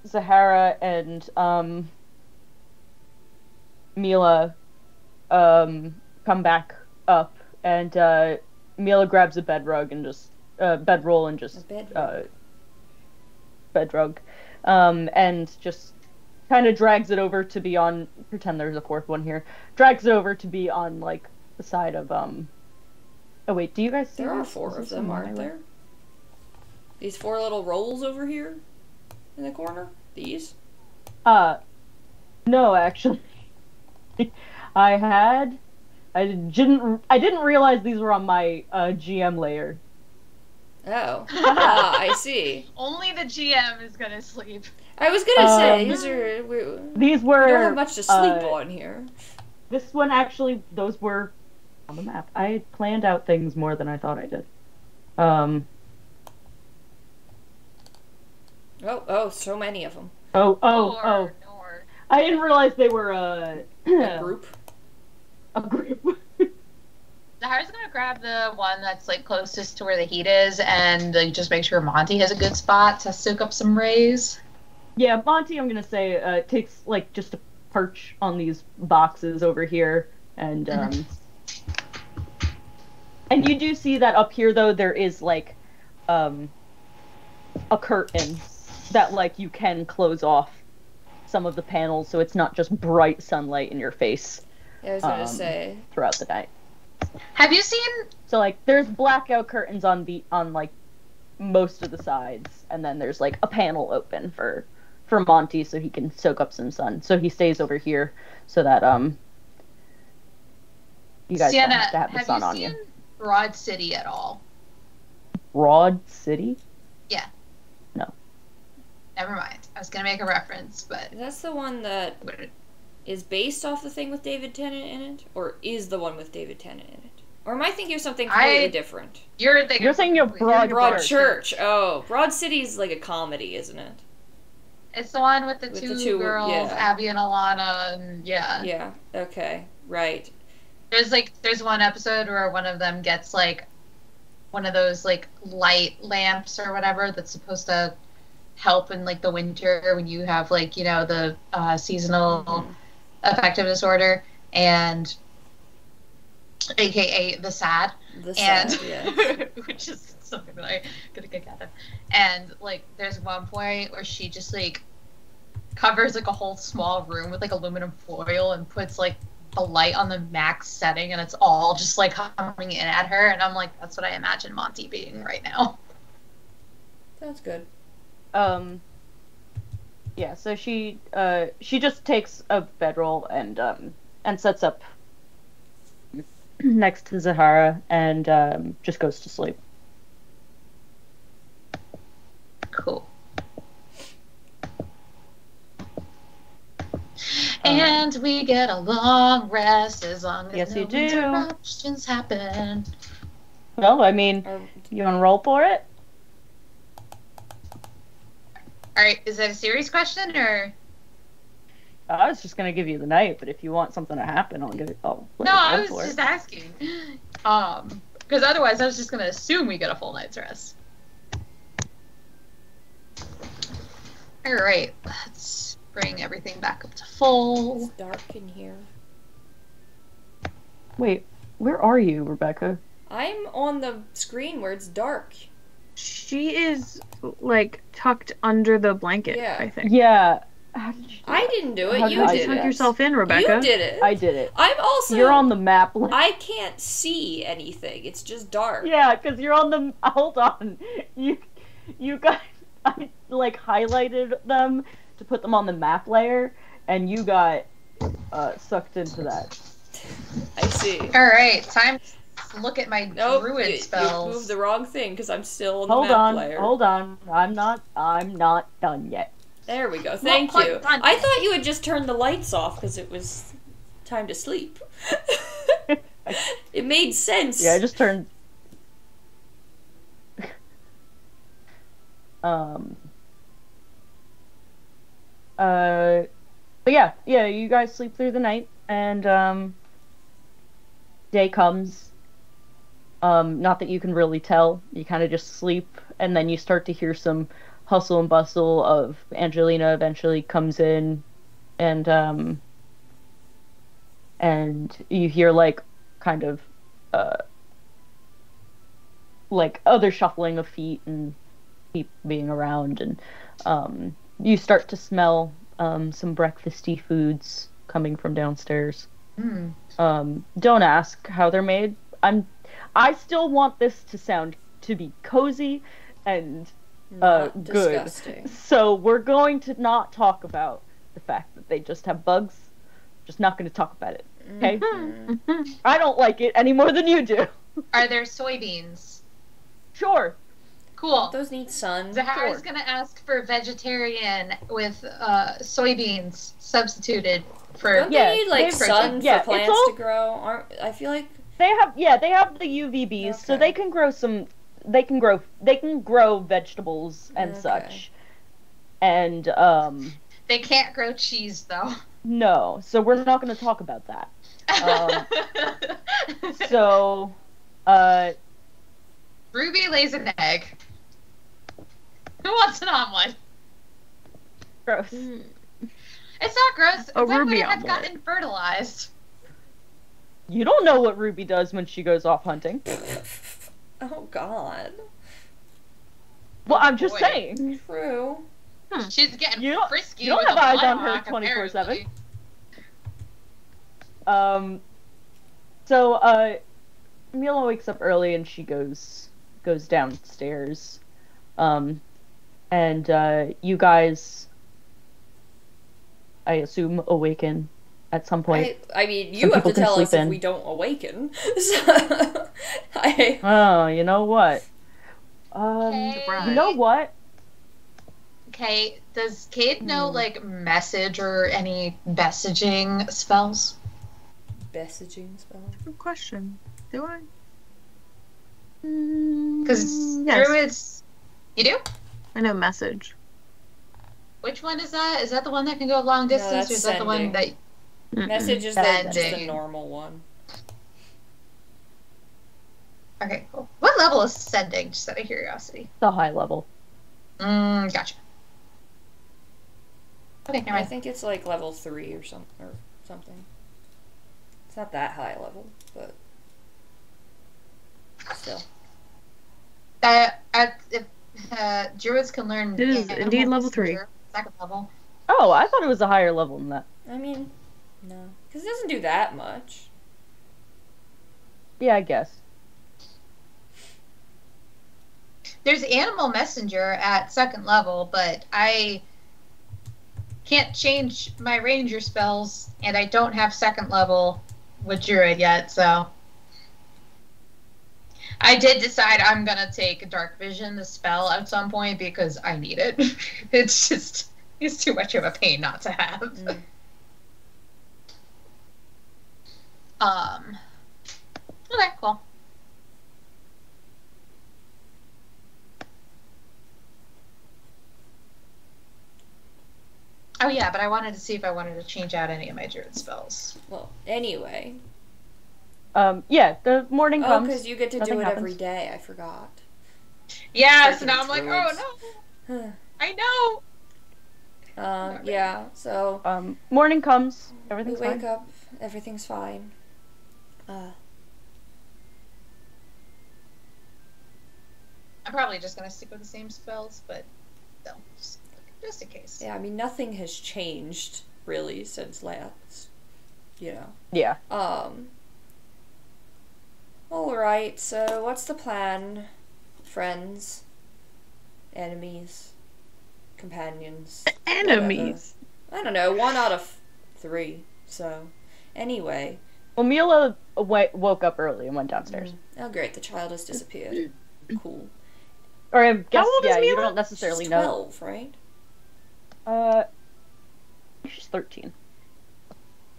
Zahara and Mila come back up, and Mila grabs a bedroll and just bedroll and just bedrug, and just kind of drags it over to be on. Pretend there's a fourth one here. Drags it over to be on like the side of Oh wait, do you guys see? There are this? 4 Is of this them, on aren't my there? These 4 little rolls over here in the corner. These. No, actually, I didn't realize these were on my GM layer. Oh, I see. Only the GM is gonna sleep. I was gonna say these are. These We were. don't have much to sleep on here. This one actually, those were on the map. I planned out things more than I thought I did. Oh, so many of them. Oh. Nor. I didn't realize they were A group. a group. Zahara's gonna grab the one that's like closest to where the heat is, and just make sure Monty has a good spot to soak up some rays. Yeah, Monty, I'm gonna say, takes like just a perch on these boxes over here, and and you do see that up here though there is like a curtain that like you can close off some of the panels so it's not just bright sunlight in your face. Yeah, I was gonna say throughout the night. Have you seen? So like there's blackout curtains on like most of the sides, and then there's like a panel open for Monty so he can soak up some sun. So he stays over here so that you guys Sienna, don't have to have the sun on you you. seen Broad City at all? Broad City? Yeah. No. Never mind. I was gonna make a reference, but that's the one that is based off the thing with David Tennant in it, or is the one with David Tennant in it? Or am I thinking of something completely different? You're thinking of Broadchurch. Oh, Broad City's like a comedy, isn't it? It's the one with the two girls, yeah. Abby and Alana, and yeah. Yeah. Okay. Right. There's one episode where one of them gets like one of those like light lamps or whatever that's supposed to help in like the winter when you have like, you know, the seasonal affective disorder, and aka the SAD, yeah. which is something that I get a kick out of. And like there's one point where she just like covers like a whole small room with like aluminum foil and puts like the light on the max setting, and it's all just like coming in at her, and I'm like, that's what I imagine Monty being right now. Sounds good. Yeah, so she just takes a bedroll and sets up next to Zahara and just goes to sleep. Cool. And we get a long rest as long as yes, no you do. interruptions happen. Well, I mean, you want to roll for it? Alright, is that a serious question, or? I was just gonna give you the night, but if you want something to happen, I'll give it. No, I was just asking. Because otherwise I was just gonna assume we get a full night's rest. Alright, let's bring everything back up to full. It's dark in here. Wait, where are you, Rebecca? I'm on the screen where it's dark. She is like tucked under the blanket, Yeah. I think. Yeah. How did you do I that? didn't do it. How You did I did Tuck it. yourself in, Rebecca. You did it. I did it. I'm also. You're on the map. I can't see anything. It's just dark. Yeah, because you're on the. Hold on. You got. I like highlighted them to put them on the map layer, and you got sucked into that. I see. Alright, time to look at my druid spells. You moved the wrong thing because I'm still on the map layer. Hold on. I'm not done yet. There we go. Thank you. Done. I thought you had just turned the lights off because it was time to sleep. It made sense. Yeah, I just turned. But yeah, you guys sleep through the night, and day comes. Not that you can really tell. You kind of just sleep, and then you start to hear some hustle and bustle of Angelina eventually comes in, and you hear like kind of like other shuffling of feet and people being around, and you start to smell some breakfasty foods coming from downstairs. Don't ask how they're made. I still want this to be cozy and Not good. disgusting. So we're going to not talk about the fact that they just have bugs. Just not going to talk about it. Okay? I don't like it any more than you do. Are there soybeans? Sure. Cool. Those need sun. Zahara's gonna ask for vegetarian with soybeans substituted for. Don't they need like sun yeah, for plants to grow? I feel like they have the UVBs, so they can grow they can grow vegetables and such. And They can't grow cheese, though. No, so we're not going to talk about that. So, Ruby lays an egg. Who wants an omelet? gross. It's not gross. A When would Ruby it have omelet. gotten fertilized? You don't know what Ruby does when she goes off hunting. Oh God. Well, I'm just Boy. saying. True. She's getting You don't- frisky. you don't with have a eyes on her Blaylock, 24/7. apparently. So, Mila wakes up early and she goes downstairs. And, you guys, I assume, awaken at some point. I mean, you Some have people to can tell us sleep if in. we don't awaken. So, Oh, you know what? Okay. You know what? Okay, does Cade know, like, message or any messaging spells? messaging spell. Good question. Do I? Because Yes. druids... You do? I know message. Which one is that? Is that the one that can go long distance, that's or is that the one sending. that... Mm-mm. Message is just a Sending. normal one. Okay, cool. What level is sending, just out of curiosity? The high level. Gotcha. Okay, never I mind. think it's like level 3 or something. It's not that high level, but still. If druids can learn... It is animal indeed level 3. messenger, second level. Oh, I thought it was a higher level than that. I mean, no, because it doesn't do that much. Yeah, I guess. There's animal messenger at second level, but I can't change my ranger spells, and I don't have second level with druid yet, so I did decide I'm gonna take dark vision, the spell, at some point because I need it. It's too much of a pain not to have. Okay, cool. Oh yeah, but I wanted to see if I wanted to change out any of my druid spells. Well, anyway. Yeah, the morning Oh, comes. because you get to Nothing do it happens. every day. I forgot. Yeah, so Freaking now I'm like, druids. oh no, I know. Yeah, so Morning comes. we Everything's wake fine. up, everything's fine. I'm probably just gonna stick with the same spells, but still, just in case. Yeah, I mean, nothing has changed, really, since last, Yeah. Alright, so what's the plan, friends, enemies, companions? Enemies. Whatever. I don't know, 1 out of 3, so, anyway. Well, Mila woke up early and went downstairs. Oh great, the child has disappeared. Cool. Or I guess, old is yeah, you Mila? don't necessarily She's know. 12, right? She's 13.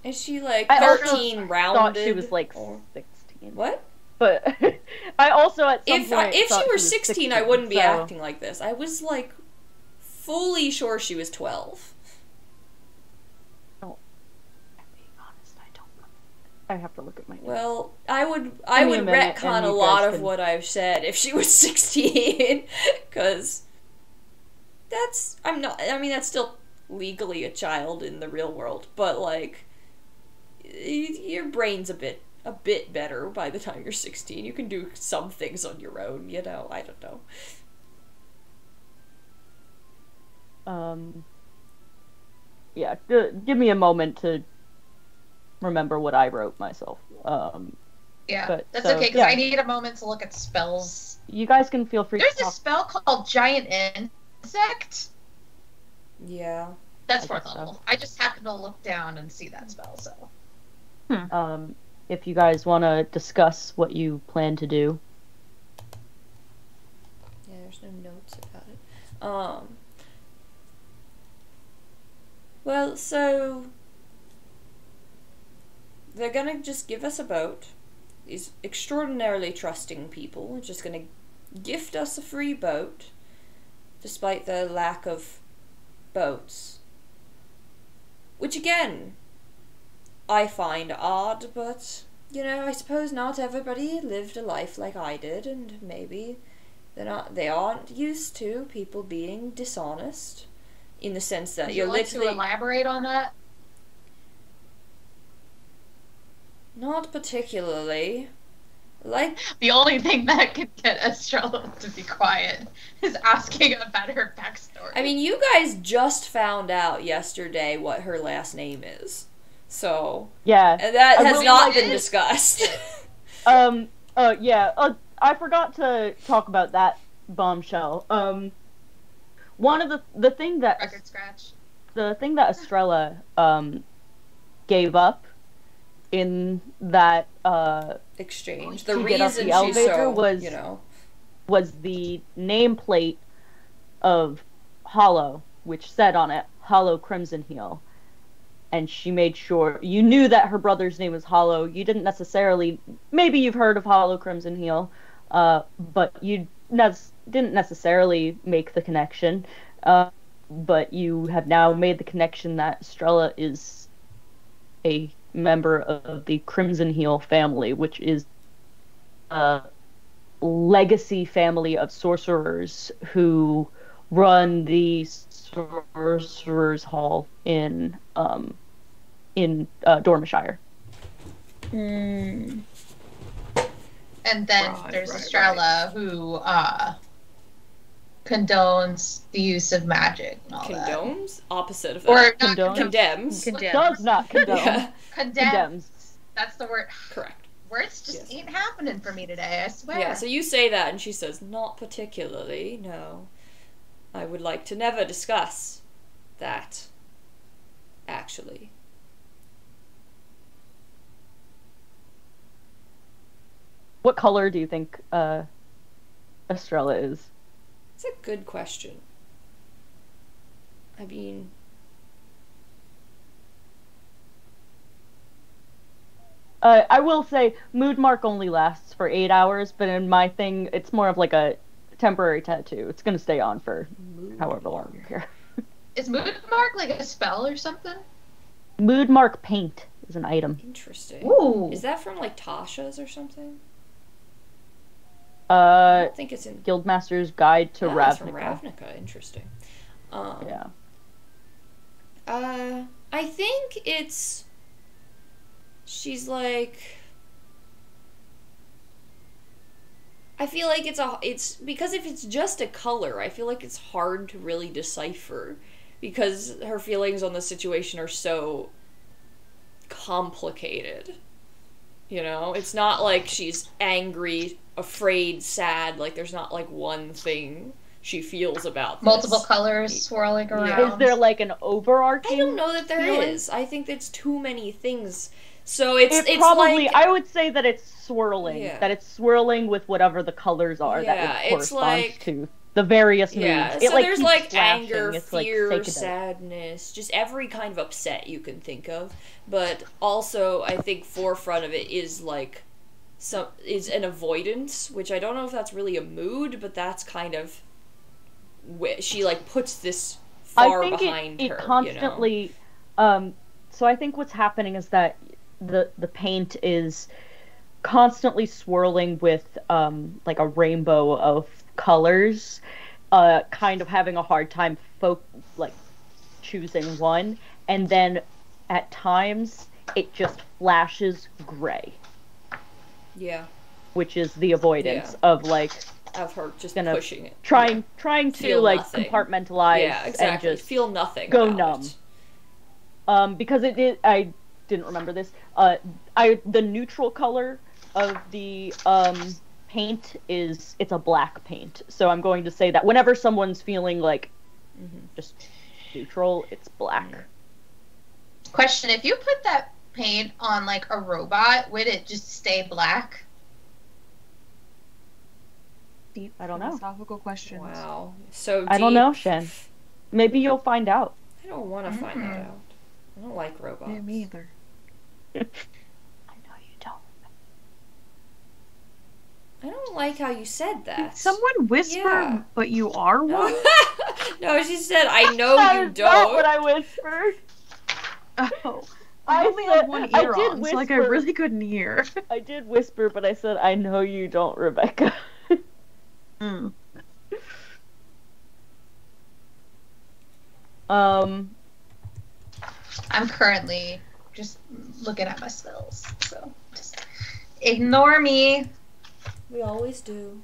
Is she like I also 13 rounded? Thought she was like or... 16. What? But I also at some If point she thought were was 16, I wouldn't be so- acting like this. I was like fully sure she was 12. I'm being honest, I don't know. I have to look at my notes. Well, I Give would me a minute retcon and a you lot guys of can- what I've said if she was 16, because that's that's still legally a child in the real world, but like your brain's a bit better by the time you're 16. You can do some things on your own, I don't know. Yeah, give me a moment to remember what I wrote myself. Yeah, But, that's so, okay, because yeah. I need a moment to look at spells. You guys can feel free There's to a talk. spell called Giant Insect. Yeah. That's I fourth guess so. level. I just happened to look down and see that spell, so. If you guys want to discuss what you plan to do. Yeah, there's no notes about it. Well, so they're gonna just give us a boat. These extraordinarily trusting people are just gonna gift us a free boat, despite the lack of boats. Which again, I find odd, but, I suppose not everybody lived a life like I did, and maybe they aren't used to people being dishonest, in the sense that Would you're you like literally... to elaborate on that? Not particularly. Like, the only thing that could get Estrella to be quiet is asking about her backstory. I mean, you guys just found out yesterday what her last name is. So, Yeah. and that has really not like been it. discussed. I forgot to talk about that bombshell. One of the thing that Record scratch. the thing that Estrella gave up in that Exchange. The to get up reason the she's elevator so, was the nameplate of Hollow, which said on it Hollow Crimson Heel. And she made sure you knew that her brother's name was Hollow. You didn't necessarily, maybe you've heard of Hollow Crimson Heel, but you didn't necessarily make the connection. But you have now made the connection that Estrella is a member of the Crimson Heel family, which is a legacy family of sorcerers who run the Sorcerer's Hall in Dormishire. And then there's Estrella who condones the use of magic and all that. Condones? Opposite of Or that. not Condemns. Does not condone. Yeah. Condemns. That's the word. Correct. Words just ain't happening for me today, I swear. Yeah, so you say that, and she says, not particularly, no. I would like to never discuss that, actually. What color do you think Estrella is? It's a good question. I mean... I will say, mood mark only lasts for 8 hours, but in my thing, it's more of like a temporary tattoo. It's gonna stay on for however long you're here. Is mood mark like a spell or something? Mood mark paint is an item. Interesting. Ooh. Is that from, like, Tasha's or something? I think it's in Guildmaster's Guide to It's from Ravnica. Ravnica. Interesting. Yeah. I think it's... She's like... I feel like it's because if it's just a color, I feel like it's hard to really decipher because her feelings on the situation are so complicated. It's not like she's angry, afraid, sad, like there's not like one thing she feels about this. Multiple colors swirling around. Yeah. Is there like an overarching? I don't know that there feeling? is. I think it's too many things. So it's probably, like... I would say that it's swirling. Yeah. That it's swirling with whatever the colors are Yeah, that it's would correspond like... to the various moods. Yeah, It, so there's keeps like flashing. anger, It's like fear, psychedelic. sadness, just every kind of upset you can think of. But also, I think forefront of it is like is an avoidance, which I don't know if that's really a mood, but that's kind of she like puts this far behind her. It constantly. So I think what's happening is that the paint is constantly swirling with like a rainbow of colors, kind of having a hard time choosing one, and then at times it just flashes gray. Yeah. Which is the avoidance of like of her just gonna pushing it. trying to Feel like nothing. compartmentalize exactly. and just feel nothing. go about numb. It. Because I didn't remember this. The neutral color of the paint it's a black paint. So I'm going to say that whenever someone's feeling like just neutral, it's black. Question: if you put that paint on like a robot, would it just stay black? Deep I don't know. philosophical questions. Wow. So deep. I don't know, Shen. Maybe you'll find out. I don't want to find that out. I don't like robots. Yeah, me either. I know you don't. I don't like how you said that. Did someone whisper, Yeah. but you are one? No, she said, I know That you is not don't. what I whispered. Oh. I only had one I ear did on, so like I whisper. really couldn't hear. I did whisper, but I said, I know you don't, Rebecca. Mm. I'm currently just looking at my spells, so just ignore me. We always do.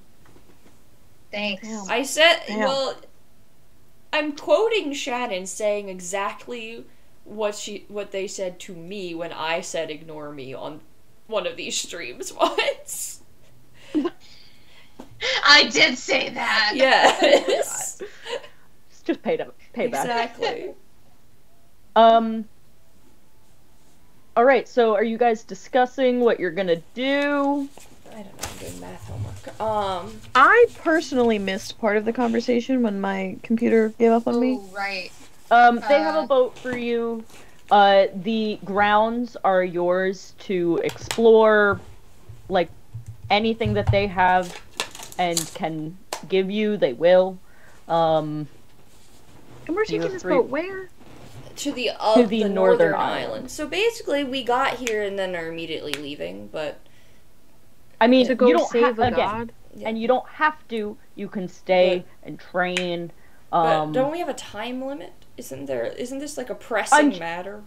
Thanks. Damn. I said, Damn. well, I'm quoting Shannon saying exactly what they said to me when I said ignore me on one of these streams once. I did say that. Yes. Just pay back. Exactly. Alright, so are you guys discussing what you're gonna do? I don't know, I'm doing math homework. I personally missed part of the conversation when my computer gave up on me. Oh, right. They have a boat for you. The grounds are yours to explore, like, anything that they have and can give you, they will. And we're You taking have this three- boat where? To the northern northern island. island. So basically, we got here and then are immediately leaving, but... I mean, To go you don't save a again, god? Yeah. and you don't have to. You can stay and train. But don't we have a time limit? Isn't this like a pressing matter?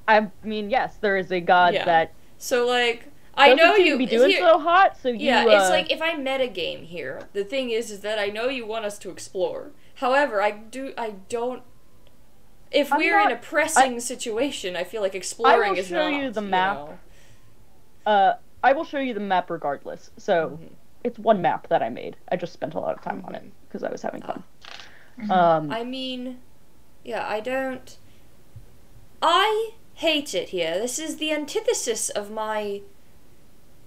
I mean, yes, there is a god Yeah. that So like, I know doesn't seem you to be doing here- so hot. So Yeah, you, it's like if I metagame here, the thing is that I know you want us to explore. However, I don't. If I'm we're in a not- pressing situation, I feel like exploring is show not. you the map. I will show you the map regardless. So it's one map that I made. I just spent a lot of time on it because I was having fun. I mean, yeah, I don't. I hate it here. This is the antithesis of my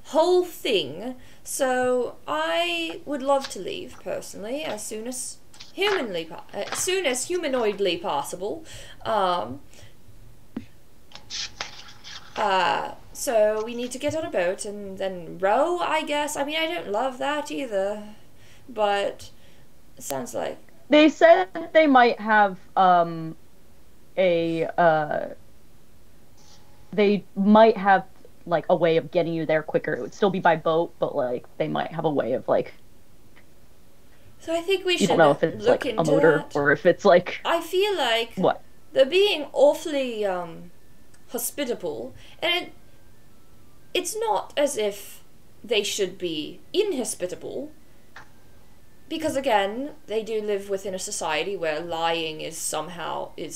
whole thing. So I would love to leave personally as soon as humanoidly possible. So we need to get on a boat and then row, I guess. I mean, I don't love that either, but it sounds like They said that they might have they might have like a way of getting you there quicker. It would still be by boat, but like they might have a way of like so. I think we you should don't know if it's look like a into motor that. or if it's like I feel like what. they're being awfully hospitable, and it's not as if they should be inhospitable, because again, they do live within a society where lying is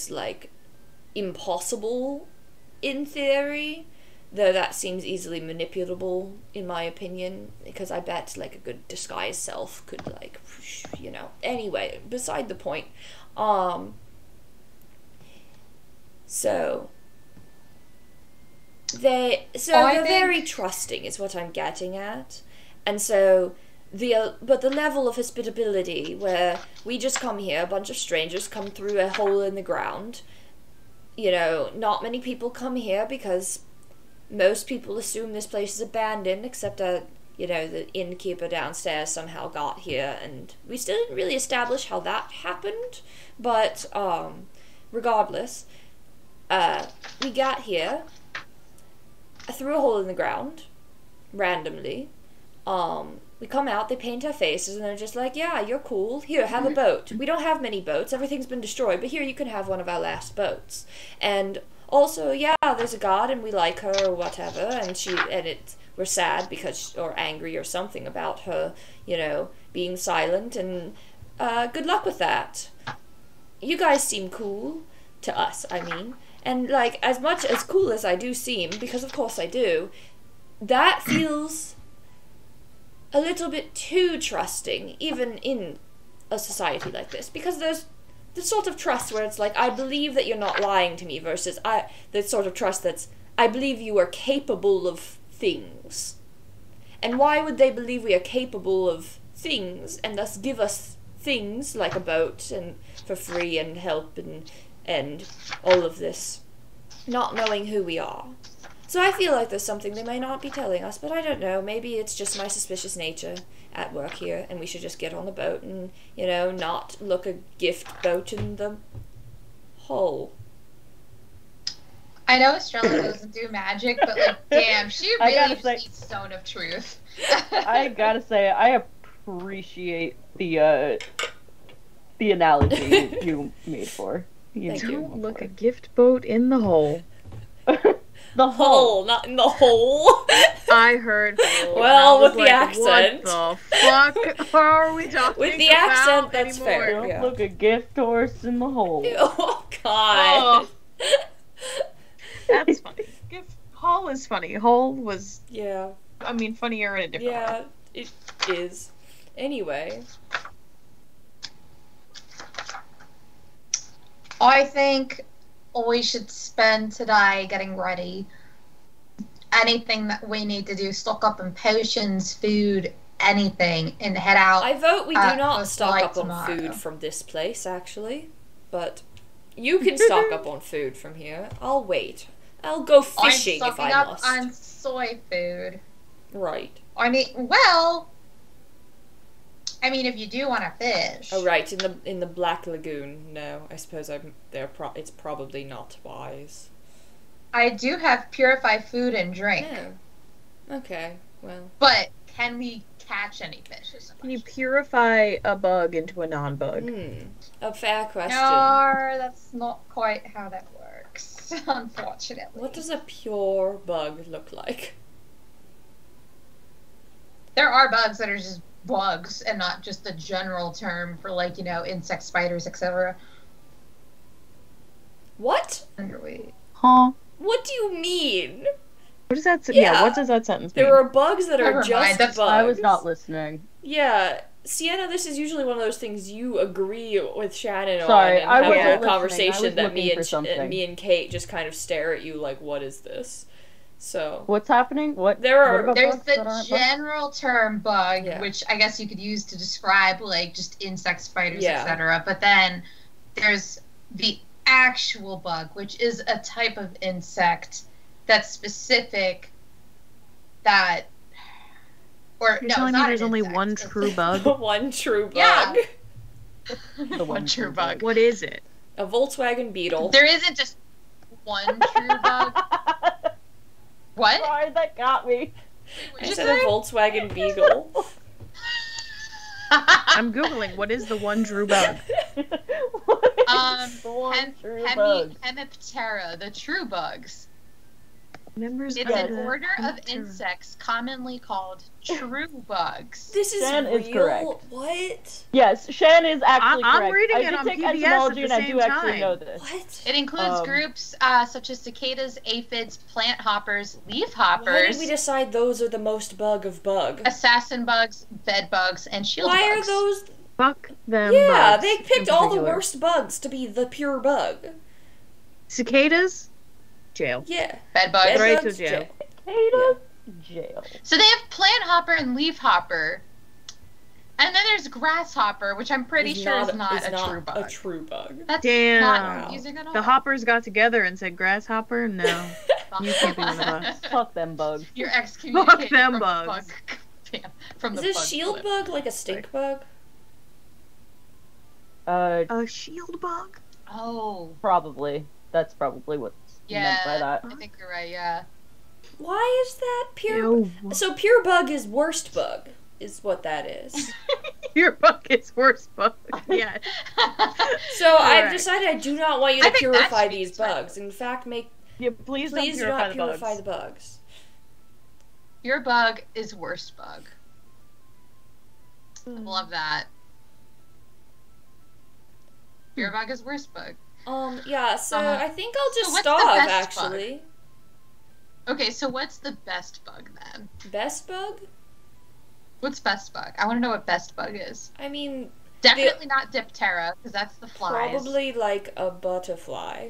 like impossible in theory, though that seems easily manipulable in my opinion, because I bet like a good disguised self could like, you know, anyway, beside the point. So they're very trusting is what I'm getting at. And so but the level of hospitability where we just come here, a bunch of strangers come through a hole in the ground, you know, not many people come here because most people assume this place is abandoned, except you know, the innkeeper downstairs somehow got here, and we still didn't really establish how that happened, but regardless, we got here through a hole in the ground, randomly. We come out, they paint our faces, and they're just like, yeah, you're cool. Here, have a boat. We don't have many boats. Everything's been destroyed, but here you can have one of our last boats. And also, yeah, there's a god, and we like her or whatever, and we're sad or angry or something about her, you know, being silent, and good luck with that. You guys seem cool. To us, I mean. And, like, as much as cool as I do seem, because of course I do, that feels a little bit too trusting, even in a society like this. Because there's the sort of trust where it's like, I believe that you're not lying to me, versus the sort of trust that's, I believe you are capable of things. And why would they believe we are capable of things, and thus give us things, like a boat, and for free, and help, and all of this, not knowing who we are? So I feel like there's something they may not be telling us, but I don't know. Maybe it's just my suspicious nature at work here, and we should just get on the boat and, you know, not look a gift boat in the hole. I know Estrella doesn't do magic, but like, damn, she I really gotta just say- needs Stone of Truth. I gotta say, I appreciate the analogy you made for. Thank you. Don't look a gift boat in the hole. The Hole, not in the hole. I heard hole. Well, and I was with the like, accent. What the fuck are we talking With the about accent, that's anymore? fair. Don't Yeah. look a gift horse in the hole. Oh God. That's funny. Hole is funny. Hole was, Yeah. I mean, funnier in a different way. Yeah, it is. Anyway. I think we should spend today getting ready. Anything that we need to do, stock up on potions, food, anything, and head out. I vote we do not for stock flight up on tomorrow. food from this place, actually. But you can stock up on food from here. I'll wait. I'll go fishing I'm if stocking I up must. on soy food. Right. I mean, well, I mean, if you do want to fish. Oh, right. In the Black Lagoon. No, I suppose it's probably not wise. I do have purified food and drink, Oh. Okay. Well. but can we catch any fish? is the Can you question. purify a bug into a non-bug? A fair question. No, that's not quite how that works, unfortunately. What does a pure bug look like? There are bugs that are just bugs and not just a general term for, like, you know, insects, spiders, etc. What? Underweight. Huh? What do you mean? What does that? Yeah. Yeah. What does that sentence mean? There are bugs that are Never mind, just that's- bugs. I was not listening. Yeah, Sienna, this is usually one of those things you agree with Shannon Sorry, on, I and have wasn't a whole listening. I conversation was that me looking for and something. me and Kate just kind of stare at you like, what is this? So What's happening? What? There are- what about There's bugs that the aren't bugs? general term bug, Yeah. which I guess you could use to describe, like, just insects, spiders, Yeah. etc. But then there's the actual bug, which is a type of insect that's specific that... Or, You're no, telling it's me not there's an only insect, one it's- true bug? one true bug, Yeah. The one true bug. What is it? a Volkswagen Beetle. There isn't just one true bug. What? Sorry, that got me. What'd I you said a say? Volkswagen Beagle. I'm googling. What is the one true bug? The one true bug. Hemiptera, the true bugs. Members It's of an the order of Hemiptera. insects commonly called true bugs. This is Shan real. is correct. What? Yes, Shan is actually I'm correct. reading I it did on take PBS etymology at the and I do same actually time. know this. What? It includes Um, groups such as cicadas, aphids, plant hoppers, leaf Why hoppers, did we decide those are the most bug of bug? assassin bugs, bed bugs, and shield Why are bugs. those? Fuck them. Yeah, bugs they in picked all the particular. worst bugs to be the pure bug. Cicadas, jail. Yeah. Bed bugs. Bed Right to bugs, jail. Cicadas, jail. So they have plant hopper and leaf hopper. And then there's grasshopper, which I'm pretty sure is not a true bug. A true bug. That's Damn. not confusing at all. The hoppers got together and said grasshopper? No. You can't be one of us. Fuck them bugs. You're excommunicated Fuck them from bugs. The bug, from Is the this bug shield club. bug like a stink bug? A shield bug? Oh, Probably. That's probably what's meant by yeah. that. I think you're right, yeah. Why is that pure? Ew. So pure bug is worst bug, is what that is. Your bug is worse bug. Yeah. So I've Alright. decided I do not want you I to think that purify should be these expensive. bugs. In fact, Yeah, please please do don't not purify purify the the bugs. bugs. Your bug is worst bug. Love that. Your bug is worst bug. Yeah. So I think I'll so just what's the stop. best bug? Actually, Okay, so what's the best bug then? best bug. What's best bug? I want to know what best bug is. I mean, Definitely not Diptera, because that's the flies. probably like a butterfly.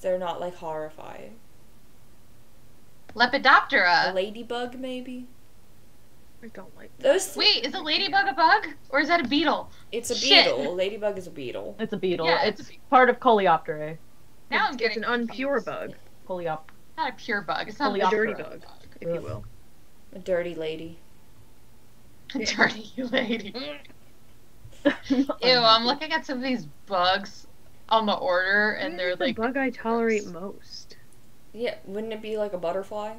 They're not like horrifying. A Lepidoptera. ladybug, maybe. I don't like that. Those. Wait, is a ladybug a bug? Or is that a beetle? It's a Shit. beetle. A ladybug is a beetle. It's a beetle. Yeah, it's it's a part of Coleopterae. Now I'm It's getting an unpure confused. bug, Not a pure bug. It's not Fully a a dirty Coleoptera. bug, if you will. A dirty lady. A dirty lady. Ew, I'm looking at some of these bugs on the order, and they're What is like... the bug I tolerate most. Yeah, wouldn't it be like a butterfly?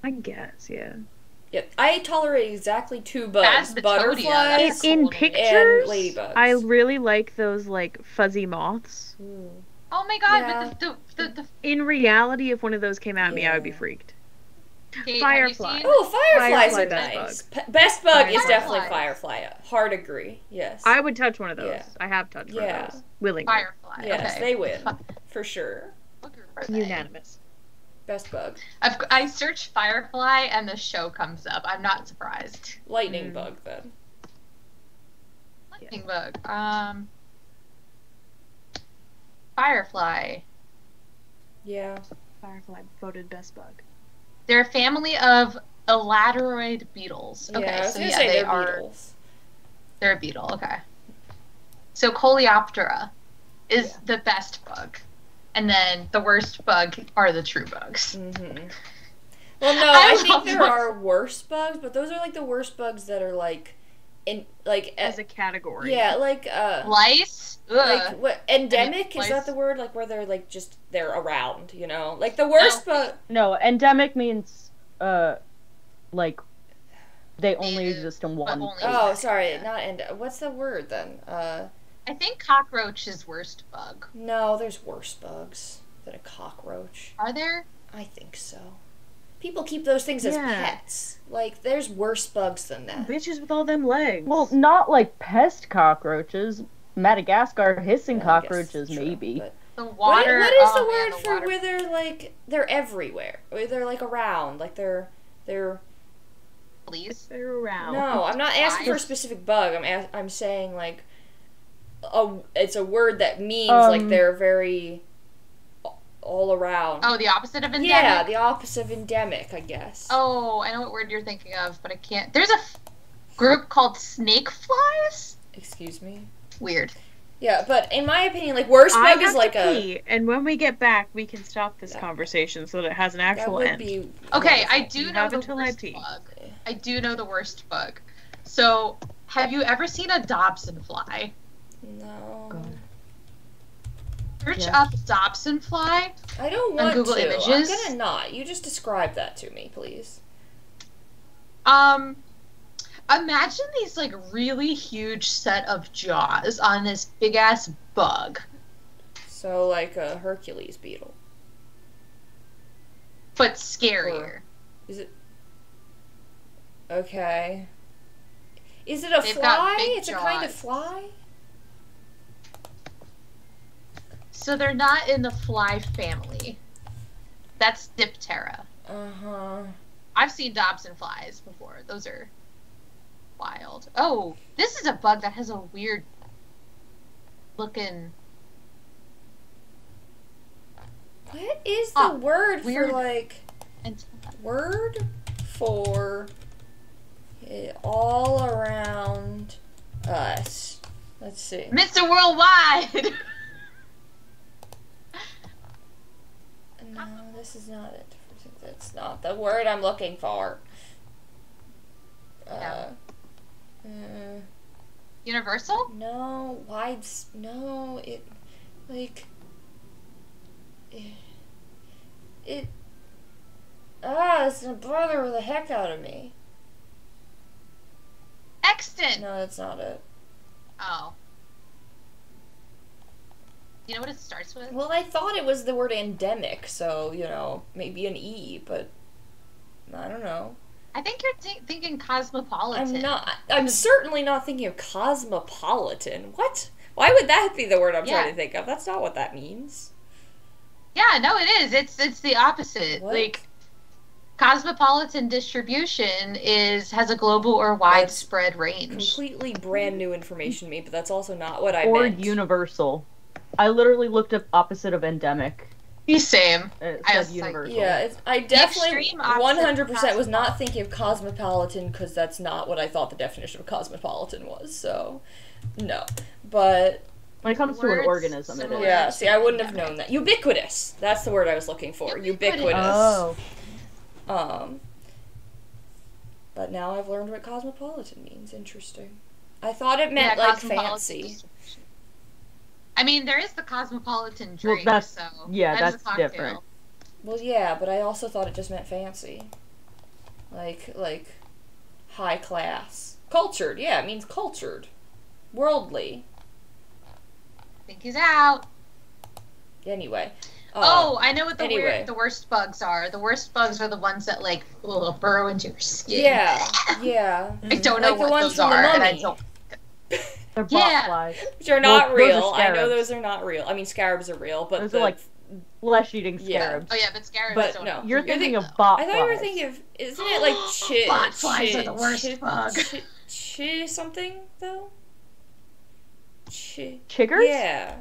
I guess, yeah. Yeah, I tolerate exactly 2 bugs: Phasmatopia, butterflies that's In cool. pictures, and ladybugs. I really like those like fuzzy moths. Ooh. Oh my god, Yeah. but the In reality, if one of those came at me, I would be Yeah. freaked. Kate, Firefly. have you seen- Oh, fireflies Firefly, are best nice. bug. Best bug is Fireflies. definitely firefly. Hard agree. Yes. I would touch one of those. Yeah. I have touched one Yeah. of those. Willingly. Firefly. Yes, Okay. they win for sure. What group are they? Unanimous. Best bug. I searched Firefly and the show comes up. I'm not surprised. Lightning bug then. Lightning bug. Firefly. Yeah. Firefly voted best bug. They're a family of elateroid beetles. Okay, Yeah, I was so gonna yeah, say they they're are. beetles. They're a beetle. Okay. So Coleoptera is the best bug, and then the worst bug are the true bugs. Mm-hmm. Well, no, I I think love there those. are worse bugs, but those are like the worst bugs that are like, As a category. yeah, like Lice. Ugh. like what endemic is lice. that the word? Like where they're like just they're around, you know? Like the worst bug. No, endemic means like they only Native, exist in but one. only- Oh, sorry, Yeah. not end. What's the word then? I think cockroach is worst bug. No, there's worse bugs than a cockroach. Are there? I think so. People keep those things as Yeah. pets. Like there's worse bugs than that. Bitches with all them legs. Well, not like pest cockroaches. Madagascar hissing Well, I guess cockroaches, true, maybe. but- The What water. is the oh, man, word for water- where they're like they're everywhere? Or they're like around, like they're Please. they're around. No, I'm not asking for a Flies? specific bug. I'm saying like it's a word that means like they're very all around. Oh, the opposite of endemic. Yeah, the opposite of endemic, I guess. Oh, I know what word you're thinking of, but I can't. There's a group called snake flies. Excuse me. Weird. Yeah, but in my opinion, like worst I bug have is like to a pee, and when we get back, we can stop this Yeah. conversation so that it has an that actual would end. be Okay, I wonderful. do You know have the until I worst pee. bug. I do know the worst bug. So, have you ever seen a Dobson fly? No. God. Search Yeah. up Dobson fly. I don't want Google to. Images? I'm gonna not. You just describe that to me, please. Imagine these like really huge set of jaws on this big ass bug, So like a Hercules beetle. but scarier. Is it? Okay. Is it a They've got fly? big It's a kind of jaws. fly? So they're not in the fly family. That's Diptera. Uh-huh. I've seen Dobson flies before. Those are wild. Oh, this is a bug that has a weird looking. What is the word weird. for like word for all around us? Let's see. Mr. Worldwide! No, this is not it. That's not the word I'm looking for. Universal? No, no, it, like, it's gonna bother the heck out of me. Extant! No, that's not it. Oh. You know what it starts with? Well, I thought it was the word endemic, so, you know, maybe an E, but I don't know. I think you're thinking cosmopolitan. I'm certainly not thinking of cosmopolitan. What? Why would that be the word I'm trying to think of? That's not what that means. Yeah, no, it is. It's the opposite. What? Like, cosmopolitan distribution has a global or widespread range. Completely brand new information to me, but that's also not what I Or meant. universal. I literally looked up opposite of endemic. Same. It I said was like, universal. Yeah, I definitely extreme opposite of 100% was not thinking of cosmopolitan because that's not what I thought the definition of cosmopolitan was. So, no. But When it comes to an Words organism, it similar. is. yeah, see, I wouldn't have known that. Ubiquitous. That's the word I was looking for. Ubiquitous. Oh. But now I've learned what cosmopolitan means. Interesting. I thought it meant Yeah, like cosmopolitan fancy. distribution. I mean, there is the cosmopolitan Well, drink, that's so yeah, that is that's a cocktail. different. Well, yeah, but I also thought it just meant fancy. Like, high class. Cultured, yeah, it means cultured. Worldly. I think he's out. Anyway. Oh, I know what anyway. the worst bugs are. The worst bugs are the ones that, like, will burrow into your skin. Yeah. I don't know Like the what ones those from the are, and I Mummy. don't... They're Yeah. botflies. Which are not Well, those are real. I know scarabs. those are not real. I mean, scarabs are real, but Those are like flesh-eating Yeah. scarabs. Oh, yeah, but scarabs But don't no. have You're food. thinking of I botflies. thought you were thinking of, isn't it like Botflies are the worst bug. something, though? Chiggers? Yeah.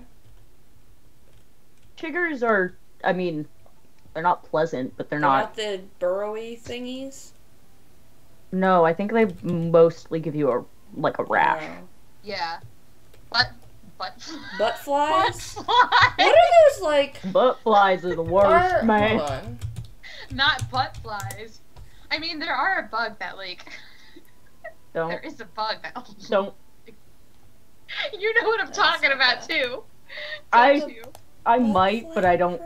Chiggers are, I mean, they're not pleasant, but they're They're not. not the burrowy thingies? No, I think they mostly give you a rash. No. Yeah. Butt Butt flies? flies. What are those like? Butt flies are the worst, man. Hold on. Not butt flies. I mean, there are a bug that, like... Don't. There is a bug that... Don't. You know what I'm talking about, too. I- Don't you? I might, but I don't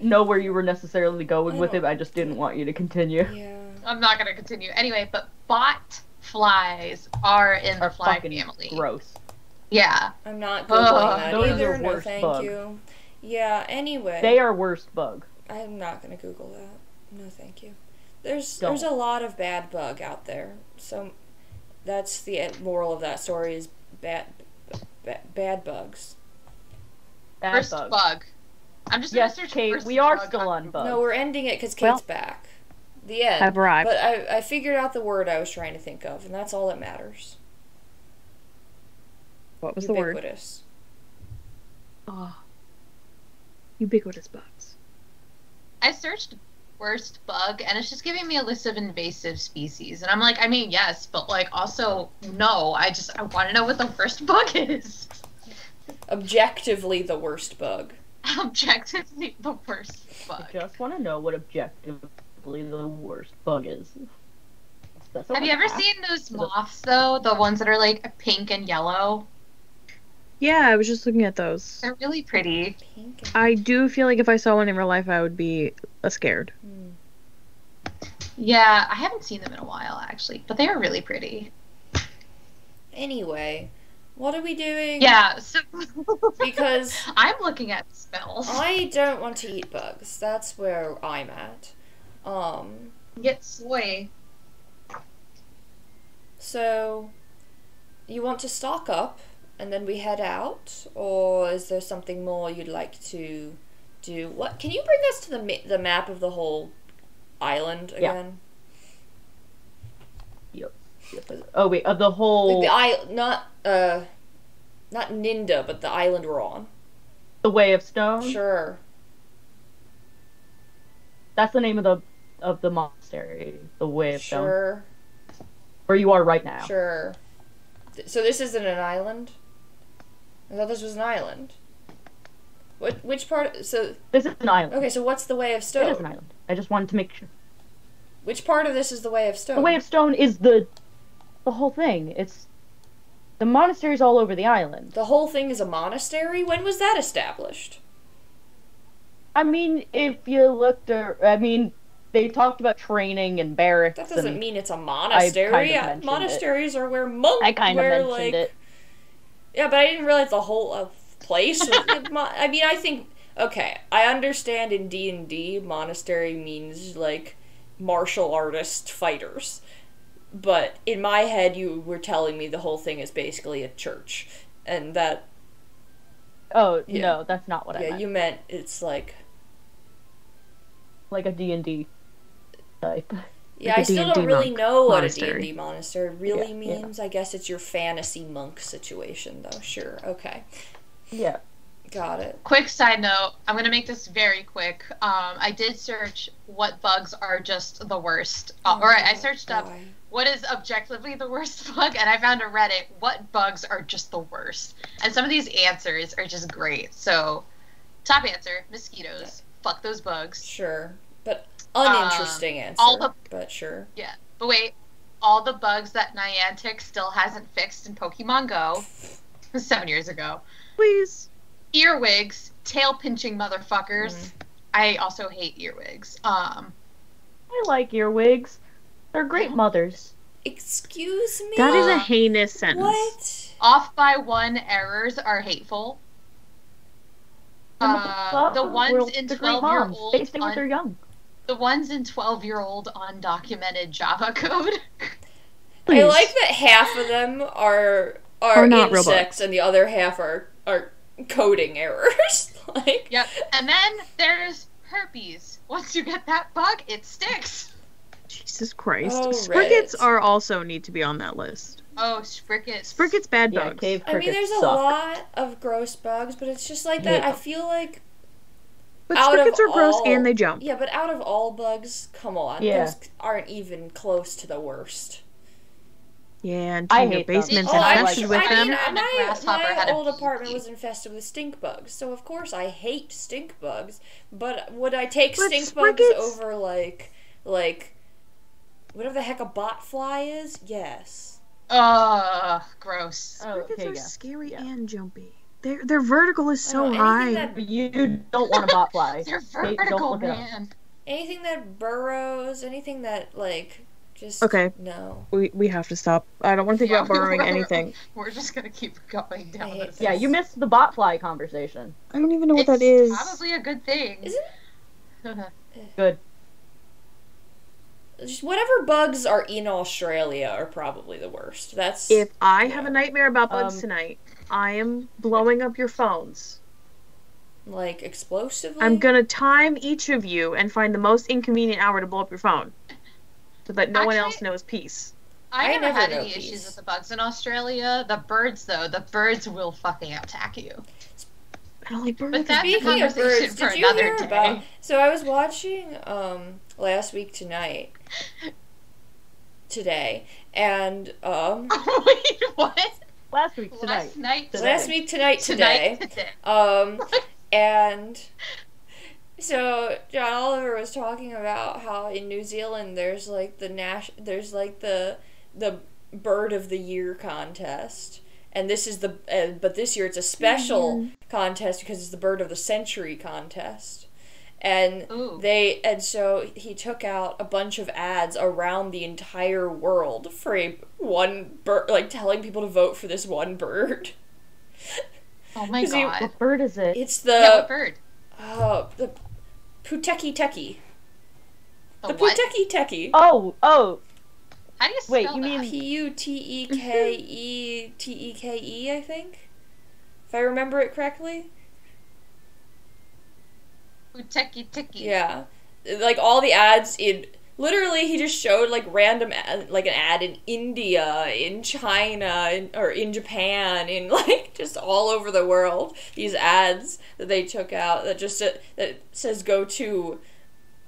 know where you were necessarily going with it. I just didn't want you to continue. Yeah. I'm not going to continue. Anyway, but bot flies are in the Are fly fucking family. gross. Yeah. I'm not googling that those either. are No, worst thank bug. you. Yeah. Anyway. They are worst bug. I'm not gonna Google that. No, thank you. There's Don't. a lot of bad bug out there. So that's the moral of that story is bad bugs. Bad First bug. bug. I'm just going to Yes, search Kate, first we are bug still on bug. No, we're ending it because Kate's Well, back. The end. I've arrived. But I figured out the word I was trying to think of, and that's all that matters. What was the word? Ubiquitous. Oh. Ubiquitous bugs. I searched worst bug, and it's just giving me a list of invasive species. And I'm like, I mean, yes, but, like, also, no. I want to know what the worst bug is. Objectively the worst bug. Objectively the worst bug. I just want to know what objectively the worst bug is. Have you ever seen those moths, though? The ones that are, like, pink and yellow? Yeah, I was just looking at those. They're really pretty. Pink and... I do feel like if I saw one in real life, I would be scared. Yeah, I haven't seen them in a while, actually. But they are really pretty. Anyway, what are we doing? Yeah, so... Because... I'm looking at spells. I don't want to eat bugs. That's where I'm at. Get soy. So, you want to stock up, and then we head out? Or is there something more you'd like to do? What? Can you bring us to the map of the whole island again? Yep. Oh wait, of the whole Like not Ninda, but the island we're on. the Way of Stone. Sure. That's the name of the monastery, the Way of Stone, Sure. where you are right now. Sure. So this isn't an island? I thought this was an island. Which part? So This is an island. okay. So what's the Way of Stone? It is an island. I just wanted to make sure. Which part of this is the Way of Stone? The Way of Stone is the whole thing. It's the monastery's all over the island. The whole thing is a monastery? When was that established? I mean, if you looked at, I mean, they talked about training and barracks. That doesn't and mean it's a monastery. kind of mentioned Monasteries are where monks. I kind of where, mentioned like, it. Yeah, but I didn't realize the whole place. I mean, I think okay. I understand in D&D, monastery means like martial artist fighters. But in my head, you were telling me the whole thing is basically a church, and that. Oh Yeah. no, that's not what I Yeah, meant. you meant it's like. Like a D&D type. Yeah, Like a I still D&D don't really monk know what monastery. a D&D monastery really Yeah. means. I guess it's your fantasy monk situation, though. Sure, okay. Yeah. Got it. Quick side note, I'm going to make this very quick. I did search what bugs are just the worst. I searched up Why? what is objectively the worst bug, and I found a Reddit, what bugs are just the worst. And some of these answers are just great. So, top answer, mosquitoes. Fuck those bugs. Sure. But uninteresting answer. all the- But sure. Yeah. But wait, all the bugs that Niantic still hasn't fixed in Pokemon Go. 7 years ago. Please. Earwigs, tail-pinching motherfuckers. I also hate earwigs. I like earwigs. They're great mothers. Excuse me? That is a heinous sentence. What? Off by one errors are hateful. The ones in 12-year-old they stay with their young. The ones in 12-year-old undocumented Java code. I like that half of them are not insects and the other half are coding errors. Like, yep. And then there's herpes. Once you get that bug, it sticks. Jesus Christ. Oh, Sprickets Reddit. are also need to be on that list. Oh, sprickets. Sprickets bad Yeah, bugs. cave I mean, crickets there's a suck. lot of gross bugs, but it's just like that. Yeah. I feel like But out sprickets of are gross all- and they jump. Yeah, but out of all bugs, come on, Yeah. those aren't even close to the worst. Yeah, and I your hate them. basement's Oh, I infested like with them. them. And a grasshopper my had a old apartment bee. was infested with stink bugs, so of course I hate stink bugs. But would I take But stink bugs sprickets- over like whatever the heck a botfly is? Yes. Gross. Oh, Sprickets okay, are yeah. scary Yeah. and jumpy. Their vertical is so know, high. anything You don't want a botfly. They're Don't vertical, look it up. man. Anything that burrows, anything that just Okay. no. We have to stop. I don't want to think about burrowing anything. We're just gonna keep going down hate this. Yeah, you missed the botfly conversation. I don't even know what It's that is. probably a good thing. Is it? Good. Just whatever bugs are in Australia are probably the worst. That's If I have a nightmare about bugs Um, tonight, I am blowing up your phones. like explosively. I'm gonna time each of you and find the most inconvenient hour to blow up your phone. So that no one Actually- else knows peace. I never never had know any peace. issues with the bugs in Australia. The birds, though, the birds will fucking attack you. I don't like birds. But that's a Speaking of conversation birds, for did you another hear day. about? So I was watching Last Week Tonight today, and Wait, what? Last week tonight. Last night. Today. Last Week Tonight today, Today. and so John Oliver was talking about how in New Zealand there's like the Bird of the Year contest. And this is but this year it's a special contest because it's the Bird of the Century contest. And Ooh. so he took out a bunch of ads around the entire world for one bird, like telling people to vote for this one bird. Oh my 'Cause you- god. What bird is it? It's Yeah, what the bird? the Puteki Teki. The The what? Puteki Teki. Oh, How do you spell Wait, you that? mean- Puteketeke, I think, if I remember it correctly. Uteki tiki. Yeah, like all the ads in. Literally, he just showed like random, like an ad in India, in China, or in Japan, in like just all over the world. These ads that they took out that just that says go to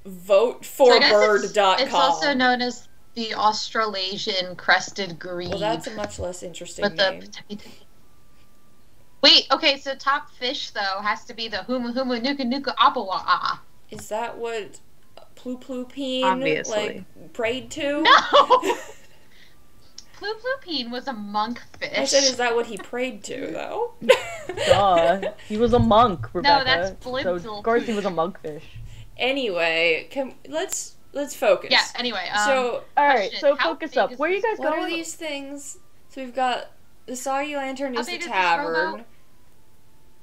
voteforbird.com. It's also known as the Australasian crested grebe. Well, that's a much less interesting But the name. Wait, okay, so top fish though has to be the humu humu nuka nuka apawa. Is that what Plu Plu Peen Obviously. like prayed to? No. Plu Plu Peen was a monk fish. I said, is that what he prayed to though? duh. He was a monk, Rebecca. that's Blib So Blib of course he Blib. was a monkfish. Anyway, let's focus. Yeah. Anyway, So All right, Question, so how focus big up. is Where are you this- guys what going? are these things? So we've got the soggy lantern How is the big is this tavern, rowboat?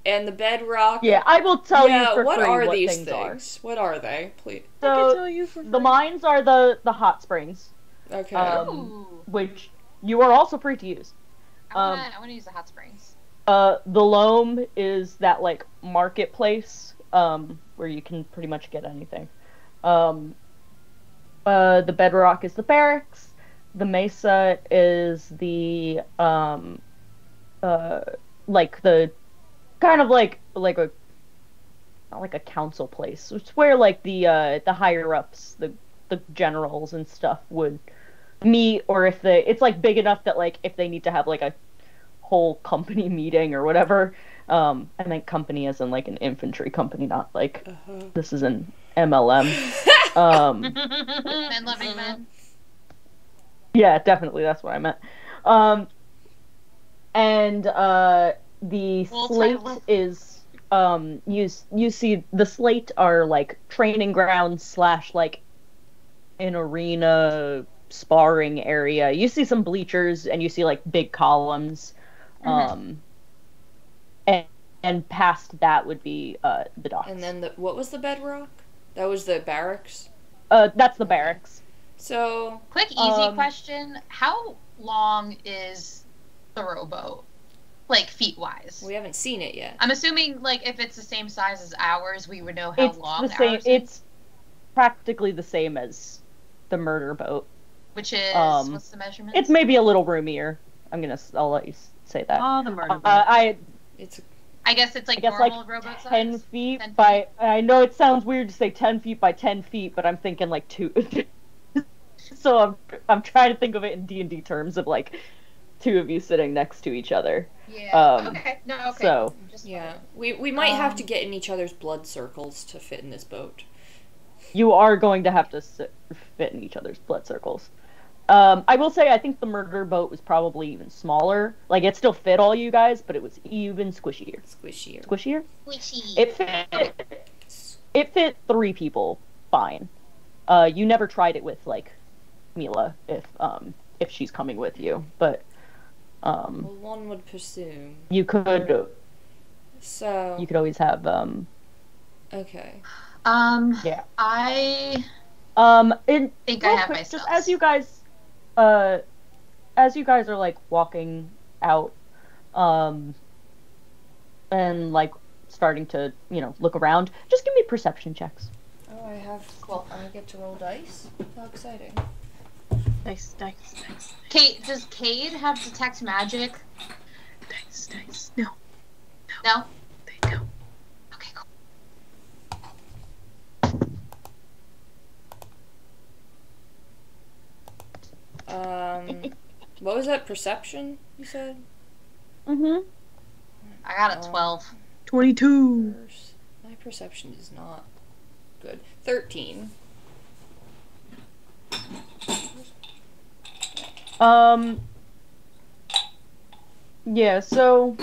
and the bedrock. Yeah, I will tell yeah, you for what free are what these things things? What are they, please? I can So tell you for the free. mines are the hot springs, Okay. Ooh. which you are also free to use. I want to use the hot springs. The loam is that like marketplace where you can pretty much get anything. The bedrock is the barracks. The mesa is the like the kind of like a not like a council place. It's where like the higher ups, the generals and stuff would meet, or if it's like big enough that like if they need to have like a whole company meeting or whatever. I meant company as in like an infantry company, not like this is an MLM. Men loving men. Yeah, definitely that's what I meant. And and the We'll slate try- is you see the slate are like training grounds slash like an arena sparring area. You see some bleachers and you see like big columns. And and past that would be the docks. And then what was the bedrock? That was the barracks. That's the barracks. So Quick, easy question. How long is the rowboat? Like, feet-wise? we haven't seen it yet. I'm assuming, like, if it's the same size as ours, we would know how long the same. ours is. It's practically the same as the murder boat. Which is, what's the measurement? It's maybe a little roomier. I'll let you say that. Oh, the murder. It's I guess it's like I guess normal like rowboat 10 size? feet 10 feet? by. I know it sounds weird to say 10 feet by 10 feet, but I'm thinking like 2. So I'm trying to think of it in D&D terms of like 2 of you sitting next to each other. Yeah. Okay. No. Okay. So yeah. We might have to get in each other's blood circles to fit in this boat. you are going to have to fit in each other's blood circles. I will say I think the murder boat was probably even smaller. Like it still fit all you guys, but it was even squishier. Squishier. Squishier? Squishy. It fit 3 people fine. You never tried it with like Mila if she's coming with you, but Well, one would presume. you could So always have okay. yeah. I think I real have quick, my just spells. as you guys are like walking out and like starting to look around, just give me perception checks. Oh, I have. Cool. I get to roll dice. How exciting! Nice. Kate, does Cade have detect magic? Dice. No, No? they don't. Okay, cool. What was that? Perception? You said. Mm-hmm. I got a 12. 22. My perception is not good. 13. Yeah, so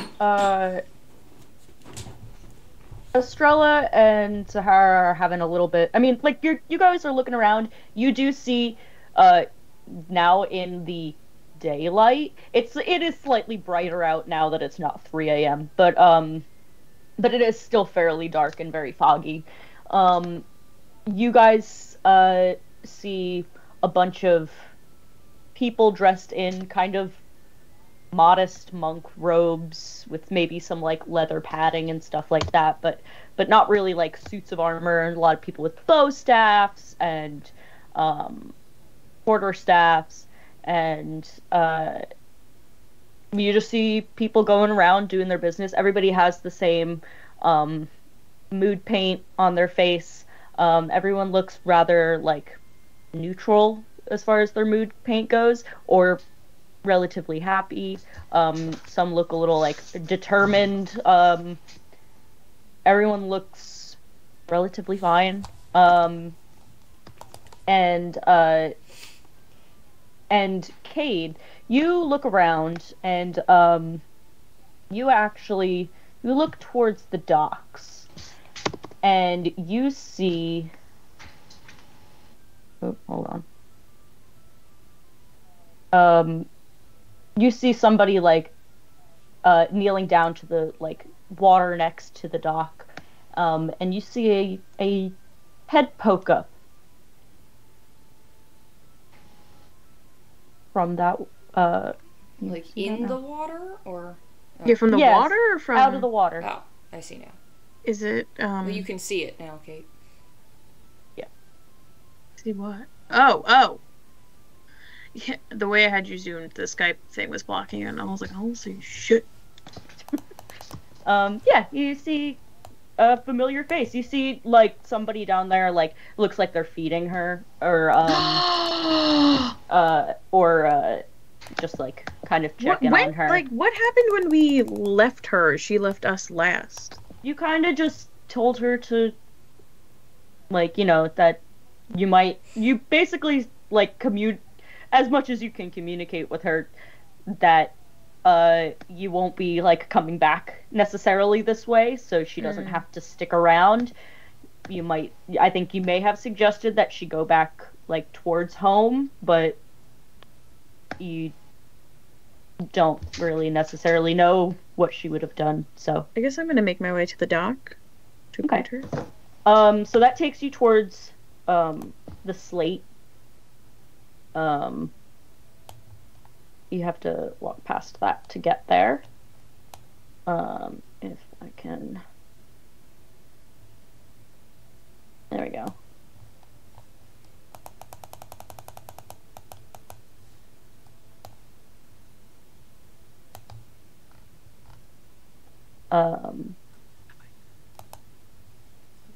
Estrella and Sahara are having a little bit. I mean, like you guys are looking around. You do see now in the daylight. It is slightly brighter out now that it's not 3 a.m. But it is still fairly dark and very foggy. You guys see a bunch of people dressed in kind of modest monk robes with maybe some like leather padding and stuff like that, but not really like suits of armor, and a lot of people with bow staffs and quarter staffs, and you just see people going around doing their business. Everybody has the same mood paint on their face. Everyone looks rather like neutral as far as their mood paint goes, or relatively happy. Some look a little like determined. Everyone looks relatively fine. And Cade, you look around and you look towards the docks, and you see. Oh, hold on. You see somebody like kneeling down to the like water next to the dock, and you see a head poke up from that. Like in the water, or You're from the Yes, water or from out of the water. oh, I see now. Is it Well, you can see it now, Kate. see what? Oh. Yeah, the way I had you zoomed, the Skype thing was blocking it, and I was like, oh, so shit. Yeah, you see a familiar face. You see like somebody down there, like looks like they're feeding her, or just like kind of checking on her. Like, what happened when we left her? She left us last. You kind of just told her to, like, that you basically like commute as much as you can communicate with her, that you won't be like coming back necessarily this way, so she doesn't have to stick around. I think you may have suggested that she go back like towards home, but you don't really necessarily know what she would have done. So I guess I'm gonna make my way to the dock to greet her. So that takes you towards the slate. You have to walk past that to get there. If I can. There we go.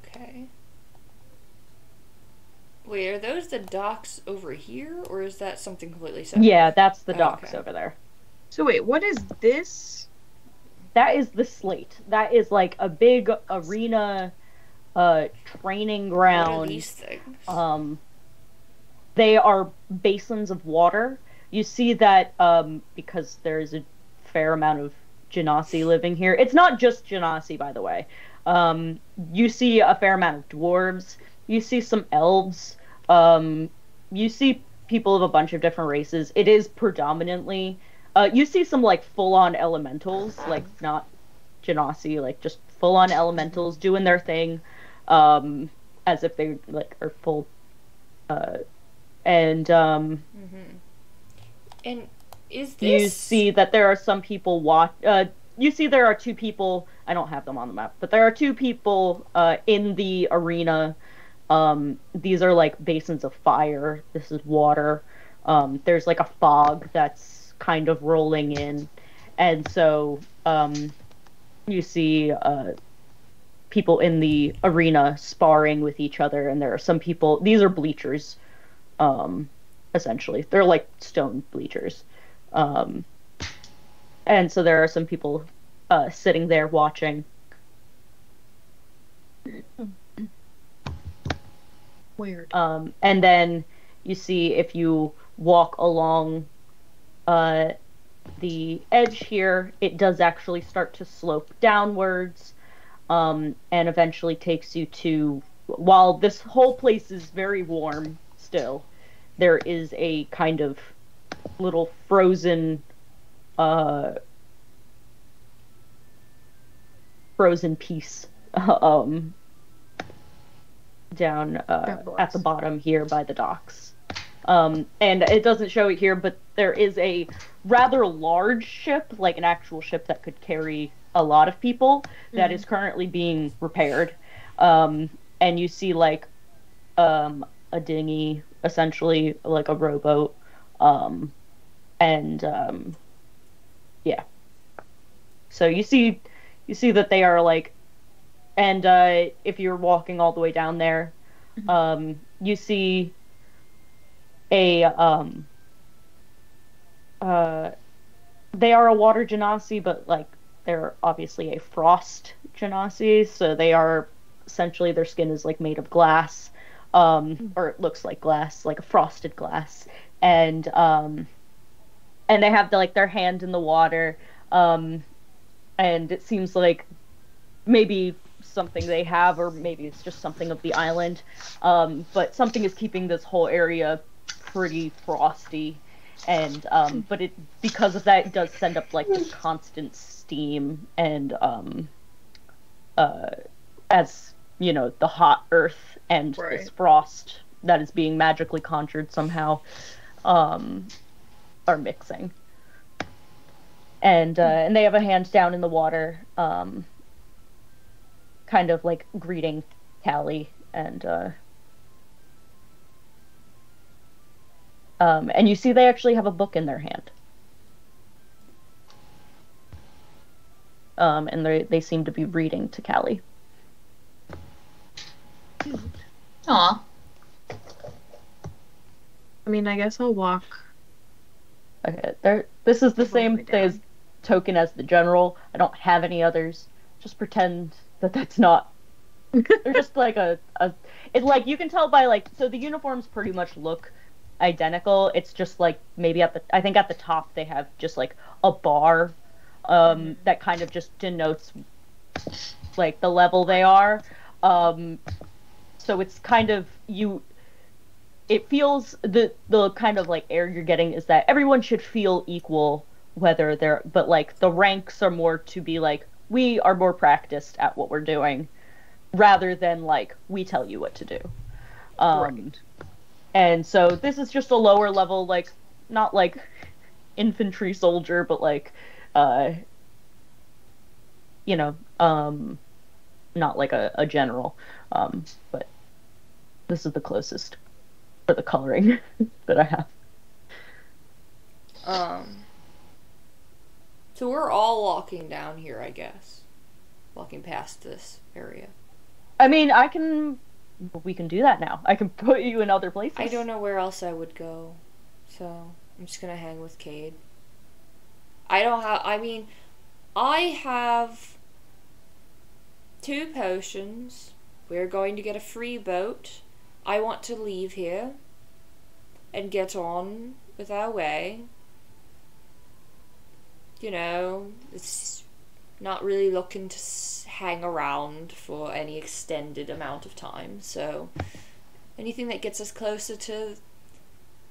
Okay. Wait, are those the docks over here, or is that something completely separate? Yeah, that's the docks okay. over there. So wait, what is this? That is the slate. That is like a big arena, training ground. What are these things? They are basins of water. You see that because there's a fair amount of Genasi living here. It's not just Genasi, by the way. You see a fair amount of dwarves. You see some elves. You see people of a bunch of different races. It is predominantly... you see some, like, full-on elementals, like, not Genasi, like, just full-on elementals doing their thing, as if they, like, are full... And is this... You see that there are some people you see there are two people, I don't have them on the map, but there are two people in the arena. These are like basins of fire. This is water. There's like a fog that's kind of rolling in. And so you see people in the arena sparring with each other, and there are some people, these are bleachers, essentially. They're like stone bleachers. And so there are some people sitting there watching. Weird. And then you see if you walk along the edge here, it does actually start to slope downwards, and eventually takes you to, while this whole place is very warm still, there is a kind of little frozen piece down at the bottom here by the docks. And it doesn't show it here, but there is a rather large ship, like an actual ship that could carry a lot of people, that is currently being repaired. And you see like a dinghy, essentially like a rowboat, yeah. So you see that they are like, and if you're walking all the way down there, you see they are a water genasi, but like they're obviously a frost genasi, so they are essentially, their skin is like made of glass, or it looks like glass, like a frosted glass, and they have their hand in the water, and it seems like maybe something they have, or maybe it's just something of the island, but something is keeping this whole area pretty frosty, and but it, because of that, it does send up like this constant steam, and as you know, the hot earth and this frost that is being magically conjured somehow are mixing, and they have a hand down in the water, kind of like greeting Callie, and you see they actually have a book in their hand. And they seem to be reading to Callie. Aw. I mean, I guess I'll walk. Okay, this is the same token as the general. I don't have any others. Just pretend that that's not. They're just like it's like, you can tell by like, so the uniforms pretty much look identical. It's just like maybe I think at the top they have just like a bar that kind of just denotes like the level they are. So it's kind of it feels the kind of like air you're getting is that everyone should feel equal whether they're, but like the ranks are more to be like we are more practiced at what we're doing rather than like we tell you what to do. Right. And so this is just a lower level, like not like infantry soldier, but like you know, not like a general. But this is the closest for the coloring that I have. So we're all walking down here, I guess. Walking past this area. I mean, we can do that now. I can put you in other places. I don't know where else I would go. So I'm just gonna hang with Cade. I have 2 potions. We're going to get a free boat. I want to leave here and get on with our way. You know, it's not really looking to hang around for any extended amount of time, so anything that gets us closer to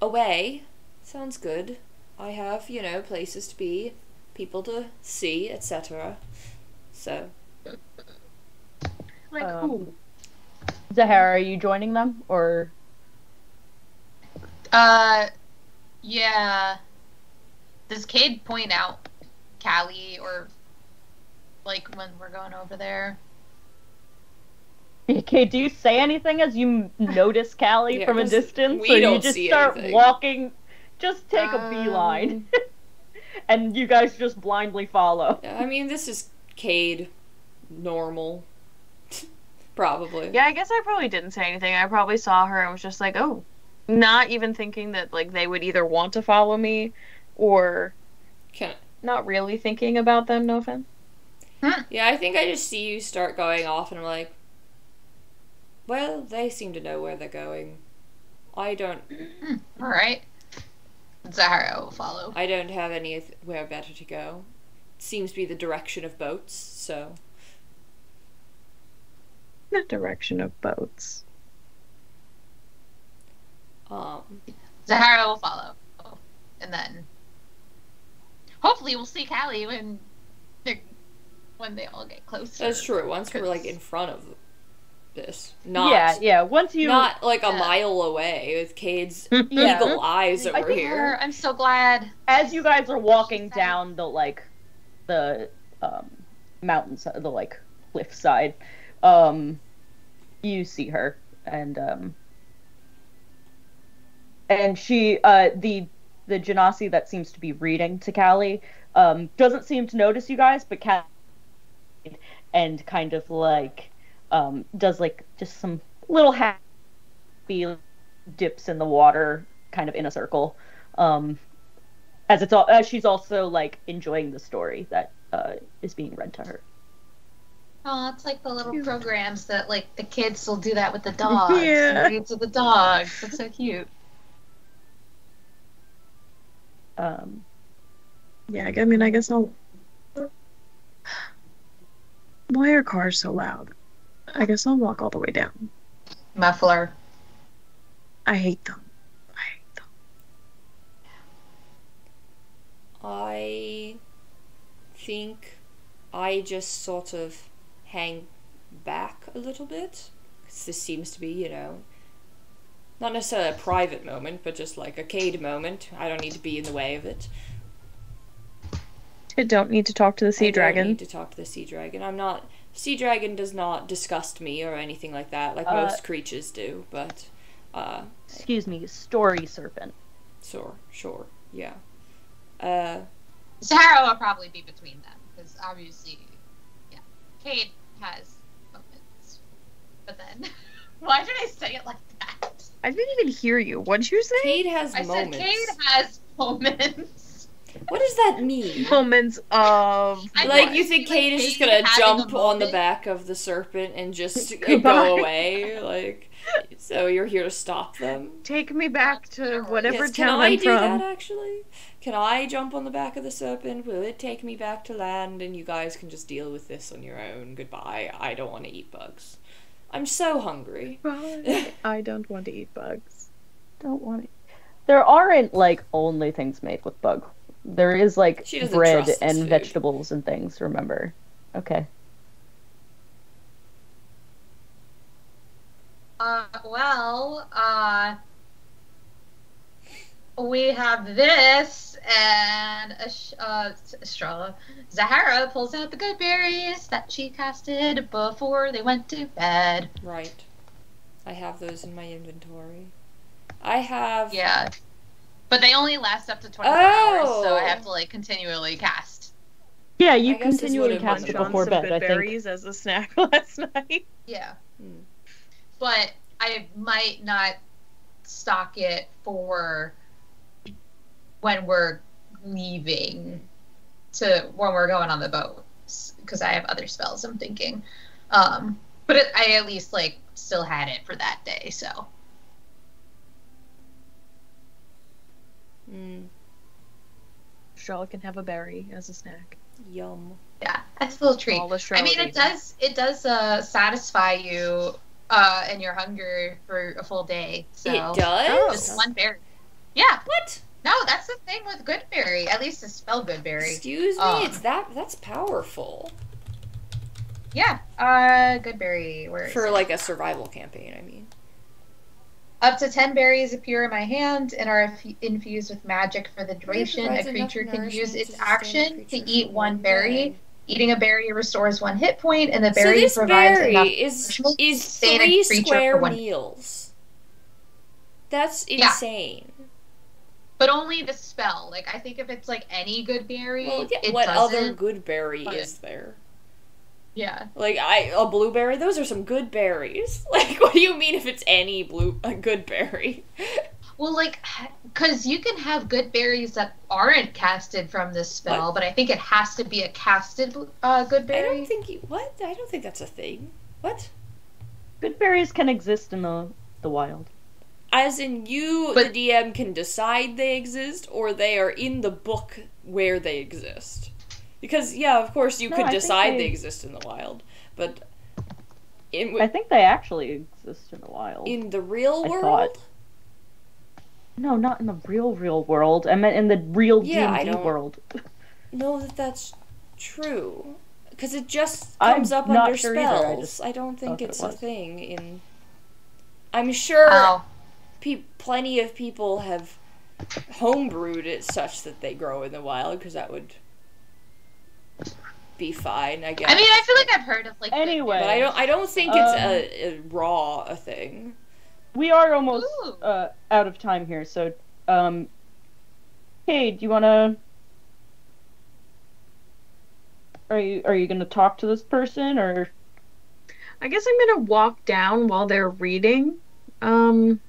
away sounds good. I have, you know, places to be, people to see, etc. So Like who? Zahara, are you joining them or? Yeah. Does Cade point out Callie or like when we're going over there? Okay, do you say anything as you notice Callie Yeah, from a 'cause distance, we or don't you just see start anything. walking? Just take a beeline, and you guys just blindly follow. I mean, this is Cade normal. Probably. Yeah, I guess I probably didn't say anything. I probably saw her and was just like, oh. Not even thinking that like they would either want to follow me or not really thinking about them, no offense. Yeah, I think I just see you start going off and I'm like, well, they seem to know where they're going. I don't. Alright. Zahara will follow. I don't have anywhere better to go. It seems to be the direction of boats, so. The direction of boats. Zahara will follow. And then hopefully we'll see Callie when they all get closer. That's true. Once we're like in front of this. Not Yeah. Once you not like a mile away with Cade's Yeah. eagle eyes over think here. I'm so glad. as you guys are walking down the mountains, the like cliff side, you see her and she the Genasi that seems to be reading to Callie doesn't seem to notice you guys, but Callie and kind of like does like just some little happy dips in the water kind of in a circle as she's also like enjoying the story that is being read to her. Oh, it's like the little programs that like the kids will do that with the dogs. Yeah. Read to the dogs. That's so cute. Yeah, I mean, I guess I'll. Why are cars so loud? I guess I'll walk all the way down. Muffler. I hate them. I think I just sort of hang back a little bit. 'Cause this seems to be, you know, not necessarily a private moment, but just like a Cade moment. I don't need to be in the way of it. I don't need to talk to the sea I dragon. don't need to talk to the sea dragon. I'm not. Sea dragon does not disgust me or anything like that, like most creatures do. But, excuse me, story serpent. Sure, yeah. Zahara will probably be between them because obviously, yeah, Cade has moments. But then, why did I say it like that? I didn't even hear you. What'd you say? Cade has I moments. said Cade has moments. What does that mean? Moments of. Like, you think Cade is just gonna having jump a on the moment? back of the serpent and just Goodbye. go away? Like, So you're here to stop them? Take me back to whatever Yes, can town I I'm do from. that, actually? Can I jump on the back of the serpent? Will it take me back to land, and you guys can just deal with this on your own? Goodbye. I don't want to eat bugs. I'm so hungry. I don't want to eat bugs. Don't want it. There aren't, like, only things made with bug. There is, like, She doesn't bread trust this and food. vegetables and things, remember. Okay. We have this, and Estrella. Zahara pulls out the good berries that she casted before they went to bed. Right. I have those in my inventory. I have... Yeah. But they only last up to 24 hours, so I Oh. have to, like, continually cast. Yeah, you I guess this continually would've been cast it John before some bed, good I think. berries as a snack last night. Yeah. Hmm. But I might not stock it for when we're leaving when we're going on the boat, because I have other spells I'm thinking. But I at least, like, still had it for that day, so. Estrella can have a berry as a snack. Yum. Yeah, that's a little treat. All I Estrella mean, needs. it does satisfy you and your hunger for a full day. So It does? just one berry. Yeah. What? No, that's the thing with good berry. At least it's spelled good berry. Excuse me? That's powerful. Yeah. Good berry. Where is For, it? like, a survival campaign, I mean. Up to 10 berries appear in my hand and are infused with magic for the duration. A provides enough creature can use nourishment its to sustain the action to creature eat for one one berry. day. Eating a berry restores 1 hit point, and the So berry this provides berry enough is nourishment to sustain a 3 creature square for 1 meals. That's Yeah. insane. But only the spell. Like, I think if it's, like, any good berry, Well, yeah, it what doesn't. other good berry but- is there? Yeah. Like, a blueberry? Those are some good berries. Like, what do you mean if it's any a good berry? Well, like, because you can have good berries that aren't casted from this spell, What? but I think it has to be a casted good I berry. don't think what? I don't think that's a thing. What? Good berries can exist in the wild. As in you, But- the DM, can decide they exist, or they are in the book where they exist? Because, yeah, of course, you No, could I think decide they- they exist in the wild, but I think they actually exist in the wild. in the real I world? thought. No, not in the real world. I meant in the real Yeah, I D&D don't- world. know that that's true. Because it just I'm comes up not under sure either, I spells. just I don't think thought it it's a was. thing in... I'm sure Oh. plenty of people have homebrewed it such that they grow in the wild, because that would be fine, I guess. I mean, I feel like I've heard of, like, good Anyway. But I don't think it's a raw a thing. We are almost Ooh. out of time here, so hey, do you wanna are you gonna talk to this person, or I guess I'm gonna walk down while they're reading, and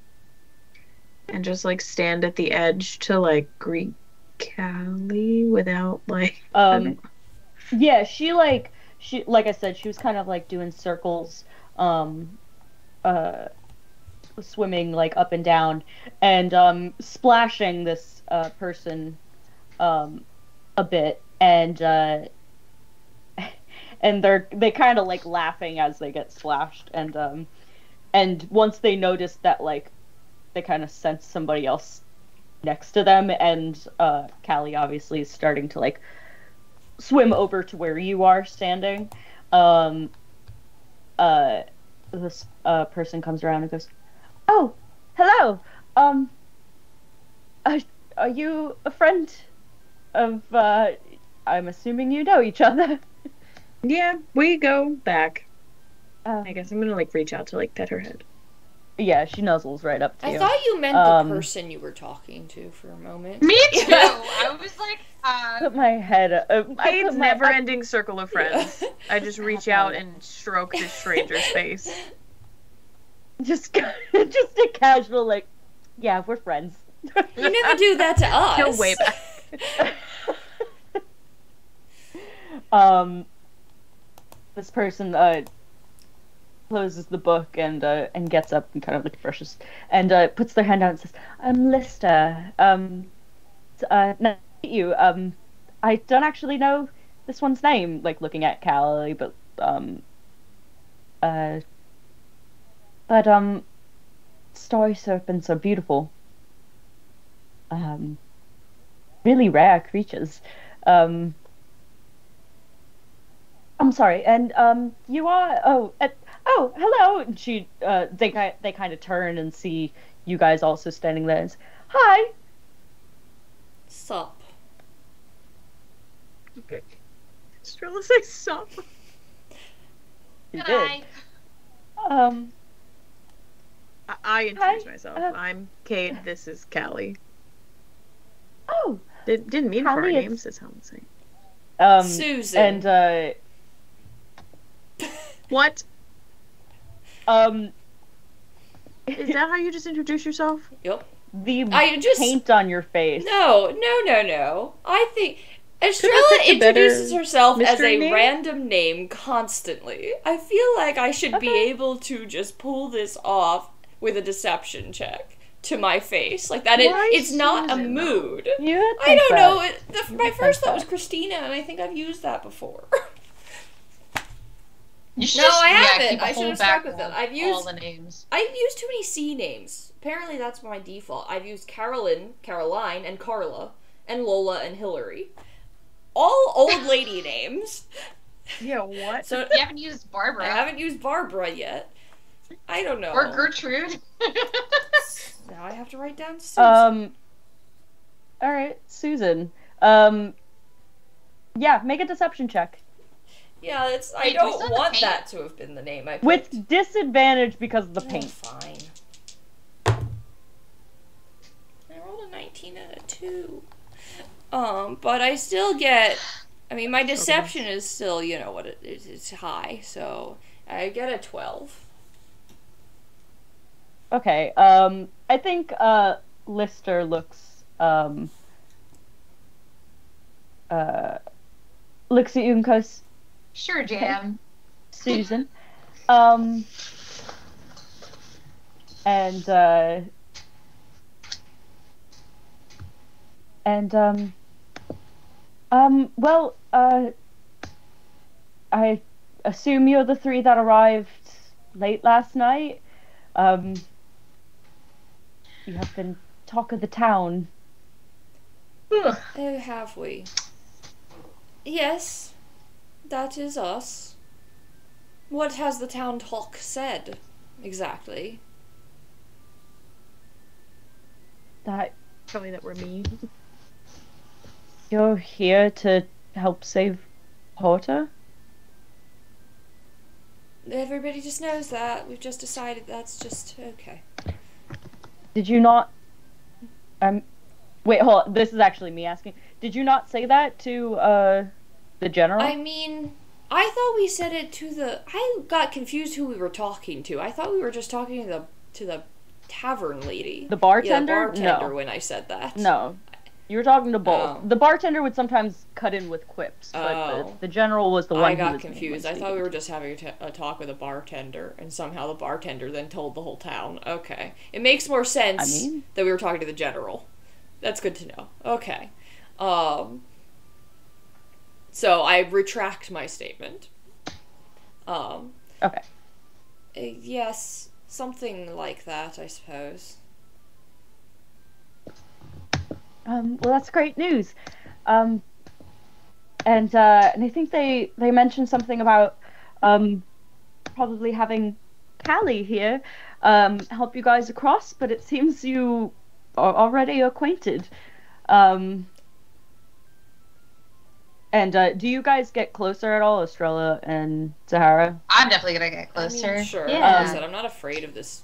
just like stand at the edge to like greet Callie without like. yeah, she like I said, she was kind of like doing circles, swimming like up and down, and splashing this person a bit, and they kind of like laughing as they get splashed, and once they notice that, like, they kind of sense somebody else next to them, and Callie obviously is starting to like swim over to where you are standing. This person comes around and goes, "Oh, hello. Are you a friend of? I'm assuming you know each other." Yeah, we go back. I I guess I'm gonna like reach out to like pet her head. Yeah, she nuzzles right up to you. I thought you meant the person you were talking to for a moment. Me too. I was like, Put my head. Paid's never-ending circle of friends. I just reach out and stroke this stranger's face. Just a casual like, yeah, we're friends. You never do that to us. Go way back. This person closes the book and gets up and kind of like brushes and puts their hand out and says, Lister, nice to meet you. I don't actually know this one's name, like looking at Callie, but Starry Serpents are beautiful. Really rare creatures. I'm sorry, and you are hello. And they kind of turn and see you guys also standing there. And say, hi. Sup. Okay. Estrella say sup. You Good did. eye. I introduce Hi, myself. I'm Cade. This is Callie. Oh, Didn't mean for our Callie, names. That's how I'm saying. Susan. And What? is Is that how you just introduce yourself? Yep. the I just- paint on your face? No. I think Estrella picked a better introduces herself as mystery a name? random name constantly. I feel like I should be Okay. able to just pull this off with a deception check to my face. Like that Why it's not a Susan, though? mood. You would I think don't that. know. My think first thought was that. Christina, and I think I've used that before. You should No, I yeah, haven't. keep a I should whole have stuck with backlog it. I've of used- all the names. I've used too many C names. Apparently that's my default. I've used Caroline, and Carla, and Lola and Hillary. All old lady names. Yeah, what? So You haven't used Barbara I haven't used Barbara yet. I don't know. or Gertrude. Now I have to write down Susan. All right, Susan. Yeah, make a deception check Yeah, I Wait, do we don't still have want the that paint? to have been the name I picked. with disadvantage because of the Oh, paint. fine. I rolled a 19 and a 2. But I still get. I mean, my deception is still, you know what it is. It's high, so I get a 12. Okay. I think Lister looks looks at you and goes, Sure, Jam. Susan. And well, I assume you're the three that arrived late last night. You have been talk of the town. Oh, have we? Yes, that is us. What has the town talk said, exactly? That Probably that were me. you're here to help save Porter? Everybody just knows that. We've just decided that's just okay. Did you not? Wait, hold on. This is actually me asking. Did you not say that to the general? I mean, I thought we said it to the. I got confused who we were talking to. I thought we were just talking to the tavern lady. The bartender? Yeah, the bartender. No. When I said that. No, you were talking to both. Oh. The bartender would sometimes cut in with quips, but Oh. the general was the one. I who got was confused. I mainly thought we speaking. were just having a talk with a bartender, and somehow the bartender then told the whole town. Okay. It makes more sense I mean- that we were talking to the general. That's good to know. Okay. So I retract my statement. Okay. Yes, something like that, I suppose. Well, that's great news. And I think they mentioned something about probably having Callie here help you guys across, but it seems you are already acquainted. And do you guys get closer at all, Estrella and Sahara? I'm definitely gonna get I closer. mean, sure. Like Yeah. I said, I'm not afraid of this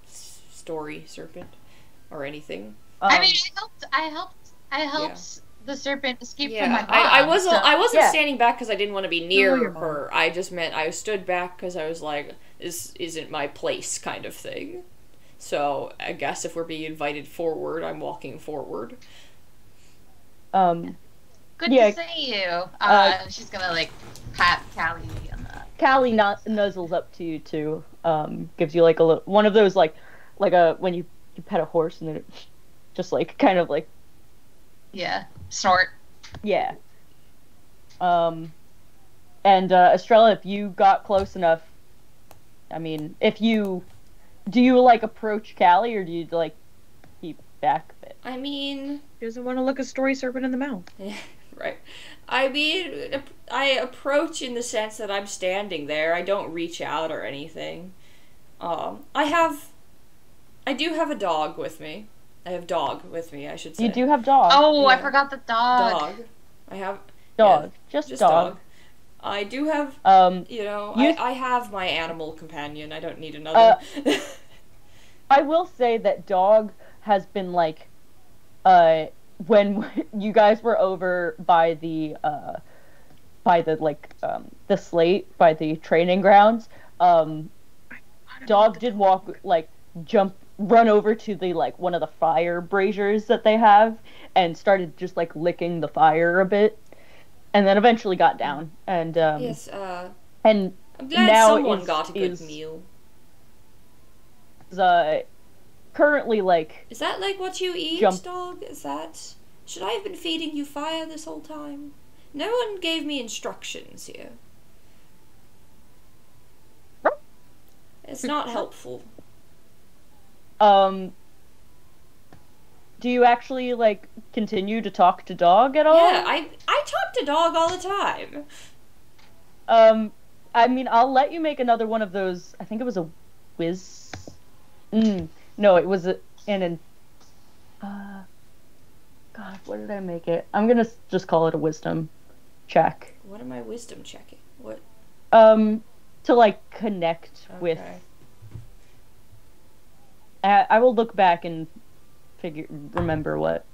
story serpent or anything. I mean, I helped the serpent escape from my Yeah, mom. I wasn't. so- I wasn't Yeah. standing back because I didn't want to be near your mom. her. I just meant I stood back because I was like, "This isn't my place," kind of thing. So I guess if we're being invited forward, I'm walking forward. Good Yeah. to see you. She's gonna like pat Callie on Callie nuzzles up to you too. Gives you like one of those like a when you pet a horse and then it just like kind of like Yeah. Snort. yeah. And Estrella, if you got close enough, I mean, do you like approach Callie or do you like keep back a bit? I mean, He doesn't want to look a story serpent in the mouth. right. I mean, I approach in the sense that I'm standing there. I don't reach out or anything. I do have a dog with me. I have dog with me, I should say. You do have dog. Oh, I Yeah. forgot the dog. Dog. I have Dog. yeah, Just dog. I do have, You- I have my animal companion. I don't need another. I will say that dog has been like, when you guys were over by the the slate, by the training grounds, dog did walk, like, run over to the, like, one of the fire braziers that they have, and started just, like, licking the fire a bit, and then eventually got down, and, yes, and I'm glad now someone is- got a good is- meal. currently, like, Is that like what you eat, Jump. dog? Should I have been feeding you fire this whole time? No one gave me instructions here. It's not helpful. do you actually, like, continue to talk to dog at all? Yeah, I talk to dog all the time. I mean, I'll let you make another one of those. I think it was a whiz. No, it was God, what did I make it? I'm gonna just call it a wisdom check. What am I wisdom checking? What? To like connect with. Okay. I will look back and remember what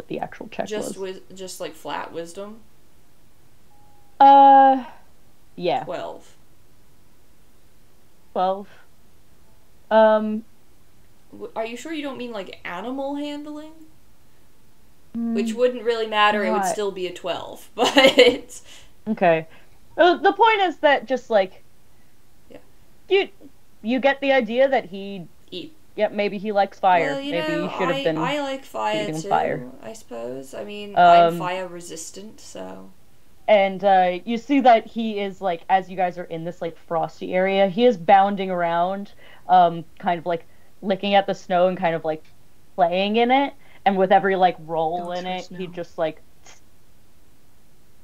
the actual check Just was. just like flat wisdom. Yeah, 12. 12. Are you sure you don't mean like animal handling? Which wouldn't really matter. It would Not- still be a 12, but Okay. The point is that just like, Yeah. you get the idea that he, eat. yeah, maybe he likes fire. Well, you maybe know, he should have been. I like fire feeding too. fire. I suppose. I mean, I'm Um, fire resistant, so. And you see that he is like, as you guys are in this like frosty area, he is bounding around, kind of like licking at the snow and kind of like playing in it. And with every like roll Don't in it, trust he snow. just like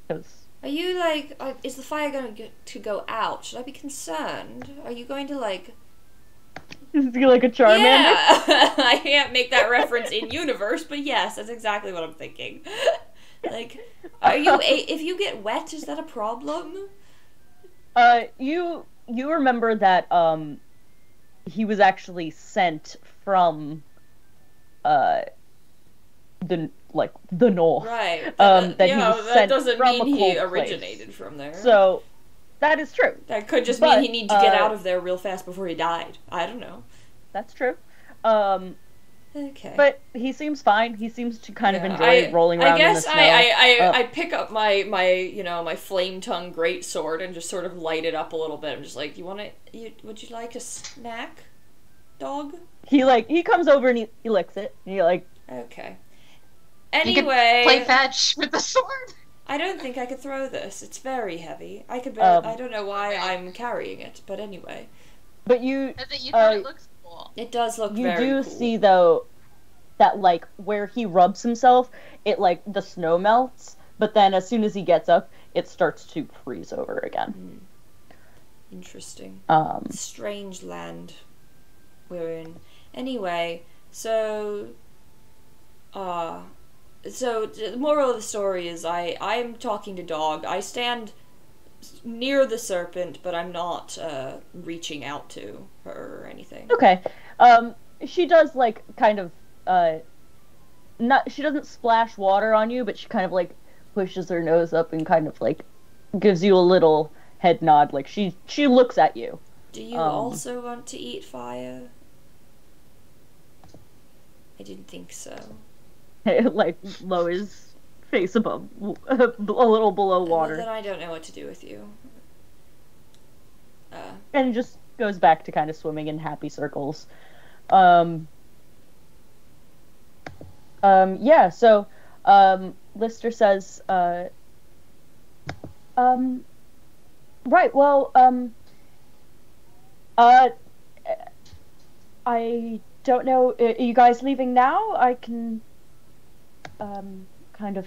goes. Are you like? Is the fire going to go out? Should I be concerned? Are you going to like? Is he like a Charmander? Yeah, I can't make that reference in universe, but yes, that's exactly what I'm thinking. Like, are you? If you get wet, is that a problem? You remember that he was actually sent from the north. Right. That he yeah, was that sent doesn't from mean a he cold originated place. from there. So that is true. That could just but, mean he needed to get uh, out of there real fast before he died. I don't know. That's true. Okay. But he seems fine. He seems to kind of Yeah, enjoy rolling around I guess in the snow. I pick up my my flame tongue great sword and just sort of light it up a little bit. I'm just like, would you like a snack, dog? He comes over and he licks it. And you're like, Okay. You could Anyway, play fetch with the sword. I don't think I could throw this. It's very heavy. I don't know why I'm carrying it, but anyway, but you You thought it looks cool. it does look you very do cool. see though that like where he rubs himself, it like the snow melts, but then as soon as he gets up, it starts to freeze over again. Interesting. Um, Strange land we're in. Anyway, so the moral of the story is I'm talking to dog. I stand near the serpent, but I'm not reaching out to her or anything. okay. She does like kind of not she doesn't splash water on you, but she kind of like pushes her nose up and kind of like gives you a little head nod, like she looks at you. Do you also want to eat fire? I didn't think so. Like lowers face above a little below Well, water. then I don't know what to do with you. And just goes back to kind of swimming in happy circles. Yeah, so Lister says, right, well, I don't know, are you guys leaving now? I can, kind of,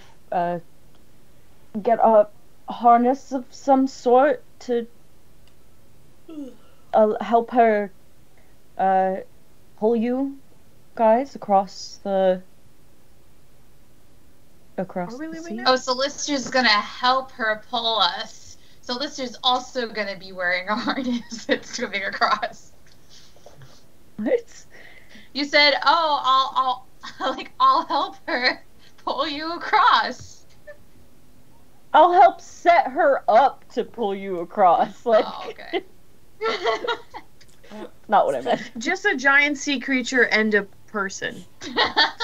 get a harness of some sort to, help her, pull you guys across the Are we the leaving sea. now? Oh, so Lister's gonna help her pull us. So Lister's also gonna be wearing a harness and swimming across. What? You said, "Oh, I'll help her pull you across." I'll help set her up to pull you across. Like, Oh, okay. not what I meant. Just a giant sea creature and a person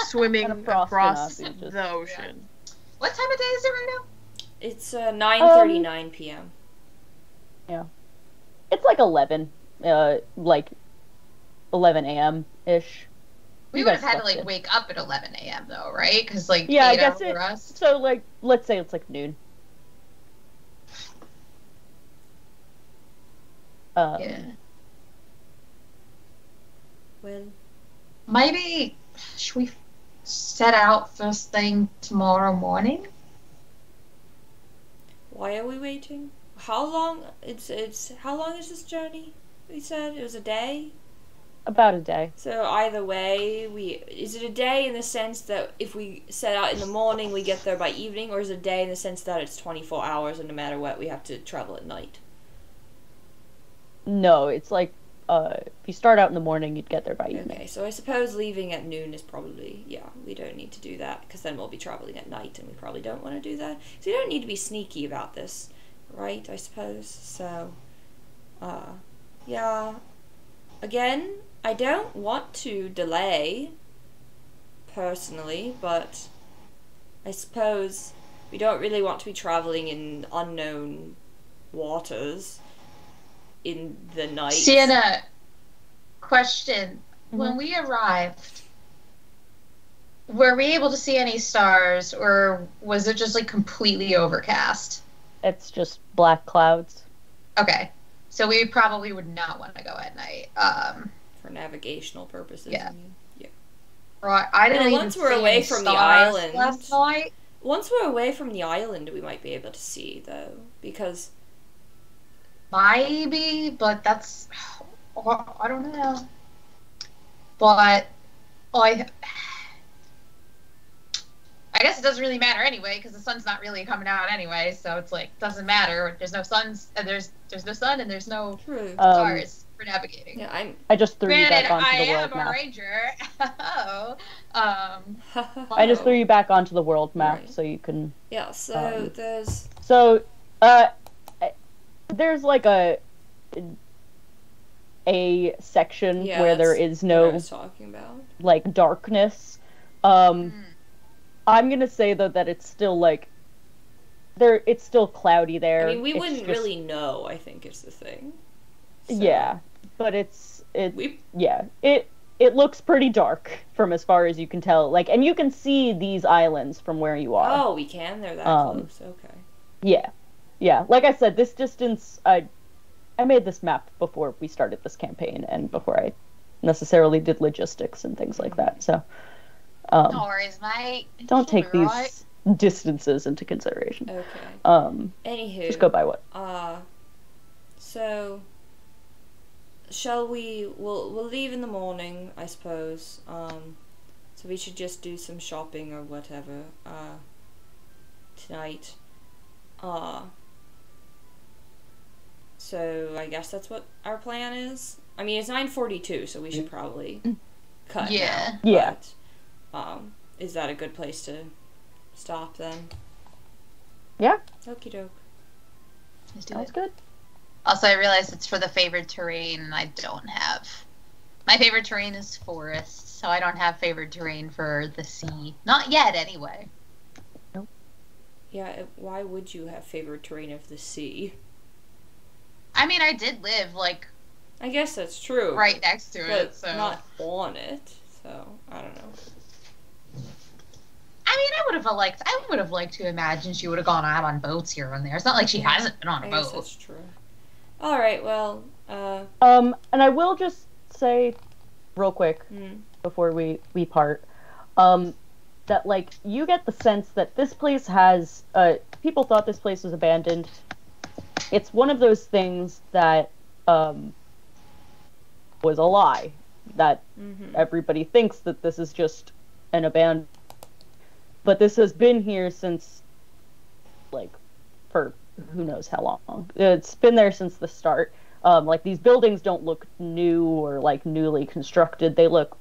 swimming And a frost across cannot be just- the ocean. What time of day is it right now? It's 9:39 p.m. It's like 11, like 11 a.m. ish. We You would guys have had to slept in. wake up at 11 a.m. though, right? Because Yeah, I 8 guess hour it. rest. So like, let's say it's like noon. Yeah. Well, Maybe should we set out first thing tomorrow morning? why are we waiting? How long? It's how long is this journey? We said it was a day. About a day. So either way, is it a day in the sense that if we set out in the morning, we get there by evening, or is it a day in the sense that it's 24 hours and no matter what, we have to travel at night? No, it's like, if you start out in the morning, you'd get there by evening. Okay, so I suppose leaving at noon is probably, we don't need to do that, because then we'll be traveling at night, and we probably don't want to do that. So you don't need to be sneaky about this, right, I suppose? So, yeah. Again, I don't want to delay, personally, but I suppose we don't really want to be traveling in unknown waters in the night. Sienna, question. Mhm. When we arrived, were we able to see any stars, or was it just like completely overcast? It's just black clouds. Okay. So we probably would not want to go at night. For navigational purposes. Yeah. I mean. Right. I didn't And even once we're see away any from the stars island- last night. Once we're away from the island, we might be able to see, though, because Maybe, but that's I don't know. But I guess it doesn't really matter anyway because the sun's not really coming out anyway, so it's like doesn't matter. There's no suns, and there's no sun, and there's no true. stars for navigating. Yeah, I just threw you Granted, back onto I the world am a map. ranger. I just threw you back onto the world map Right. so you can. Yeah, so there's So, there's like a section Yeah, where there that's is what I no was talking about. like darkness. I'm gonna say though that it's still like it's still cloudy there. I mean, we It's wouldn't just- really know, I think, is the thing. So, Yeah, but We it looks pretty dark from as far as you can tell. Like, and you can see these islands from where you are. Oh, we can? They're that close. Okay. Yeah. Like I said, this distance, I made this map before we started this campaign and before I necessarily did logistics and things like that. So, no worries, mate. don't She'll take be these right. distances into consideration. Okay. Anywho. Just go by what. So shall we'll leave in the morning, I suppose. So we should just do some shopping or whatever tonight. So I guess that's what our plan is. I mean, it's 9:42, so we should probably cut Yeah. now. Yeah. But, is that a good place to stop then? Yeah. Okie doke. Let's do Sounds it. good. Also, I realized it's for the favored terrain, and I don't have. My favorite terrain is forest, so I don't have favored terrain for the sea. Not yet, anyway. Yeah, why would you have favored terrain of the sea? I mean, I did live, like, I guess that's true. right next to But it, so. not on it, so I don't know. I mean, I would have liked to imagine she would have gone out on boats here and there. It's not like she hasn't been on a I guess boat. that's true. Alright, well, And I will just say, real quick, before we part, that, like, you get the sense that this place has, people thought this place was abandoned. It's one of those things that, was a lie. That everybody thinks that this is just an abandoned. But this has been here since, like, for who knows how long. It's been there since the start. Like, these buildings don't look new or, like, newly constructed. They look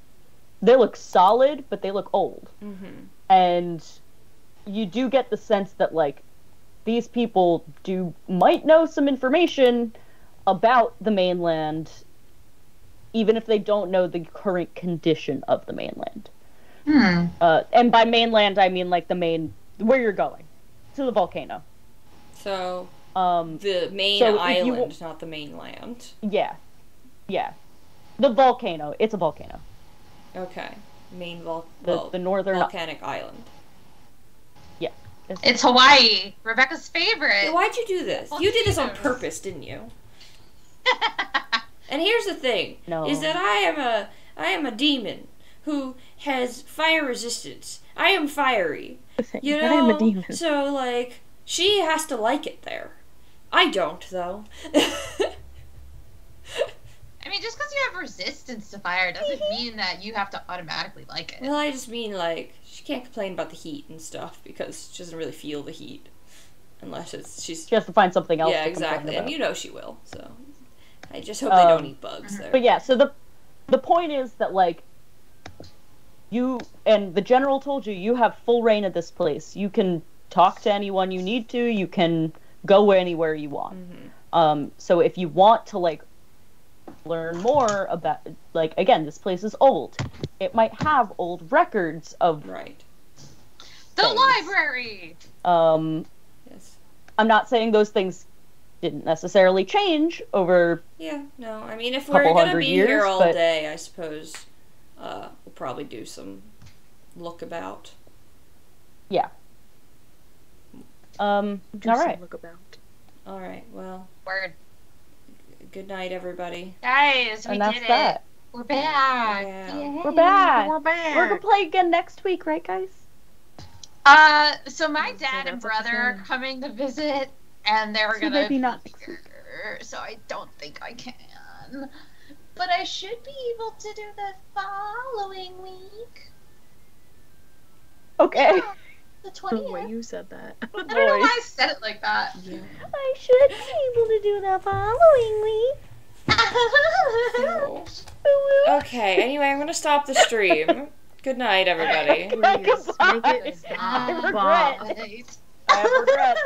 solid, but they look old. And you do get the sense that, like, these people might know some information about the mainland, even if they don't know the current condition of the mainland. And by mainland, I mean, like, where you're going. To the volcano. So, the main island, not the mainland. Yeah. Yeah. The volcano. It's a volcano. Okay. The northern... volcanic island. Yeah. It's Hawaii. Rebecca's favorite. Yeah, why'd you do this? You did this on purpose, didn't you? And here's the thing. No. Is that I am a demon who has fire resistance. I am fiery. You know? I am a demon. So, like, she has to like it there. I don't, though. I mean, just because you have resistance to fire doesn't mean that you have to automatically like it. Well, I just mean, like, she can't complain about the heat and stuff because she doesn't really feel the heat. Unless she has to find something else yeah, to exactly. complain about. And you know she will, so. I just hope they don't eat bugs there. But yeah, so the point is that, like, you, and the general told you have full reign of this place. You can talk to anyone you need to. You can go anywhere you want. So if you want to, like, learn more about, like, again, this place is old. It might have old records of right. The things. library! Yes. I'm not saying those things didn't necessarily change over... Yeah, no, I mean, if we're gonna be here all day, I suppose we'll probably do some lookabout. Yeah. Alright. Alright, well. Word. Good night, everybody. Guys, we did it. We're back. Yeah. We're back. We're back. We're gonna play again next week, right, guys? So my dad and brother are coming to visit, and they're gonna maybe not. So I don't think I can. But I should be able to do the following week. Okay. Yeah, the 20th. The way you said that. I don't know why I said it like that. Yeah. I should be able to do the following week. So. Okay, anyway, I'm gonna stop the stream. Good night, everybody. Please, make it I regret. I regret.